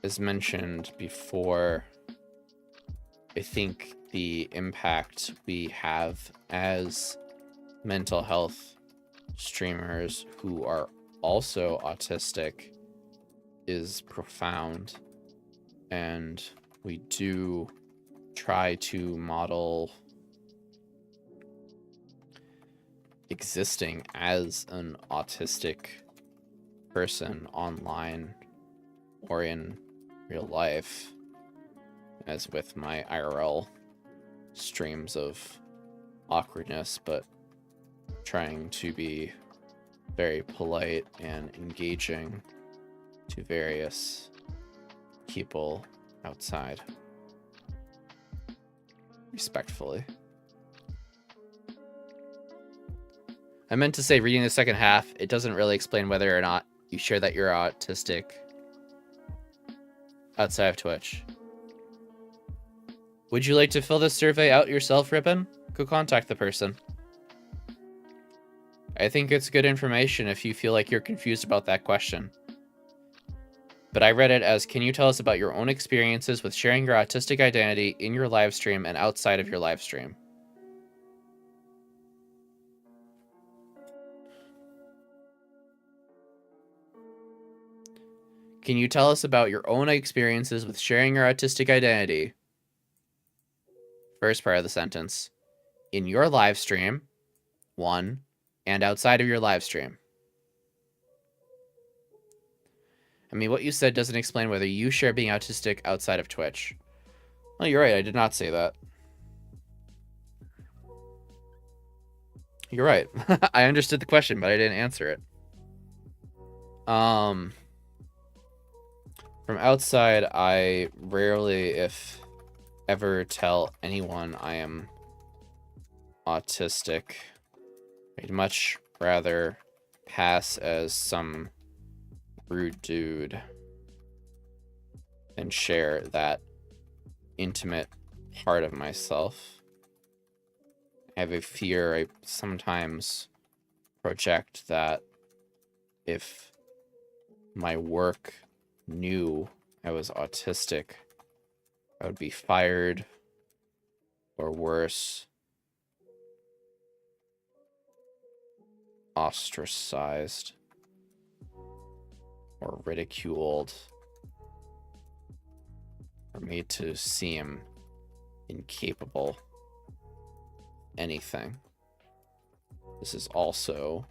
As mentioned before, I think the impact we have as mental health streamers who are also autistic is profound, and we do try to model existing as an autistic person online or in real life, as with my IRL streams of awkwardness, but trying to be very polite and engaging to various people outside. Respectfully. I meant to say, reading the second half, it doesn't really explain whether or not you share that you're autistic outside of Twitch. Would you like to fill this survey out yourself, Ribbon? go contact the person. I think it's good information if you feel like you're confused about that question. But I read it as, can you tell us about your own experiences with sharing your autistic identity in your live stream and outside of your live stream? Can you tell us about your own experiences with sharing your autistic identity? First part of the sentence. In your live stream, 1, and outside of your live stream. I mean, what you said doesn't explain whether you share being autistic outside of Twitch. Well, you're right. I did not say that. You're right. I understood the question, but I didn't answer it. From outside, I rarely, if ever, tell anyone I am autistic. I'd much rather pass as some rude dude than share that intimate part of myself. I have a fear I sometimes project that if my work knew I was autistic, I would be fired, or worse, ostracized, or ridiculed, or made to seem incapable anything. This is also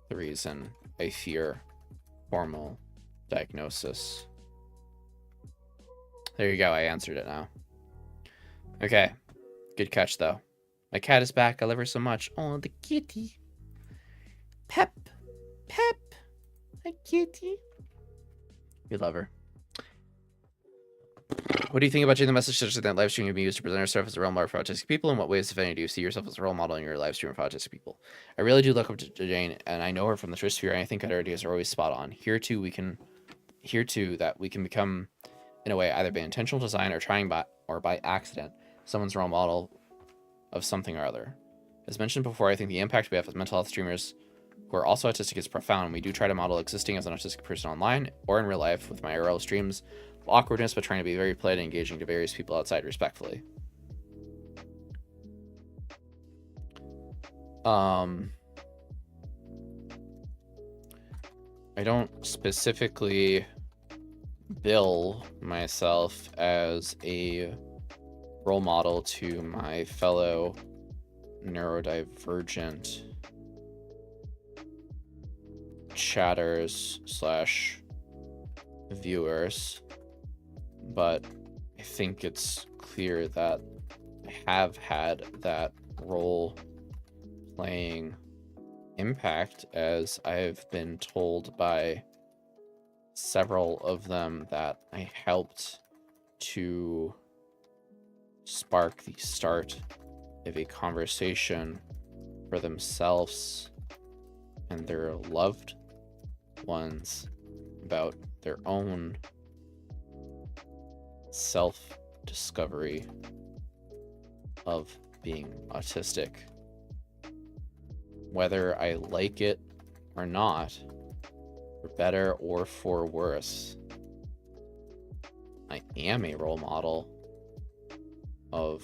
the reason I fear formal diagnosis. There you go, I answered it now. Okay, good catch though. My cat is back, I love her so much. Oh, the kitty. Pep, Pep, a kitty. We love her. What do you think about changing the message such that that live stream can be used to present yourself as a role model for autistic people? In what ways, if any, do you see yourself as a role model in your live stream for autistic people? I really do look up to Jane, and I know her from the Twitch sphere, and I think her ideas are always spot on. Here too, that we can become, in a way, either by intentional design or trying by accident, someone's role model of something or other. As mentioned before, I think the impact we have as mental health streamers who are also autistic is profound. We do try to model existing as an autistic person online or in real life with my IRL streams. Awkwardness, but trying to be very polite and engaging to various people outside respectfully. I don't specifically bill myself as a role model to my fellow neurodivergent chatters / viewers, but I think it's clear that I have had that role playing impact, as I've been told by several of them that I helped to spark the start of a conversation for themselves and their loved ones about their own self-discovery of being autistic. Whether I like it or not, for better or for worse, I am a role model of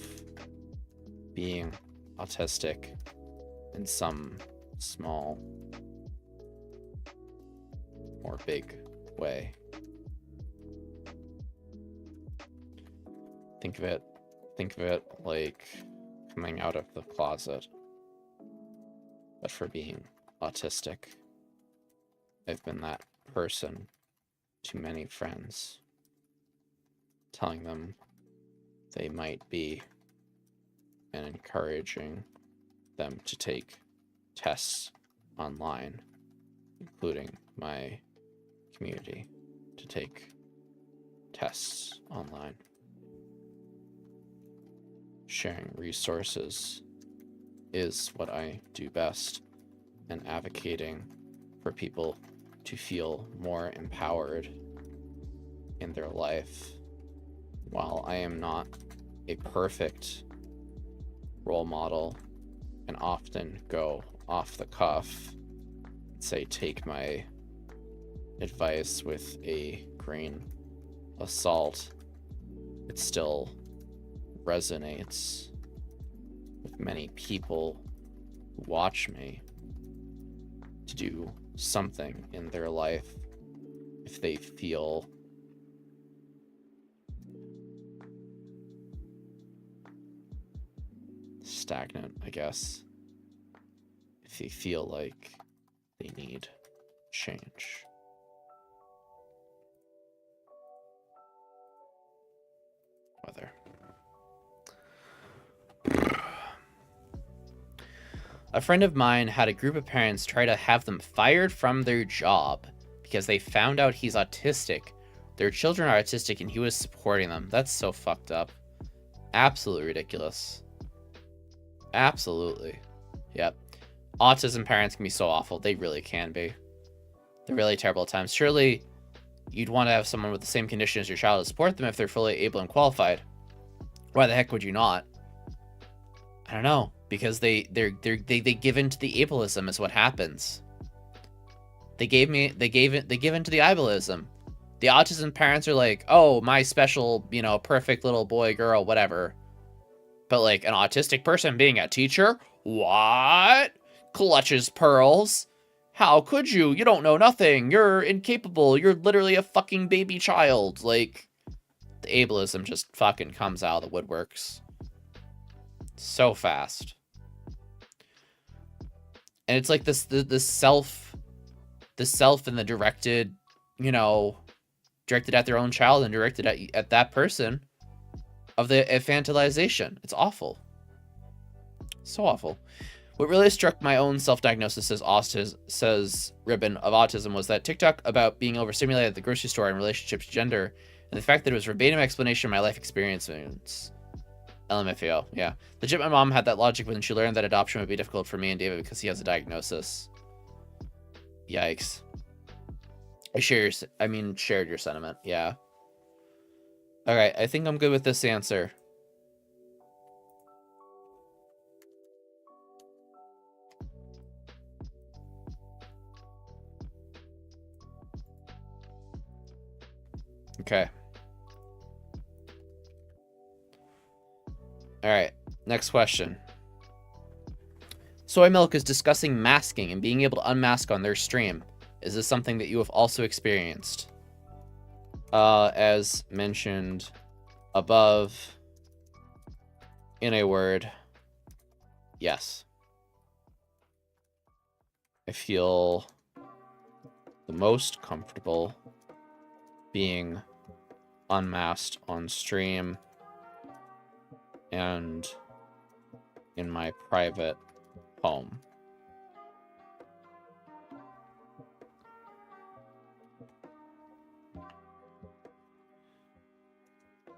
being autistic in some small or big way. Think of it like coming out of the closet, but for being autistic. I've been that person to many friends, telling them they might be, and encouraging them to take tests online, including my community, to take tests online. Sharing resources is what I do best, and advocating for people to feel more empowered in their life. While I am not a perfect role model and often go off the cuff, say take my advice with a grain of salt, it still resonates with many people who watch me to do something in their life if they feel stagnant, I guess. If they feel like they need change. Weather. A friend of mine had a group of parents try to have them fired from their job because they found out he's autistic. Their children are autistic and he was supporting them. That's so fucked up. Absolutely ridiculous. Absolutely. Yep. Autism parents can be so awful. They really can be. They're really terrible at times. Surely you'd want to have someone with the same condition as your child to support them if they're fully able and qualified. Why the heck would you not? I don't know. Because they give in to the ableism is what happens. They give in to the ableism. The autism parents are like, oh, my special, you know, perfect little boy, girl, whatever. But like an autistic person being a teacher? What? Clutches pearls. How could you? You don't know nothing. You're incapable. You're literally a fucking baby child. Like, the ableism just fucking comes out of the woodworks. So fast. And it's like the self and the directed, you know, directed at their own child and directed at that person of the infantilization. It's awful. So awful. What really struck my own self-diagnosis says Ribbon of autism was that TikTok about being overstimulated at the grocery store in relationship to gender, and the fact that it was verbatim explanation of my life experience. LMFAO, yeah. Legit, my mom had that logic when she learned that adoption would be difficult for me and David because he has a diagnosis. Yikes. Shared your sentiment, yeah. Alright, I think I'm good with this answer. Okay. Alright, next question. Soy Milk is discussing masking and being able to unmask on their stream. Is this something that you have also experienced? As mentioned above, in a word, yes. I feel the most comfortable being unmasked on stream and in my private home.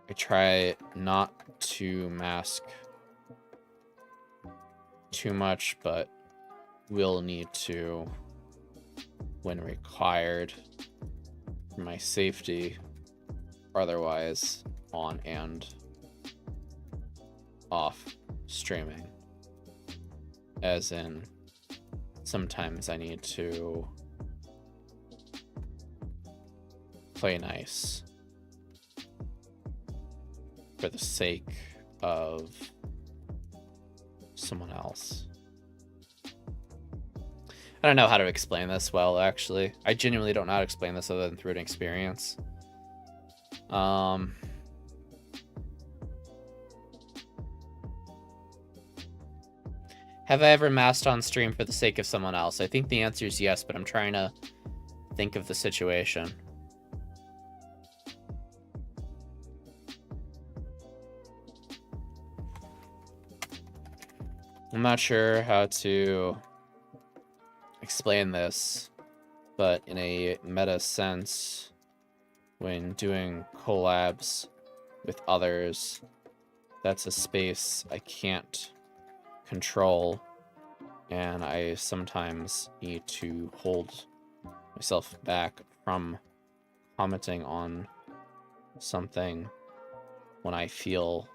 I try not to mask too much, but will need to when required for my safety, otherwise on and off streaming. As in, sometimes I need to play nice for the sake of someone else. I don't know how to explain this well, actually. I genuinely don't know how to explain this other than through an experience. Have I ever masked on stream for the sake of someone else? I think the answer is yes, but I'm trying to think of the situation. I'm not sure how to explain this, but in a meta sense, when doing collabs with others, that's a space I can't control, and I sometimes need to hold myself back from commenting on something when I feel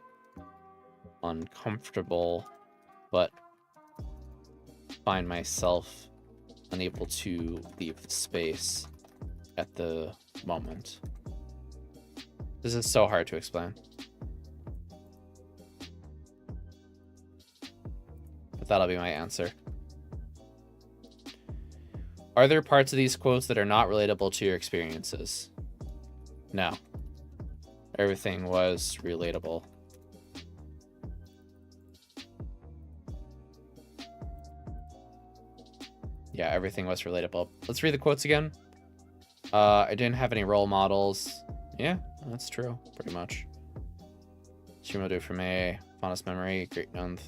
uncomfortable but find myself unable to leave the space at the moment. This is so hard to explain. But that'll be my answer. Are there parts of these quotes that are not relatable to your experiences? No. Everything was relatable. Yeah, everything was relatable. Let's read the quotes again. I didn't have any role models. Yeah, that's true, pretty much. Stream will do it for me. Fondest memory, great month.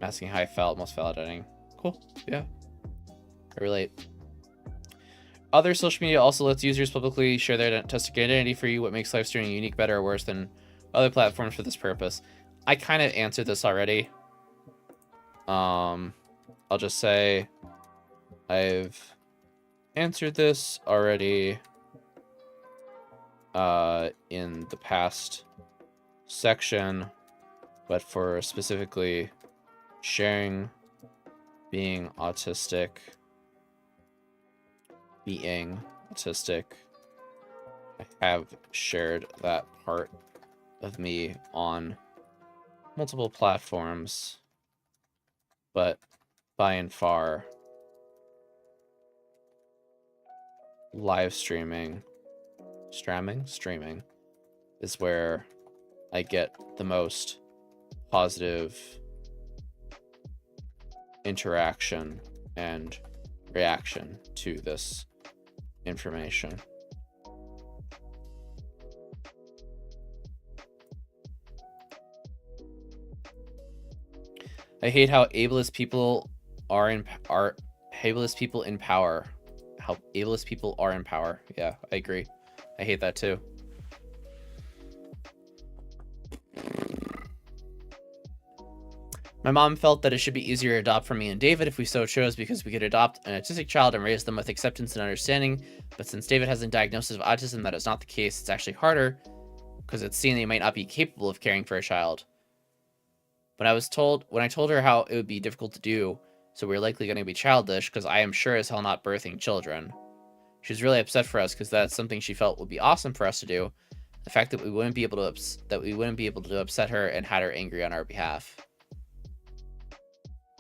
Asking how I felt, most felt editing. Cool, yeah. I relate. Other social media also lets users publicly share their autistic identity for you. What makes live streaming unique, better, or worse than other platforms for this purpose? I kind of answered this already. I'll just say I've answered this already in the past section, but for specifically sharing being autistic, I have shared that part of me on multiple platforms, but by and far, live streaming is where I get the most positive interaction and reaction to this information. I hate how ableist people are ableist people in power. How ableist people are in power. Yeah, I agree. I hate that too. My mom felt that it should be easier to adopt for me and David if we so chose, because we could adopt an autistic child and raise them with acceptance and understanding. But since David has a diagnosis of autism, that is not the case. It's actually harder because it's seen that he might not be capable of caring for a child. When I told her how it would be difficult to do, so we were likely going to be childish, because I am sure as hell not birthing children. She was really upset for us because that's something she felt would be awesome for us to do. The fact that we wouldn't be able to upset her and had her angry on our behalf.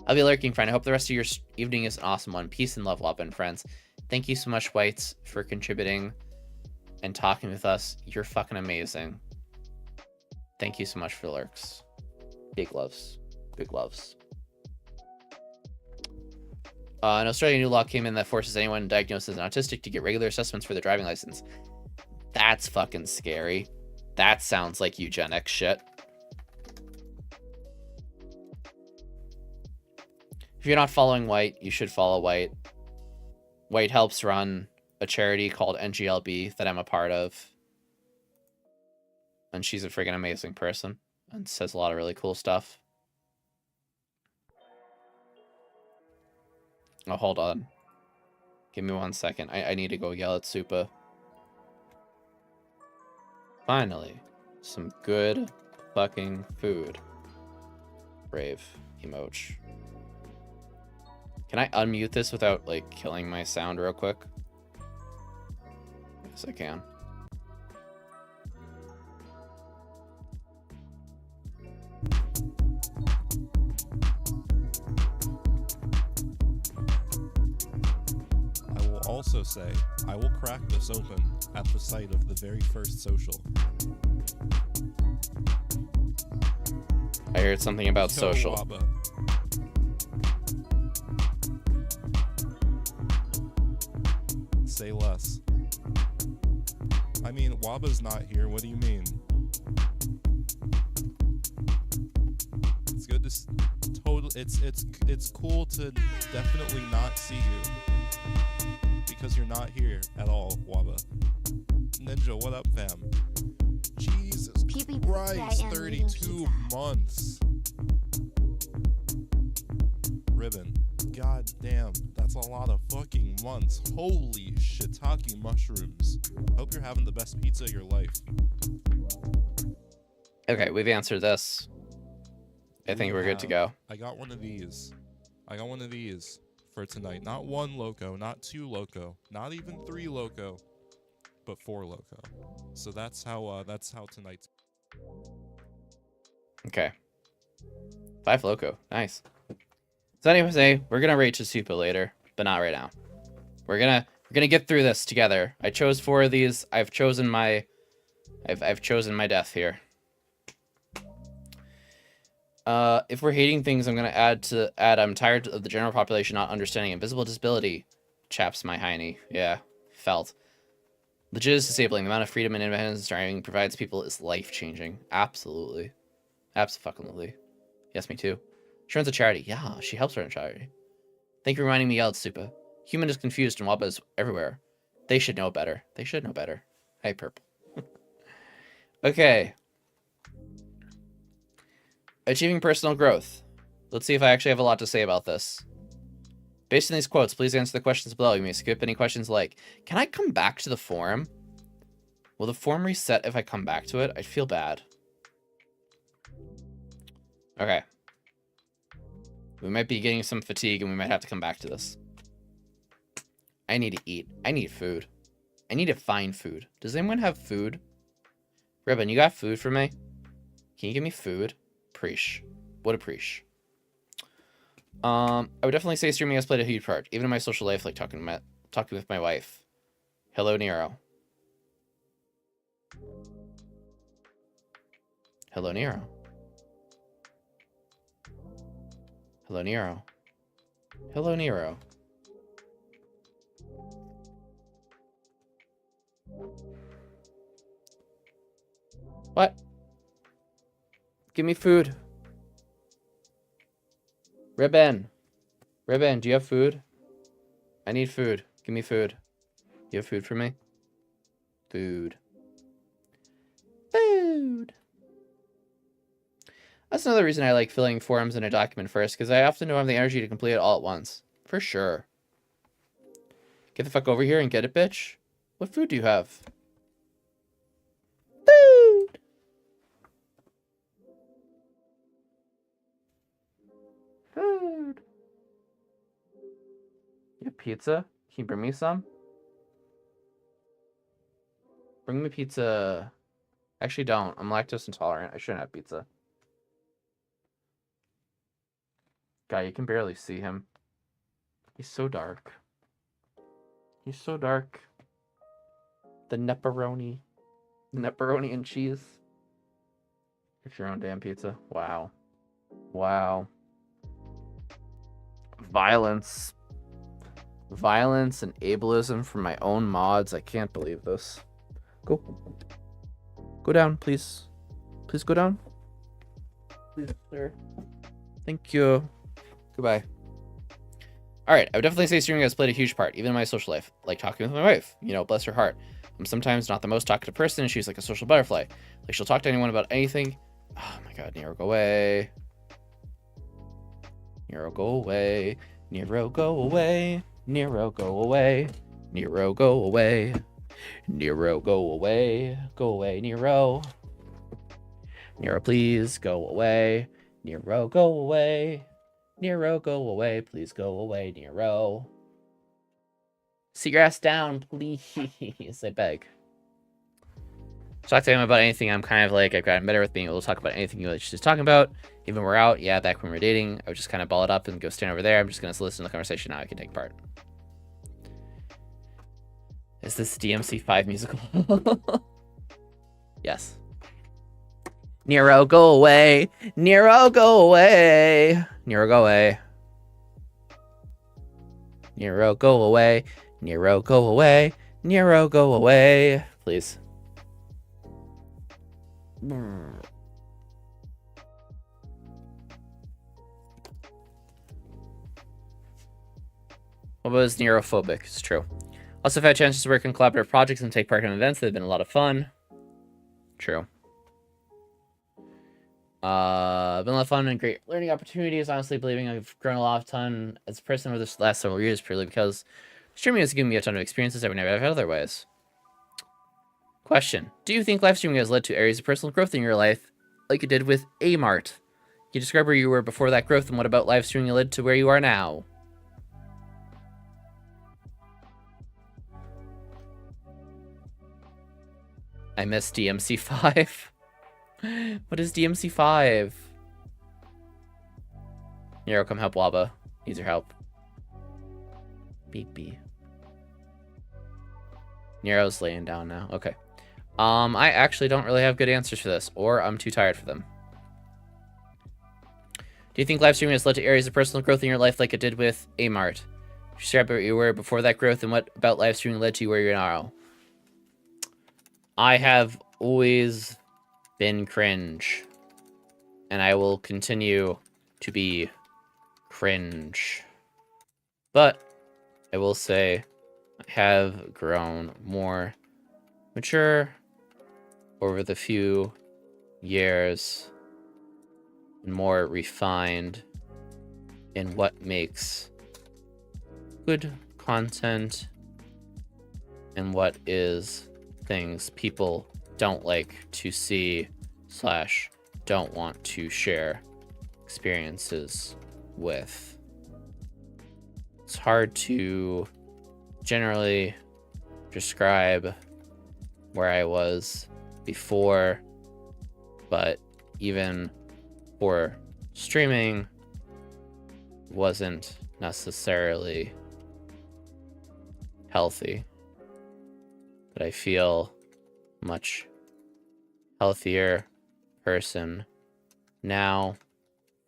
I'll be lurking, friend. I hope the rest of your evening is an awesome one. Peace and love, Waba and friends. Thank you so much, Whites, for contributing and talking with us. You're fucking amazing. Thank you so much for the lurks. Big loves. Big loves. An Australian new law came in that forces anyone diagnosed as an autistic to get regular assessments for their driving license. That's fucking scary. That sounds like eugenics shit. If you're not following White, you should follow White. White helps run a charity called NGLB that I'm a part of. And she's a friggin' amazing person and says a lot of really cool stuff. Oh, hold on. Give me 1 second. I need to go yell at Supa. Finally, some good fucking food. Brave emoji. Can I unmute this without, like, killing my sound real quick? Yes, I can. I will also say, I will crack this open at the site of the very first social. I heard something about Yo, social. Waba. Say less. I mean, Waba's not here. What do you mean? It's good to it's cool to definitely not see you because you're not here at all, Waba. Ninja, what up, fam? Jesus Christ, 32 months. Ribbon. God damn, that's a lot of fucking months. Holy shiitake mushrooms. Hope you're having the best pizza of your life. Okay, we've answered this. I think we're good to go. I got one of these. I got one of these for tonight. Not 1 loco, not 2 loco, not even 3 loco, but 4 loco. So that's how tonight's. Okay. 5 loco. Nice. So anyway, we're gonna rate Chisupa later, but not right now. We're gonna get through this together. I chose 4 of these. I've chosen my death here. If we're hating things, I'm gonna add I'm tired of the general population not understanding invisible disability. Chaps my hiney. Yeah. Felt. Legit is disabling. The amount of freedom and independence striving provides people is life-changing. Absolutely. Absolutely. Yes, me too. She runs a charity. Yeah, she helps run a charity. Thank you for reminding me, Super. Human is confused and Waba is everywhere. They should know better. They should know better. Hey, Purple. Okay. Achieving personal growth. Let's see if I actually have a lot to say about this. Based on these quotes, please answer the questions below. You may skip any questions like, can I come back to the forum? Will the forum reset if I come back to it? I'd feel bad. Okay. We might be getting some fatigue and we might have to come back to this. I need to eat. I need food. I need to find food. Does anyone have food? Ribbon, you got food for me? Can you give me food? Preach. What a preach. I would definitely say streaming has played a huge part, even in my social life, like talking with my wife. Hello, Nero. Hello, Nero. Hello, Nero. Hello, Nero. What? Give me food. Ribbon. Ribbon, do you have food? I need food. Give me food. You have food for me? Food. Food. That's another reason I like filling forms in a document first, because I often don't have the energy to complete it all at once. For sure. Get the fuck over here and get it, bitch. What food do you have? Food! Food. You have pizza? Can you bring me some? Bring me pizza. Actually, don't. I'm lactose intolerant. I shouldn't have pizza. Guy, you can barely see him. He's so dark. He's so dark. The pepperoni. Pepperoni and cheese. Get your own damn pizza. Wow. Wow. Violence. Violence and ableism from my own mods. I can't believe this. Go. Go down, please. Please go down. Please, sir. Thank you. Goodbye. Alright, I would definitely say streaming has played a huge part, even in my social life. Like talking with my wife. You know, bless her heart. I'm sometimes not the most talkative person, and she's like a social butterfly. Like, she'll talk to anyone about anything. Oh my god, Nero, go away. Nero, go away. Nero, go away. Nero, go away. Nero, go away. Nero, go away. Go away, Nero. Nero, please, go away. Nero, go away. Nero, go away. Please go away, Nero. Sit your ass down, please. I beg. Talk to him about anything. I'm kind of like, I've gotten better with being able to talk about anything she's talking about. Even when we're out, yeah, back when we were dating, I would just kind of ball it up and go stand over there. I'm just going to listen to the conversation now. I can take part. Is this DMC5 musical? Yes. Nero, go away. Nero, go away. Nero, go away. Nero, go away. Nero, go away. Nero, go away. Please. What was neurophobic? It's true. Also, I've had chances to work on collaborative projects and take part in events that have been a lot of fun. True. Been a lot of fun and great learning opportunities. Honestly, believing I've grown a lot of ton as a person over this last several years, purely because streaming has given me a ton of experiences I would never have had otherwise. Question: do you think live streaming has led to areas of personal growth in your life, like it did with Amart? you describe where you were before that growth, and what about live streaming led to where you are now? I miss DMC5. What is DMC5? Nero, come help Waba. Needs your help. Beep beep. Nero's laying down now. Okay. I actually don't really have good answers for this, or I'm too tired for them. Do you think live streaming has led to areas of personal growth in your life like it did with Amart? Describe where you were before that growth, and what about live streaming led to where you're now? I have always been cringe, and I will continue to be cringe. But I will say I have grown more mature over the few years and more refined in what makes good content and what is things people don't like to see / don't want to share experiences with. It's hard to generally describe where I was before, but even for streaming wasn't necessarily healthy. But I feel much healthier person now,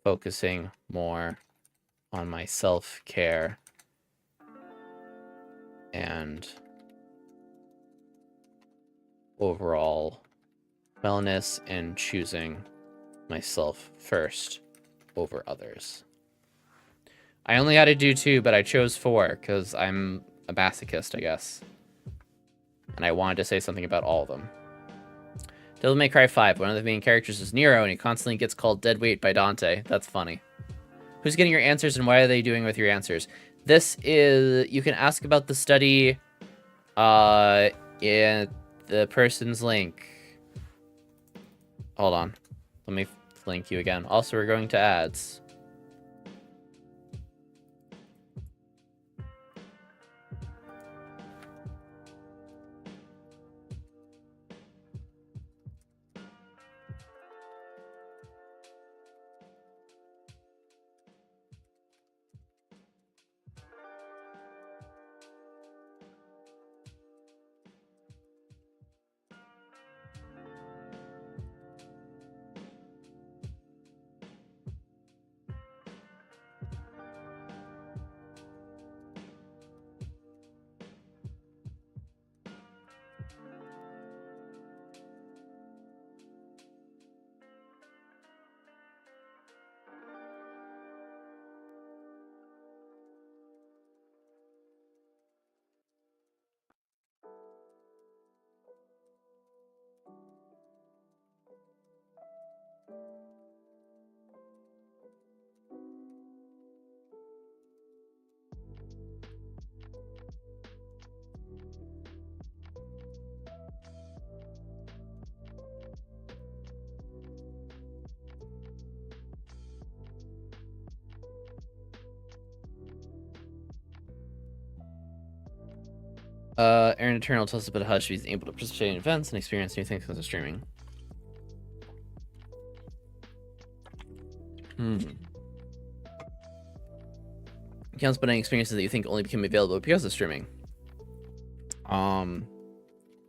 focusing more on my self-care and overall wellness and choosing myself first over others. I only had to do 2, but I chose 4 because I'm a masochist, I guess. And I wanted to say something about all of them. Devil May Cry 5. One of the main characters is Nero, and he constantly gets called deadweight by Dante. That's funny. Who's getting your answers, and what are they doing with your answers? This is... You can ask about the study in the person's link. Hold on. Let me link you again. Also, we're going to ads. Aaron Eternal tells us about how she's able to participate in events and experience new things because of streaming. Accounts about any experiences that you think only became available because of streaming.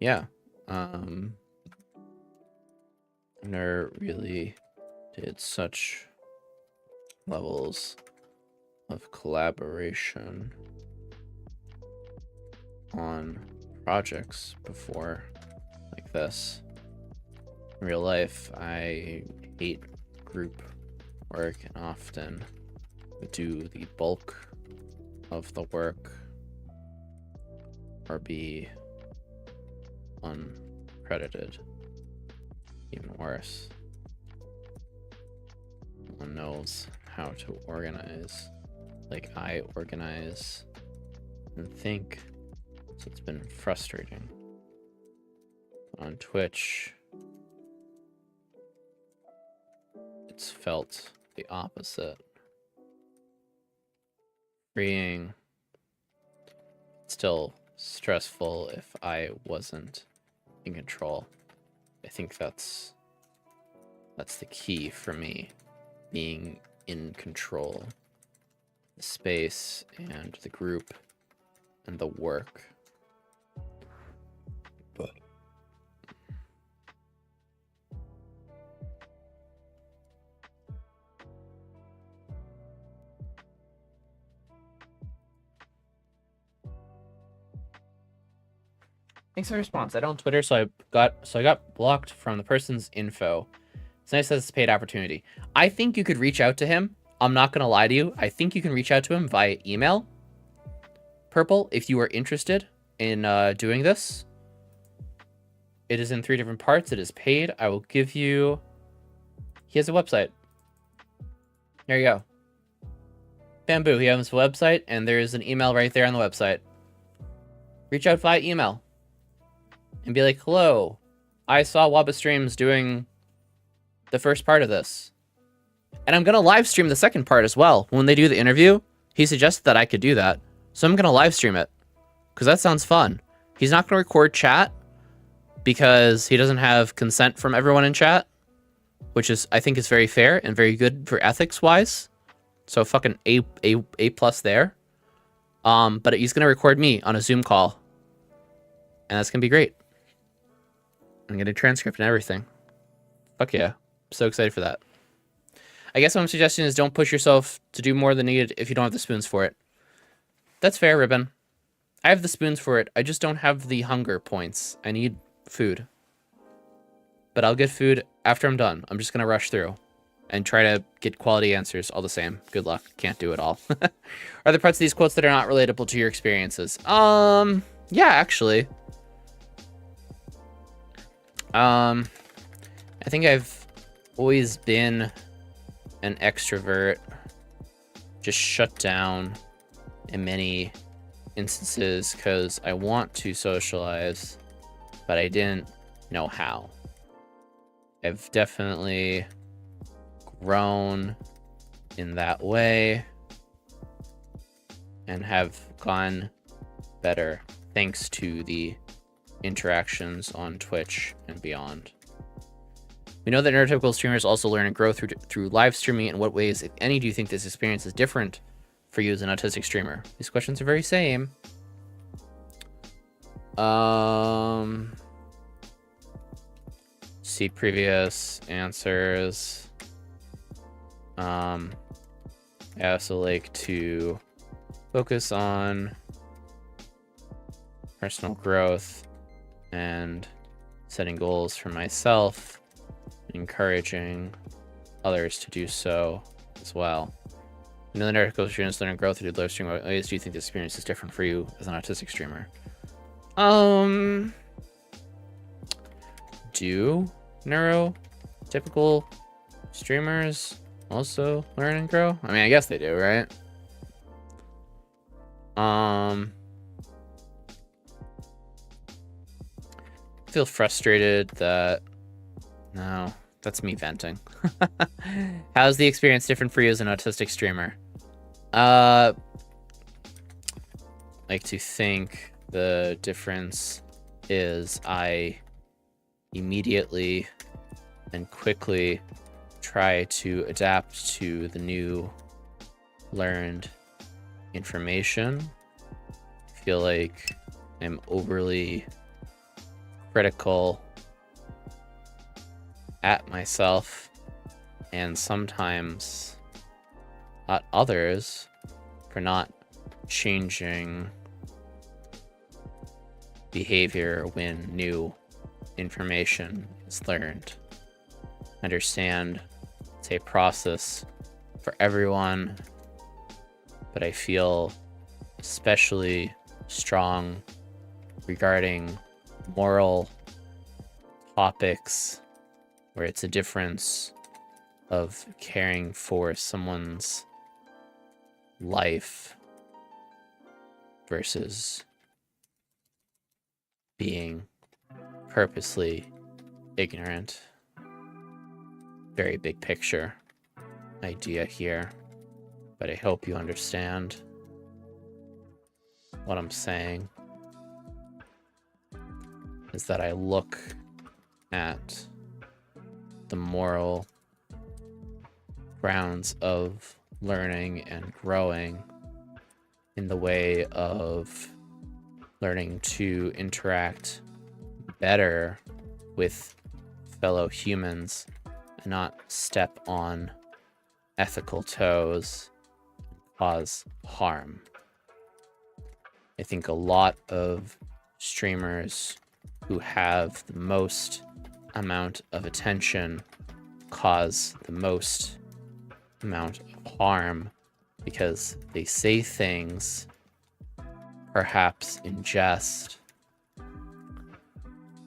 Yeah. Never really did such levels of collaboration on projects before like this. In real life, I hate group work and often do the bulk of the work or be uncredited. Even worse. No one knows how to organize like I organize and think. So it's been frustrating. On Twitch, it's felt the opposite. Freeing. Still stressful if I wasn't in control. I think that's the key for me, being in control. The space and the group and the work. But thanks for the response. I don't on Twitter, so I got blocked from the person's info. It's nice that it's a paid opportunity. I think you could reach out to him. I'm not gonna lie to you. I think you can reach out to him via email. Purple, if you are interested in doing this. It is in 3 different parts. It is paid. I will give you... He has a website. There you go. Bamboo, he has a website, and there is an email right there on the website. Reach out via email. And be like, hello, I saw WabaStreams doing the first part of this. And I'm going to live stream the second part as well. When they do the interview, he suggested that I could do that. So I'm going to live stream it. Because that sounds fun. He's not going to record chat. Because he doesn't have consent from everyone in chat. Which is, I think, is very fair and very good for ethics-wise. So fucking A plus there. But he's going to record me on a Zoom call. And that's going to be great. I'm getting a transcript and everything. Fuck yeah. I'm so excited for that. I guess what I'm suggesting is don't push yourself to do more than needed if you don't have the spoons for it. That's fair, Ribbon. I have the spoons for it. I just don't have the hunger points. I need food. But I'll get food after I'm done. I'm just going to rush through and try to get quality answers all the same. Good luck. Can't do it all. Are there parts of these quotes that are not relatable to your experiences? Yeah, actually. I think I've always been an extrovert, just shut down in many instances because I want to socialize, but I didn't know how. I've definitely grown in that way and have gone better thanks to the interactions on Twitch and beyond. We know that neurotypical streamers also learn and grow through live streaming. In what ways, if any, do you think this experience is different for you as an autistic streamer? These questions are very same. See previous answers. I also like to focus on personal growth and setting goals for myself, encouraging others to do so as well. You know, the neurotypical streamers learn and grow through live streaming. What ways do you think this experience is different for you as an autistic streamer? Do neurotypical streamers also learn and grow? I mean, I guess they do, right? I feel frustrated that... No, that's me venting. How's the experience different for you as an autistic streamer? Like to think the difference is I immediately and quickly try to adapt to the new learned information. I feel like I'm overly critical at myself and sometimes at others for not changing behavior when new information is learned. Understand it's a process for everyone, but I feel especially strong regarding moral topics where it's a difference of caring for someone's life versus being purposely ignorant. Very big picture. idea here, but I hope you understand what I'm saying. Is that I look at the moral grounds of learning and growing in the way of learning to interact better with fellow humans and not step on ethical toes and cause harm. I think a lot of streamers who have the most amount of attention cause the most amount of harm because they say things perhaps in jest,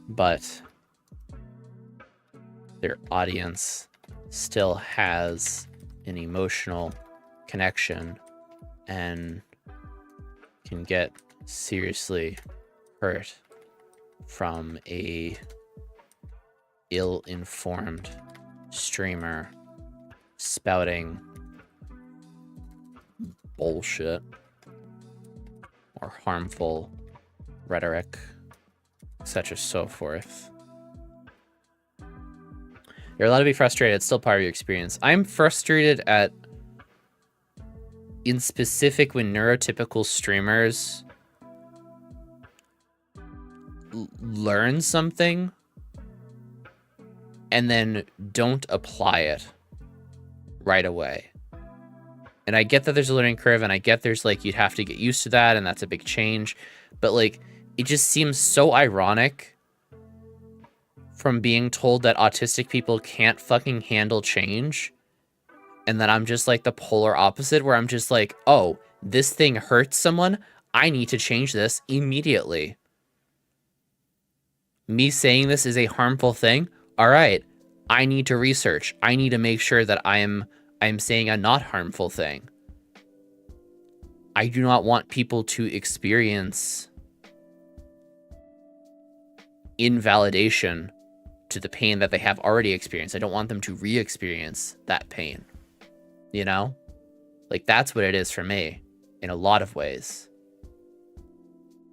but their audience still has an emotional connection and can get seriously hurt from a ill-informed streamer spouting bullshit or harmful rhetoric, such as so forth. You're allowed to be frustrated. It's still part of your experience. I'm frustrated at, in specific, when neurotypical streamers learn something and then don't apply it right away. And I get that there's a learning curve, and I get there's like, you'd have to get used to that, and that's a big change. But like, it just seems so ironic from being told that autistic people can't fucking handle change. And that I'm just like the polar opposite, where I'm just like, oh, this thing hurts someone. I need to change this immediately. Me saying this is a harmful thing. All right, I need to research. I need to make sure that I'm saying a not harmful thing. I do not want people to experience invalidation to the pain that they have already experienced. I don't want them to re-experience that pain. You know? Like, that's what it is for me in a lot of ways.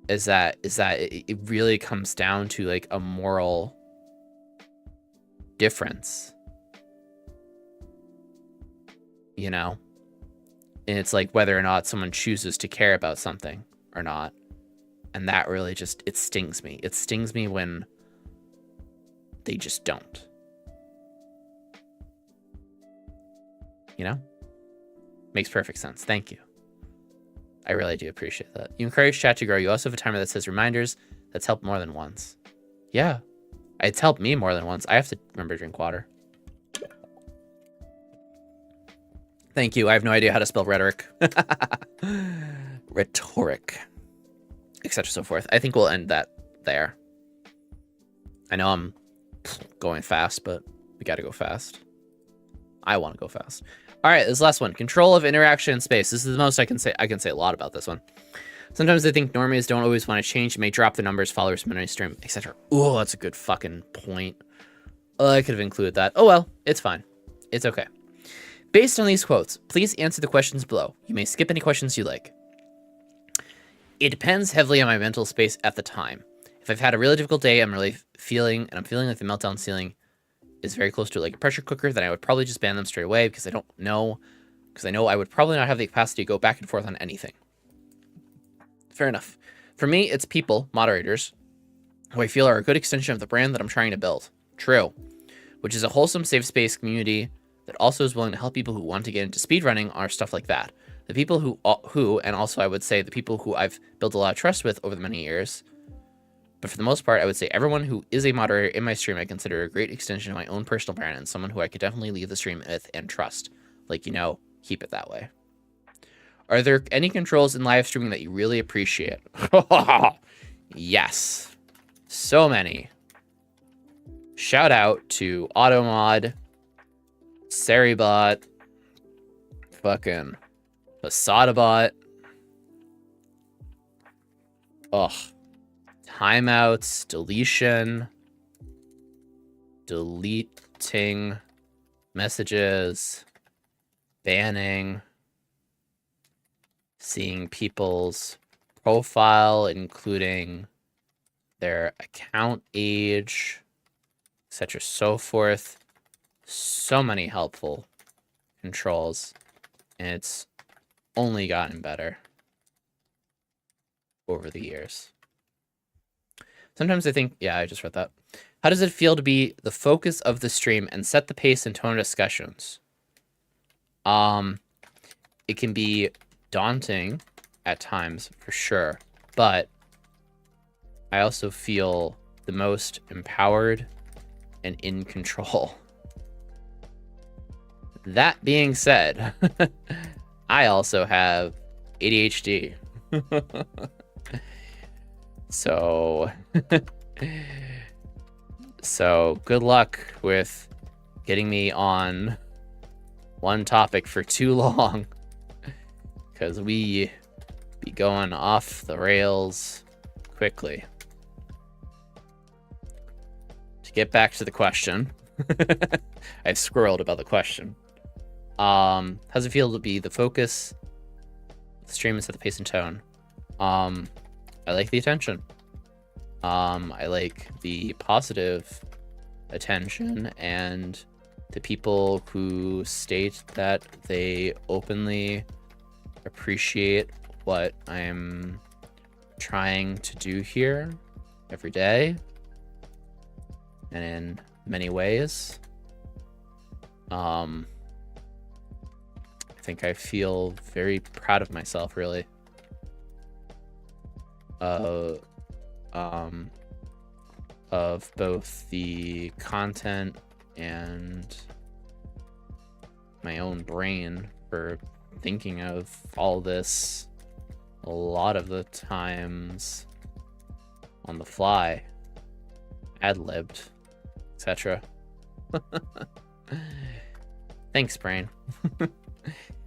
Is that it really comes down to like a moral difference. You know? And it's like whether or not someone chooses to care about something or not. And that really just, it stings me. It stings me when they just don't. You know? Makes perfect sense. Thank you. I really do appreciate that. You encourage chat to grow. You also have a timer that says reminders. That's helped more than once. Yeah. It's helped me more than once. I have to remember to drink water. Thank you. I have no idea how to spell rhetoric. Rhetoric. Etc. so forth. I think we'll end that there. I know I'm going fast, but we gotta go fast. I want to go fast. All right, this last one. Control of interaction in space. This is the most I can say. I can say a lot about this one. Sometimes I think normies don't always want to change. You may drop the numbers, followers, minute stream, etc. Oh, that's a good fucking point. Oh, I could have included that. Oh well, it's fine. It's okay. Based on these quotes, please answer the questions below. You may skip any questions you like. It depends heavily on my mental space at the time. If I've had a really difficult day, I'm feeling like the meltdown ceiling is very close to like a pressure cooker, then I would probably just ban them straight away because I know I would probably not have the capacity to go back and forth on anything. Fair enough. For me, it's people, moderators, who I feel are a good extension of the brand that I'm trying to build. True. Which is a wholesome, safe space community that also is willing to help people who want to get into speedrunning or stuff like that. The people who, and also I would say the people who I've built a lot of trust with over the many years. But for the most part, I would say everyone who is a moderator in my stream, I consider a great extension of my own personal brand and someone who I could definitely leave the stream with and trust. Like, you know, keep it that way. Are there any controls in live streaming that you really appreciate? Yes. So many. Shout out to Automod, Seribot, fucking Fasadabot. Ugh. Timeouts, deleting messages, banning, seeing people's profile, including their account age, etc., so forth. So many helpful controls, and it's only gotten better over the years. Sometimes I think, yeah, I just read that. How does it feel to be the focus of the stream and set the pace and tone of discussions? It can be daunting at times, for sure, but I also feel the most empowered and in control. That being said, I also have ADHD. So good luck with getting me on one topic for too long, because we be going off the rails quickly. To get back to the question, I squirreled about the question. How's it feel to be the focus of the stream and set the pace and tone? I like the attention. I like the positive attention and the people who state that they openly appreciate what I'm trying to do here every day and in many ways. I think I feel very proud of myself, really. Of both the content and my own brain for thinking of all this a lot of the times on the fly, ad-libbed, etc. Thanks, brain.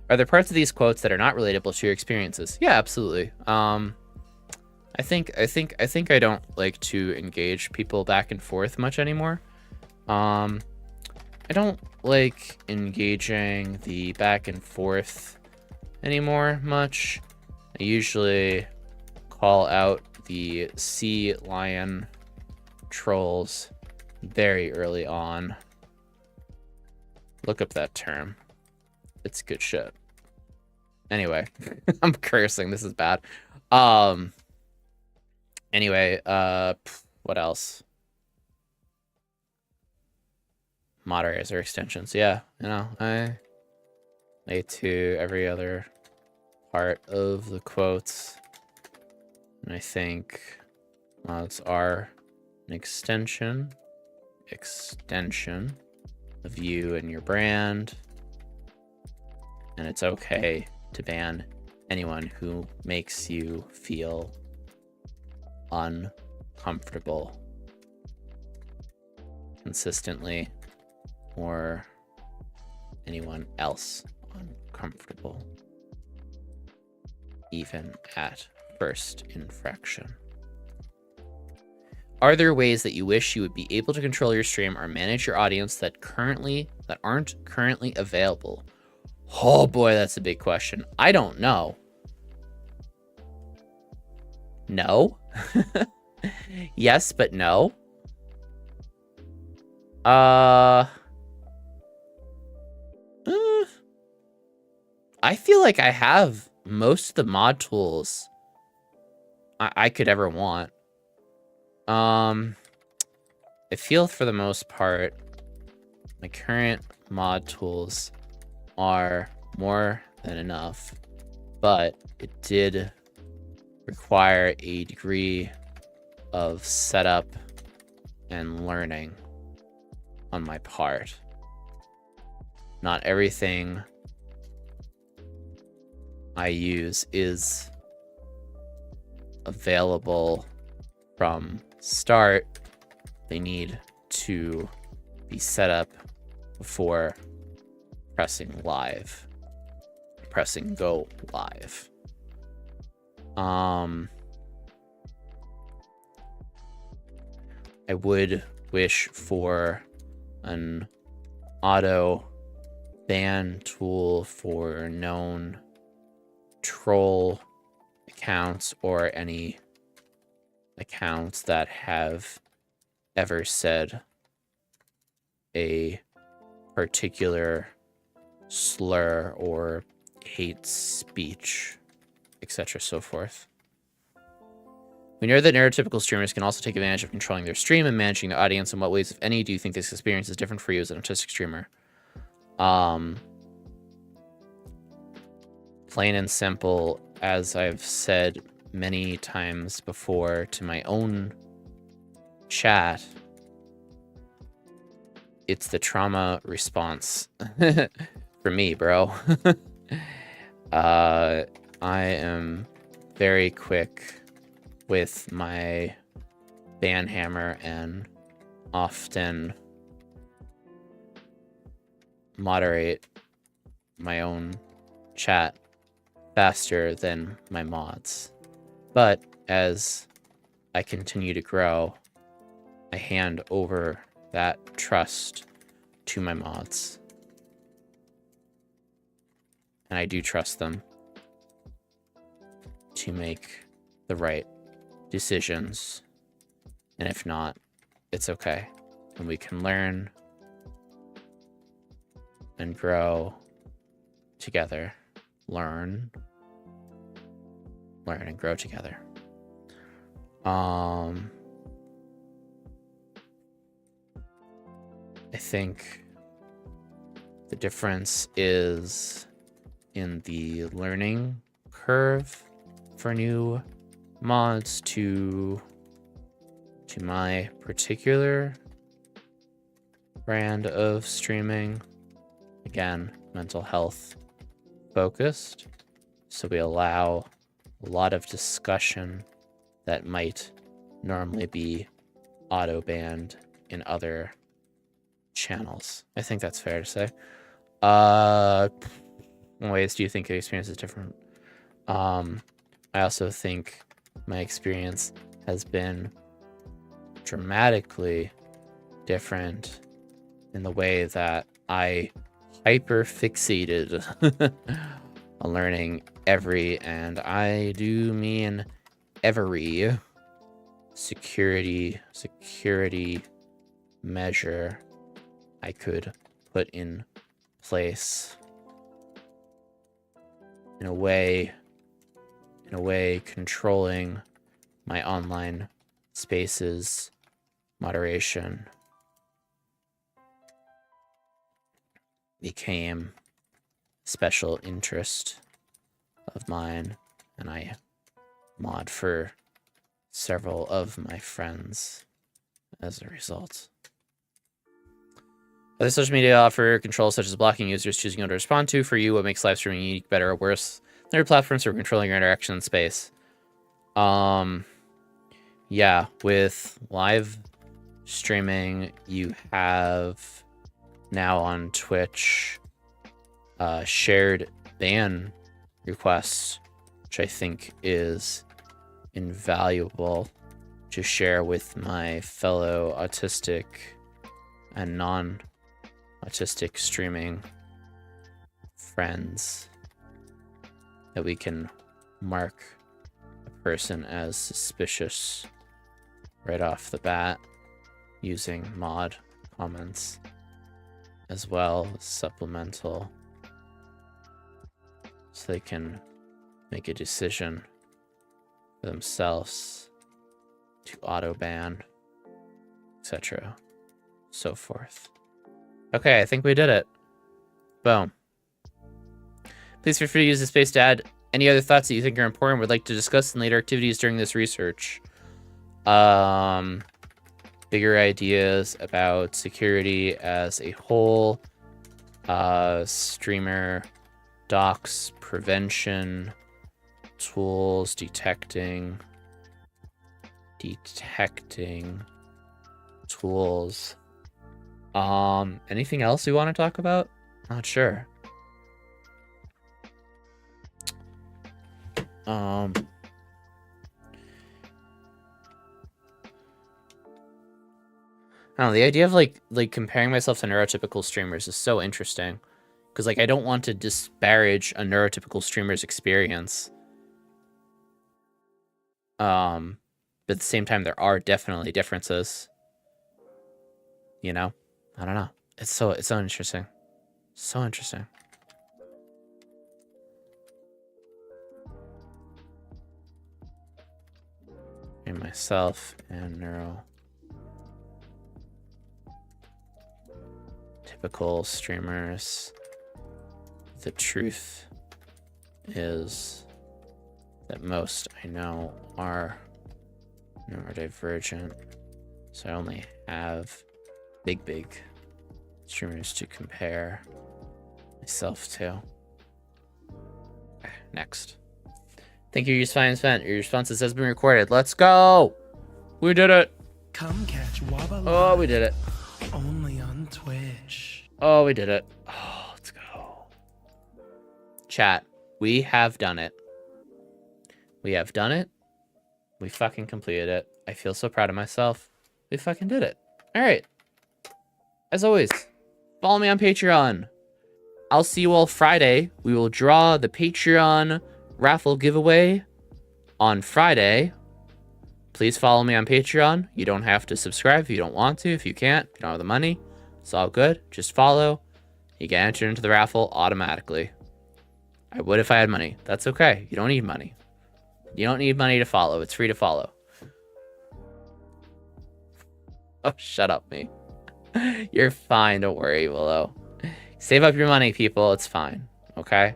Are there parts of these quotes that are not relatable to your experiences? Yeah, absolutely. I think I don't like to engage people back and forth much anymore. I don't like engaging the back and forth anymore much. I usually call out the sea lion trolls very early on. Look up that term. It's good shit. Anyway, I'm cursing. This is bad. Anyway, what else? Moderators or extensions. Yeah, you know, I lay to every other part of the quotes. And I think mods are an extension of you and your brand. And it's okay to ban anyone who makes you feel uncomfortable consistently, or anyone else uncomfortable, even at first infraction. Are there ways that you wish you would be able to control your stream or manage your audience that aren't currently available? Oh boy, that's a big question. I don't know. No. Yes, but no. I feel like I have most of the mod tools I could ever want. I feel for the most part, my current mod tools are more than enough, but it did require a degree of setup and learning on my part. Not everything I use is available from start. They need to be set up before pressing go live. I would wish for an auto ban tool for known troll accounts or any accounts that have ever said a particular slur or hate speech, etc. so forth. We know that neurotypical streamers can also take advantage of controlling their stream and managing the audience. In what ways, if any, do you think this experience is different for you as an autistic streamer? Plain and simple, as I've said many times before to my own chat, it's the trauma response for me, bro. I am very quick with my ban hammer and often moderate my own chat faster than my mods. But as I continue to grow, I hand over that trust to my mods. And I do trust them to make the right decisions. And if not, it's okay. And we can learn and grow together. Learn and grow together. I think the difference is in the learning curve for new mods to my particular brand of streaming. Again, mental health focused, so we allow a lot of discussion that might normally be auto banned in other channels. I think that's fair to say. In ways do you think the experience is different? I also think my experience has been dramatically different in the way that I hyper fixated on learning every, and I do mean every, security measure I could put in place in a way controlling my online spaces, moderation became special interest of mine, and I mod for several of my friends as a result. Other social media offer controls such as blocking users, choosing who to respond to. For you, what makes live streaming unique, better, or worse than other platforms for controlling your interaction in space? Yeah, with live streaming, you have now on Twitch shared ban requests, which I think is invaluable to share with my fellow autistic and non-autistic streaming friends, that we can mark a person as suspicious right off the bat using mod comments, as well as supplemental, so they can make a decision for themselves to auto ban, etc. so forth. Okay, I think we did it. Boom. Please feel free to use the space to add any other thoughts that you think are important or would like to discuss in later activities during this research. Bigger ideas about security as a whole, streamer docs, prevention tools, detecting tools. Anything else we want to talk about? Not sure. I don't know, the idea of like comparing myself to neurotypical streamers is so interesting. Because, like, I don't want to disparage a neurotypical streamer's experience. But at the same time, there are definitely differences. You know? I don't know. It's so interesting. So interesting. And myself and neurotypical streamers. The truth is that most I know are neurodivergent, so I only have big streamers to compare myself to. Okay, next. Thank you, Use Fine Spent. Your responses has been recorded. Let's go! We did it! Come catch Waba Oh, live we did it. only on Twitch. Oh, we did it. Oh, let's go. Chat, we have done it. We have done it. We fucking completed it. I feel so proud of myself. We fucking did it. All right. As always, follow me on Patreon. I'll see you all Friday. We will draw the Patreon raffle giveaway on Friday. Please follow me on Patreon. You don't have to subscribe if you don't want to. If you can't, if you don't have the money, it's all good. Just follow. You get entered into the raffle automatically. I would if I had money. That's okay. You don't need money. You don't need money to follow. It's free to follow. Oh, shut up, me. You're fine. Don't worry, Willow. Save up your money, people. It's fine. Okay?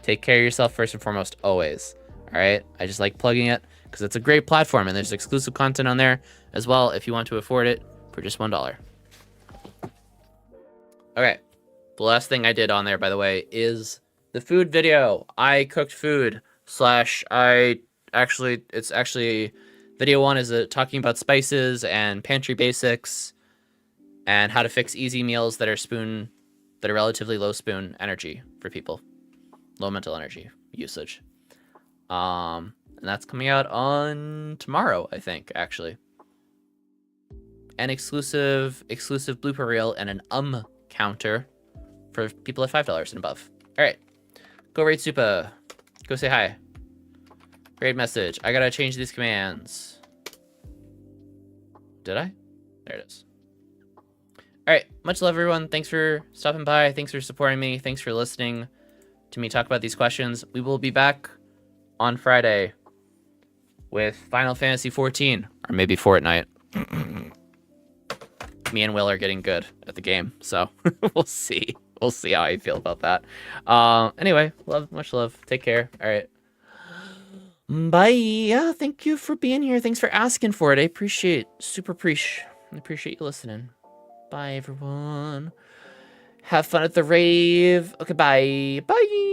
Take care of yourself first and foremost, always. All right? I just like plugging it because it's a great platform and there's exclusive content on there as well if you want to afford it for just $1. Okay. The last thing I did on there, by the way, is the food video. I cooked food / it's actually video 1 is talking about spices and pantry basics and how to fix easy meals that are relatively low spoon energy for people. Low mental energy usage. And that's coming out on tomorrow, I think, actually. An exclusive blooper reel and an counter for people at $5 and above. All right. Go rate Supa. Go say hi. Great message. I gotta change these commands. Did I? There it is. All right. Much love, everyone. Thanks for stopping by. Thanks for supporting me. Thanks for listening to me talk about these questions. We will be back on Friday with Final Fantasy 14 or maybe Fortnite. Me and Will are getting good at the game, so we'll see. We'll see how I feel about that. Anyway, much love. Take care. All right. Bye. Yeah, thank you for being here. Thanks for asking for it. I appreciate I appreciate you listening. Bye, everyone. Have fun at the rave. Okay, bye. Bye.